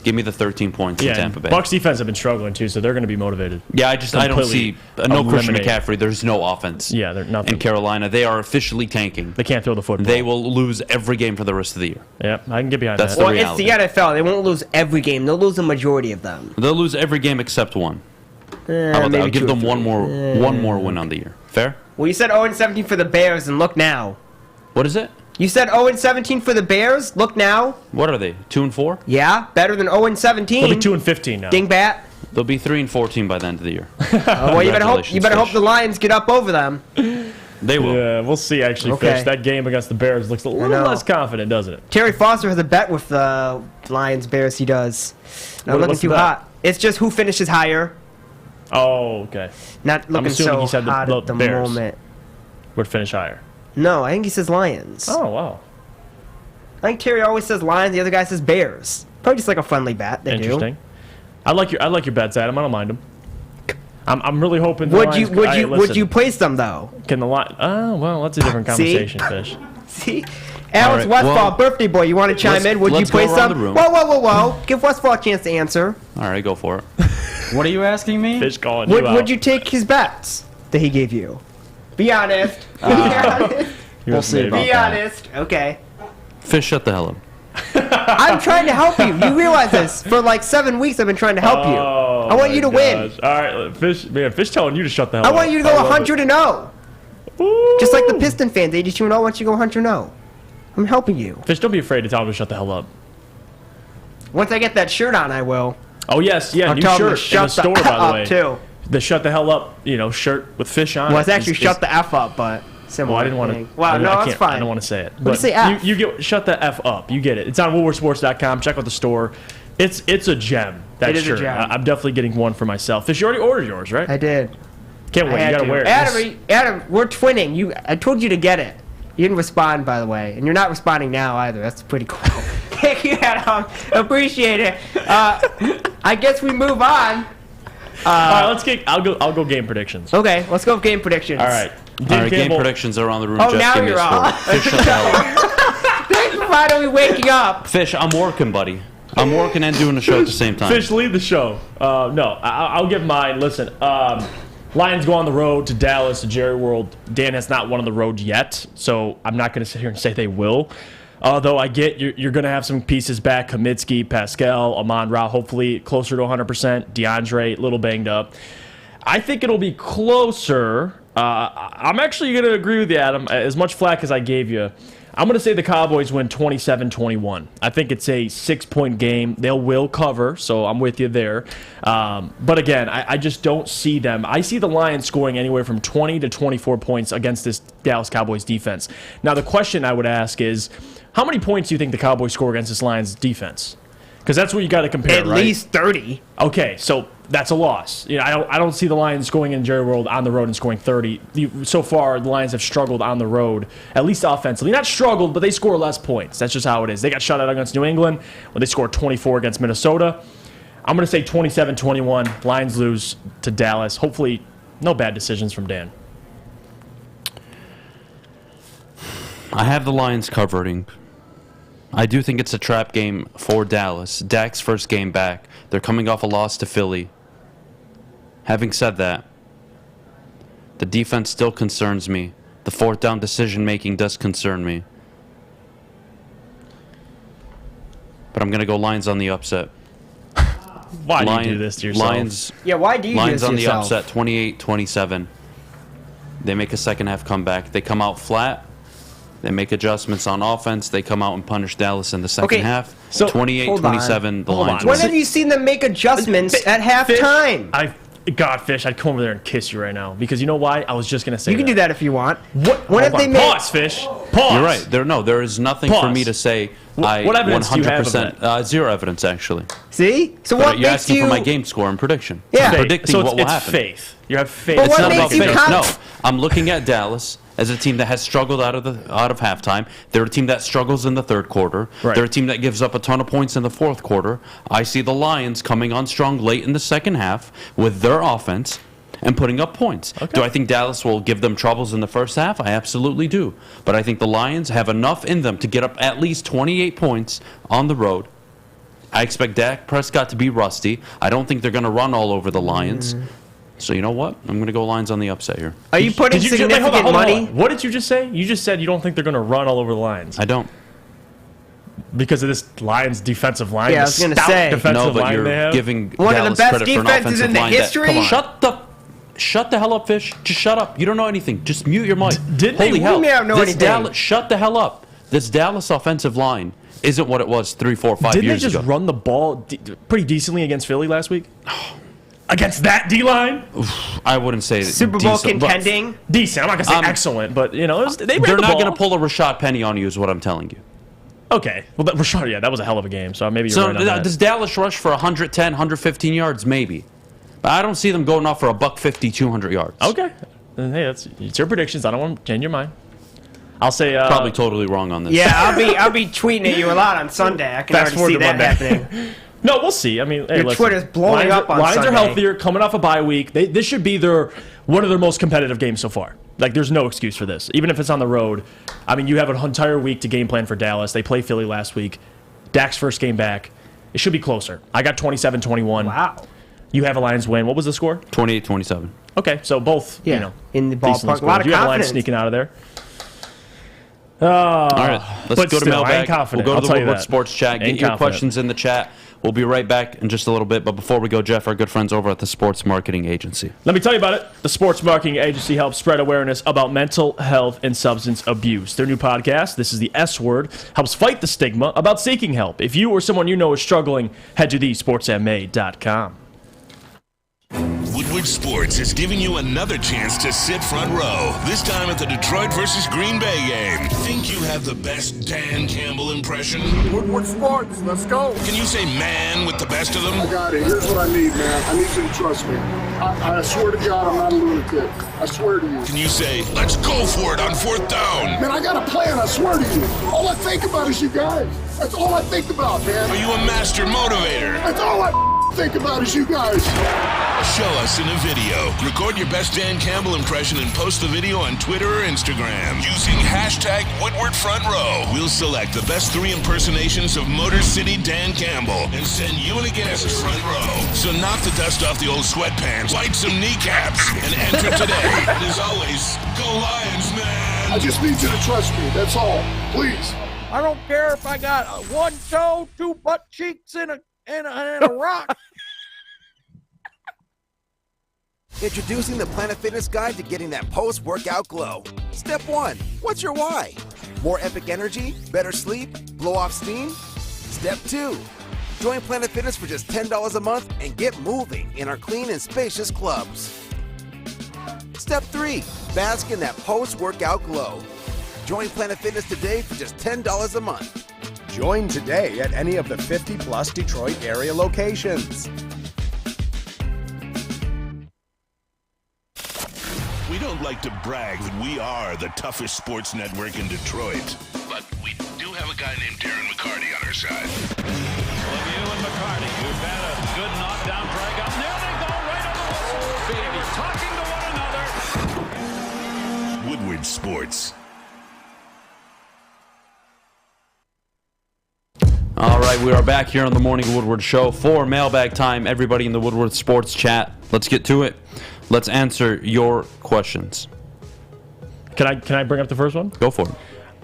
Give me the 13 points in Tampa Bay. Bucs defense have been struggling too, so they're going to be motivated. Yeah, I don't see no Christian McCaffrey. There's no offense. Yeah, they're nothing. In Carolina, they are officially tanking. They can't throw the football. They will lose every game for the rest of the year. Yeah, I can get behind That's that. the Well, reality. it's the NFL. They won't lose every game. They'll lose the majority of them. They'll lose every game except one. How about that? I'll give them one more win on the year. Fair? Well, you said 0-17 for the Bears, and look now. What is it? You said 0-17 for the Bears. Look now. What are they? 2-4? Yeah, better than 0-17. They'll be 2-15 now. Dingbat. They'll be 3-14 by the end of the year. Well, you better hope the Lions get up over them. They will. Yeah, we'll see. Actually, Okay. Fish. That game against the Bears looks a little less confident, doesn't it? Terry Foster has a bet with the Lions Bears. He does. Not looking what's the too bet? hot. It's just who finishes higher. Oh, okay. Not I'm looking assuming so he said hot at the Bears moment. would finish higher. No, I think he says Lions. Oh, wow. I think Terry always says Lions. The other guy says Bears. Probably just like a friendly bet. They Interesting. I like your bets, Adam. I don't mind them. I'm really hoping. The Would you Lions, would you place them though? Can the line? Oh, well, that's a different conversation, Fish. See, Alex right, Westfall, well, birthday boy. You want to chime in? Would you let's go place around them? the room. Whoa! Give Westfall a chance to answer. All right, go for it. What are you asking me? Fish calling Would you take his bets that he gave you? Be honest. Be honest. We'll see about Be that. honest. Okay. Fish, shut the hell up. I'm trying to help you. You realize this? For like 7 weeks, I've been trying to help you. I want you to win. All right, Fish telling you to shut the hell up. I want you to go love it. 100-0. Just like the Piston fans, 82-0. I want you to go 100-0. I'm helping you. Fish, don't be afraid to tell him to shut the hell up. Once I get that shirt on, I will. Oh yes, yeah, I'll new tell him to shirt in the shut store, the by the up, way. too. The shut the hell up, shirt with Fish on. Well, it it's actually is- shut the F up, but similar. Well, I didn't want thing. to. Wow, no, I that's fine. I don't want to say it. What do you say, F? You get shut the F up. You get it. It's on WoodwardSports.com. Check out the store. It's a gem. That It is a shirt. gem. I'm definitely getting one for myself. Fish, you already ordered yours, right? I did. Can't wait. I You had gotta to. wear it. Adam, we're twinning. I told you to get it. You didn't respond, by the way, and you're not responding now either. That's pretty cool. Thank you, Adam. Appreciate it. I guess we move on. All right, let's get. I'll go game predictions. Okay, let's go with game predictions. All right. All right, game predictions are on the room. Oh, Jeff, now give me you're a on. score. Fish, shut the hell up. Thanks for finally waking up. Fish, I'm working, buddy. I'm working and doing a show at the same time. Fish, lead the show. No, I'll give mine. Listen, Lions go on the road to Dallas, to Jerry World. Dan has not won on the road yet, so I'm not going to sit here and say they will. Although I get you're going to have some pieces back. Kamitsky, Pascal, Amon-Ra, hopefully closer to 100%. DeAndre, a little banged up. I think it'll be closer. I'm actually going to agree with you, Adam. As much flack as I gave you, I'm going to say the Cowboys win 27-21. I think it's a 6-point game. They will cover, so I'm with you there. But again, I just don't see them. I see the Lions scoring anywhere from 20 to 24 points against this Dallas Cowboys defense. Now, the question I would ask is, how many points do you think the Cowboys score against this Lions defense? Because that's what you got to compare, right? At least 30. Okay, so that's a loss. I don't see the Lions going in Jerry World on the road and scoring 30. So far, the Lions have struggled on the road, at least offensively. Not struggled, but they score less points. That's just how it is. They got shut out against New England when they scored 24 against Minnesota. I'm going to say 27-21. Lions lose to Dallas. Hopefully, no bad decisions from Dan. I have the Lions covering. I do think it's a trap game for Dallas. Dak's first game back. They're coming off a loss to Philly. Having said that, the defense still concerns me. The fourth down decision-making does concern me. But I'm going to go Lions on the upset. Why do you do this to yourself? Lions. Yeah, why do you do this Lions to on the yourself? upset, 28-27. They make a second half comeback. They come out flat. They make adjustments on offense. They come out and punish Dallas in the second half. So 28-27, the Lions When win. have you seen them make adjustments at halftime? God, Fish, I'd come over there and kiss you right now. Because you know why? I was just going to say You can do that if you want. When have Hold they on. made... Pause, Fish. Pause. You're right. There is nothing for Pause. me to say. What evidence do you have of 100%, zero evidence, actually. See? So But what you're makes asking you... for my game score and prediction. Yeah. I'm predicting So what will it's happen. faith. You have faith. But It's what not makes about you faith. No, conf- I'm looking at Dallas as a team that has struggled out of halftime. They're a team that struggles in the third quarter. Right. They're a team that gives up a ton of points in the fourth quarter. I see the Lions coming on strong late in the second half with their offense and putting up points. Do I think Dallas will give them troubles in the first half? I absolutely do. But I think the Lions have enough in them to get up at least 28 points on the road. I expect Dak Prescott to be rusty. I don't think they're going to run all over the Lions. So you know what? I'm going to go Lions on the upset here. Are you putting Wait, significant hold on. money? What did you just say? You just said you don't think they're going to run all over the Lions. I don't. Because of this Lions defensive line. Yeah, I the was gonna stout say. defensive No, but line you're they have. giving One of the Dallas best credit for an defenses offensive in the line that- history? Come on. Shut the hell up, Fish. Just shut up. You don't know anything. Just mute your mic. Didn't Holy they? hell. What do you mean I don't know This anything? Dallas, shut the hell up. This Dallas offensive line isn't what it was 3, 4, 5 Didn't they years just ago. run the ball pretty decently against Philly last week? Against that D-line? I wouldn't say Super Bowl decent, but contending? Decent. I'm not going to say excellent, but, you know, they ran They're the not ball. going to pull a Rashad Penny on you is what I'm telling you. Okay. Well, Rashad, yeah, that was a hell of a game, so maybe you're So right on that. does Dallas rush for 110, 115 yards? Maybe. But I don't see them going off for a $150, 200 yards. Okay. Then, hey, it's your predictions. I don't want to change your mind. I'll say probably totally wrong on this. Yeah, I'll be tweeting at you a lot on Sunday. I can Fast already see forward that to Monday. happening. No, we'll see. I mean, hey, Your listen, Twitter's blowing Lions up on Lions Sunday. are healthier, coming off a bye week. This should be one of their most competitive games so far. Like, there's no excuse for this. Even if it's on the road. I mean, you have an entire week to game plan for Dallas. They play Philly last week. Dak's first game back. It should be closer. I got 27-21. Wow. You have a Lions win. What was the score? 28-27. Okay, so both, Yeah, you know, in the decently ballpark. A scored. lot of You have a Lions confidence. sneaking out of there. All right, let's but go to still, I ain't Mailbag. We'll confident. go I'll to the tell you Woodward that. Sports Chat. Get Ain't your confident. questions in the chat. We'll be right back in just a little bit. But before we go, Jeff, our good friends over at the Sports Marketing Agency. Let me tell you about it. The Sports Marketing Agency helps spread awareness about mental health and substance abuse. Their new podcast, This is the S Word, helps fight the stigma about seeking help. If you or someone you know is struggling, head to thesportsma.com. Woodward Sports is giving you another chance to sit front row, this time at the Detroit versus Green Bay game. Think you have the best Dan Campbell impression? Woodward Sports, let's go. Can you say man with the best of them? I got it. Here's what I need, man. I need you to trust me. I swear to God, I'm not a lunatic. I swear to you. Can you say, let's go for it on 4th down? Man, I got a plan, I swear to you. All I think about is you guys. That's all I think about, man. Are you a master motivator? That's all I think about is you guys. Show us in a video. Record your best Dan Campbell impression and post the video on Twitter or Instagram using hashtag Woodward Front Row. We'll select the best 3 impersonations of Motor City Dan Campbell and send you and a guest front row. So knock the dust off the old sweatpants, light some kneecaps, and enter today. And as always, go Lions, man! I just need you to trust me. That's all. Please. I don't care if I got one toe, 2 butt cheeks, and a rock. Introducing the Planet Fitness Guide to getting that post-workout glow. Step 1. What's your why? More epic energy? Better sleep? Blow off steam? Step 2. Join Planet Fitness for just $10 a month and get moving in our clean and spacious clubs. Step 3. Bask in that post-workout glow. Join Planet Fitness today for just $10 a month. Join today at any of the 50-plus Detroit area locations. We don't like to brag that we are the toughest sports network in Detroit, but we do have a guy named Darren McCarty on our side. Lemieux and McCarty, who've had a good knockdown drag up. There they go, right on the whistle. They were talking to one another. Woodward Sports. All right, we are back here on the Morning Woodward Show for Mailbag time. Everybody in the Woodward Sports Chat, let's get to it. Let's answer your questions. Can I bring up the first one? Go for it.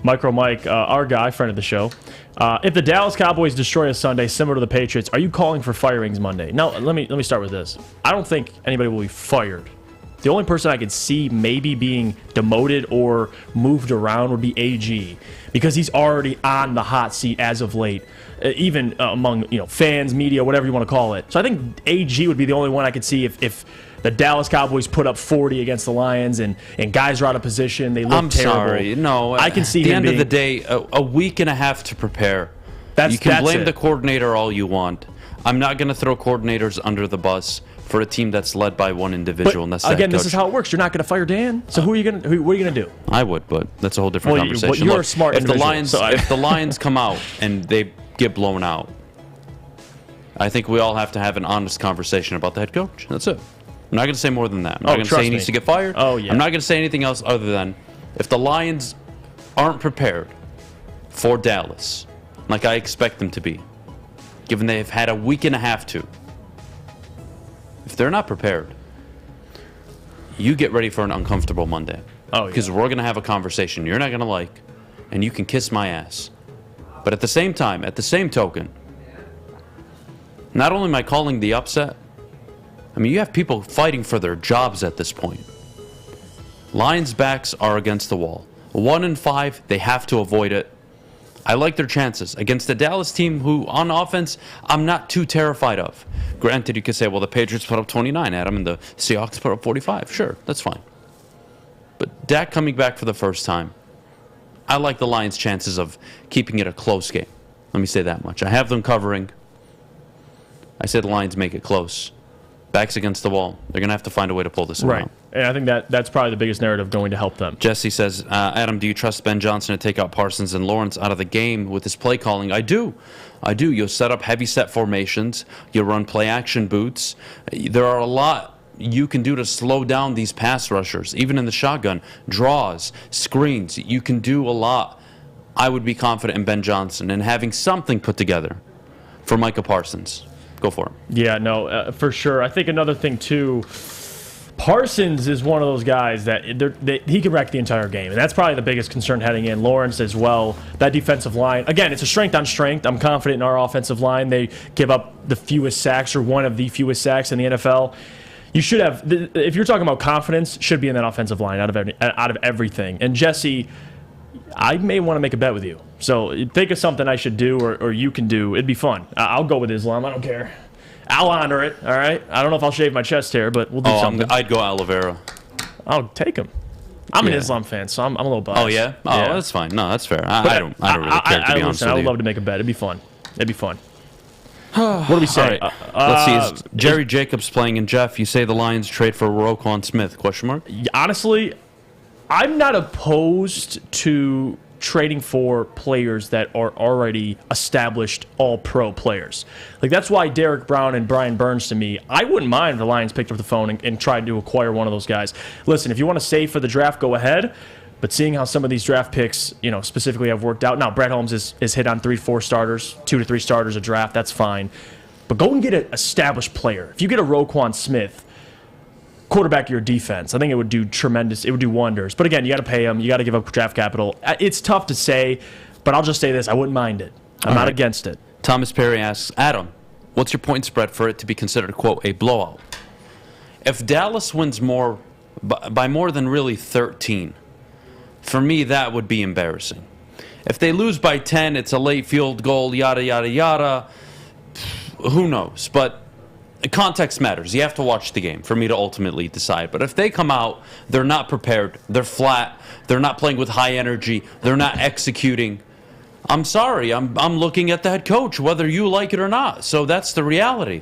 Micro Mike, our guy, friend of the show. If the Dallas Cowboys destroy us Sunday, similar to the Patriots, are you calling for firings Monday? Now, let me start with this. I don't think anybody will be fired. The only person I could see maybe being demoted or moved around would be AG, because he's already on the hot seat as of late, even among fans, media, whatever you want to call it. So I think AG would be the only one I could see if the Dallas Cowboys put up 40 against the Lions and guys are out of position. They look terrible. I'm sorry. No, I can see at the him end being, of the day, a week and a half to prepare. You can blame the coordinator all you want. I'm not going to throw coordinators under the bus for a team that's led by one individual. And that's again, this is how it works. You're not going to fire Dan. So what are you going to do? I would, but that's a whole different conversation. You're a smart individual. If the Lions come out and they get blown out, I think we all have to have an honest conversation about the head coach. That's it. I'm not going to say more than that. I'm not going to say he needs to get fired. Oh, yeah. I'm not going to say anything else other than if the Lions aren't prepared for Dallas, like I expect them to be, given they've had a week and a half to, if they're not prepared, you get ready for an uncomfortable Monday. Oh, yeah. Because we're going to have a conversation you're not going to like, and you can kiss my ass. But at the same time, at the same token, not only am I calling the upset, I mean, you have people fighting for their jobs at this point. Lions' backs are against the wall. 1-5, they have to avoid it. I like their chances against the Dallas team who, on offense, I'm not too terrified of. Granted, you could say, well, the Patriots put up 29 at them and the Seahawks put up 45. Sure, that's fine. But Dak coming back for the first time, I like the Lions' chances of keeping it a close game. Let me say that much. I have them covering. I said the Lions make it close. Backs against the wall. They're going to have to find a way to pull this around. Right. And I think that's probably the biggest narrative going to help them. Jesse says, Adam, do you trust Ben Johnson to take out Parsons and Lawrence out of the game with his play calling? I do. You'll set up heavy set formations. You'll run play action boots. There are a lot you can do to slow down these pass rushers, even in the shotgun. Draws, screens. You can do a lot. I would be confident in Ben Johnson and having something put together for Micah Parsons. Go for it. Yeah, no, for sure. I think another thing, too, Parsons is one of those guys that he can wreck the entire game, and that's probably the biggest concern heading in. Lawrence as well. That defensive line, again, it's a strength on strength. I'm confident in our offensive line. They give up the fewest sacks, or one of the fewest sacks in the NFL. You should have, if you're talking about confidence, should be in that offensive line out of everything. And Jesse, I may want to make a bet with you. So think of something I should do or you can do. It'd be fun. I'll go with Islam. I don't care. I'll honor it, all right? I don't know if I'll shave my chest hair, but we'll do something. I'd go Oliveira. I'll take him. I'm an Islam fan, so I'm a little biased. Oh, yeah? Oh, yeah. That's fine. No, that's fair. I don't really care, to be honest with you. I would love to make a bet. It'd be fun. What do we say? Right. Let's see. Is Jerry Jacobs playing? And Jeff, you say the Lions trade for Roquan Smith? Question mark? Honestly, I'm not opposed to trading for players that are already established all-pro players. Like, that's why Derek Brown and Brian Burns, to me, I wouldn't mind if the Lions picked up the phone and tried to acquire one of those guys. Listen, if you want to save for the draft, go ahead. But seeing how some of these draft picks, specifically have worked out. Now, Brett Holmes is hit on 3-4 starters, 2 to 3 starters a draft. That's fine. But go and get an established player. If you get a Roquan Smith, quarterback your defense, I think it would do tremendous. It would do wonders. But again, you got to pay him. You got to give up draft capital. It's tough to say, but I'll just say this: I wouldn't mind it. I'm not against it. Thomas Perry asks, Adam, what's your point spread for it to be considered, quote, a blowout? If Dallas wins by more than really 13, for me that would be embarrassing. If they lose by 10, it's a late field goal, yada yada yada. Who knows? But context matters. You have to watch the game for me to ultimately decide. But if they come out, they're not prepared, they're flat, they're not playing with high energy, they're not executing, I'm sorry, I'm looking at the head coach, whether you like it or not. So that's the reality.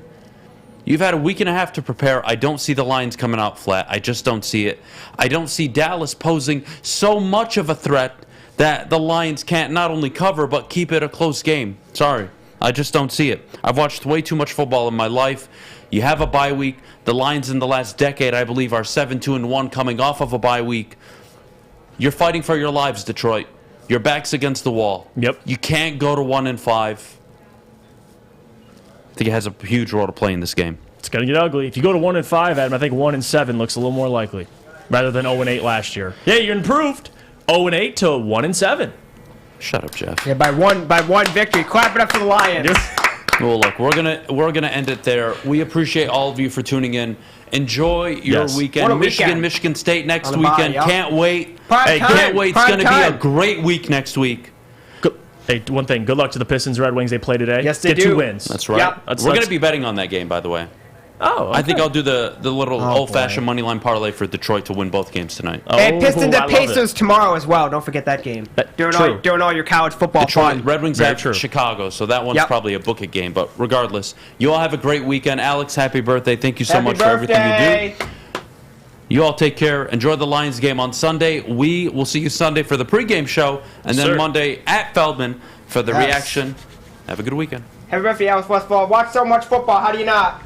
You've had a week and a half to prepare. I don't see the Lions coming out flat. I just don't see it. I don't see Dallas posing so much of a threat that the Lions can't not only cover, but keep it a close game. Sorry. I just don't see it. I've watched way too much football in my life. You have a bye week. The Lions in the last decade, I believe, are 7-2-1 coming off of a bye week. You're fighting for your lives, Detroit. Your back's against the wall. Yep. You can't go to 1-5. I think it has a huge role to play in this game. It's going to get ugly. If you go to 1-5, Adam, I think 1-7 looks a little more likely rather than 0-8 last year. Yeah, you improved. 0-8 to 1-7. Shut up, Jeff. Yeah, by one victory. Clap it up for the Lions. Well, look, we're gonna end it there. We appreciate all of you for tuning in. Enjoy your weekend. What a weekend. Michigan State next On the bye, weekend. yep. Can't wait. Prime time. Can't wait. It's Prime going to be time. a great week next week. Hey, one thing. Good luck to the Pistons Red Wings. They play today. Yes, they Get do. 2 wins. That's right. Yep. We're going to be betting on that game, by the way. Oh, okay. I think I'll do the little old-fashioned money line parlay for Detroit to win both games tonight. And Pistons at Pacers tomorrow as well. Don't forget that game. During all your college football Detroit fun. Red Wings at Chicago, so that one's probably a book it game. But regardless, you all have a great weekend. Alex, happy birthday. Thank you so much for everything you do. You all take care. Enjoy the Lions game on Sunday. We will see you Sunday for the pregame show, and then Monday at Feldman for the reaction. Have a good weekend. Happy birthday, Alex Westfall. Watch so much football. How do you not?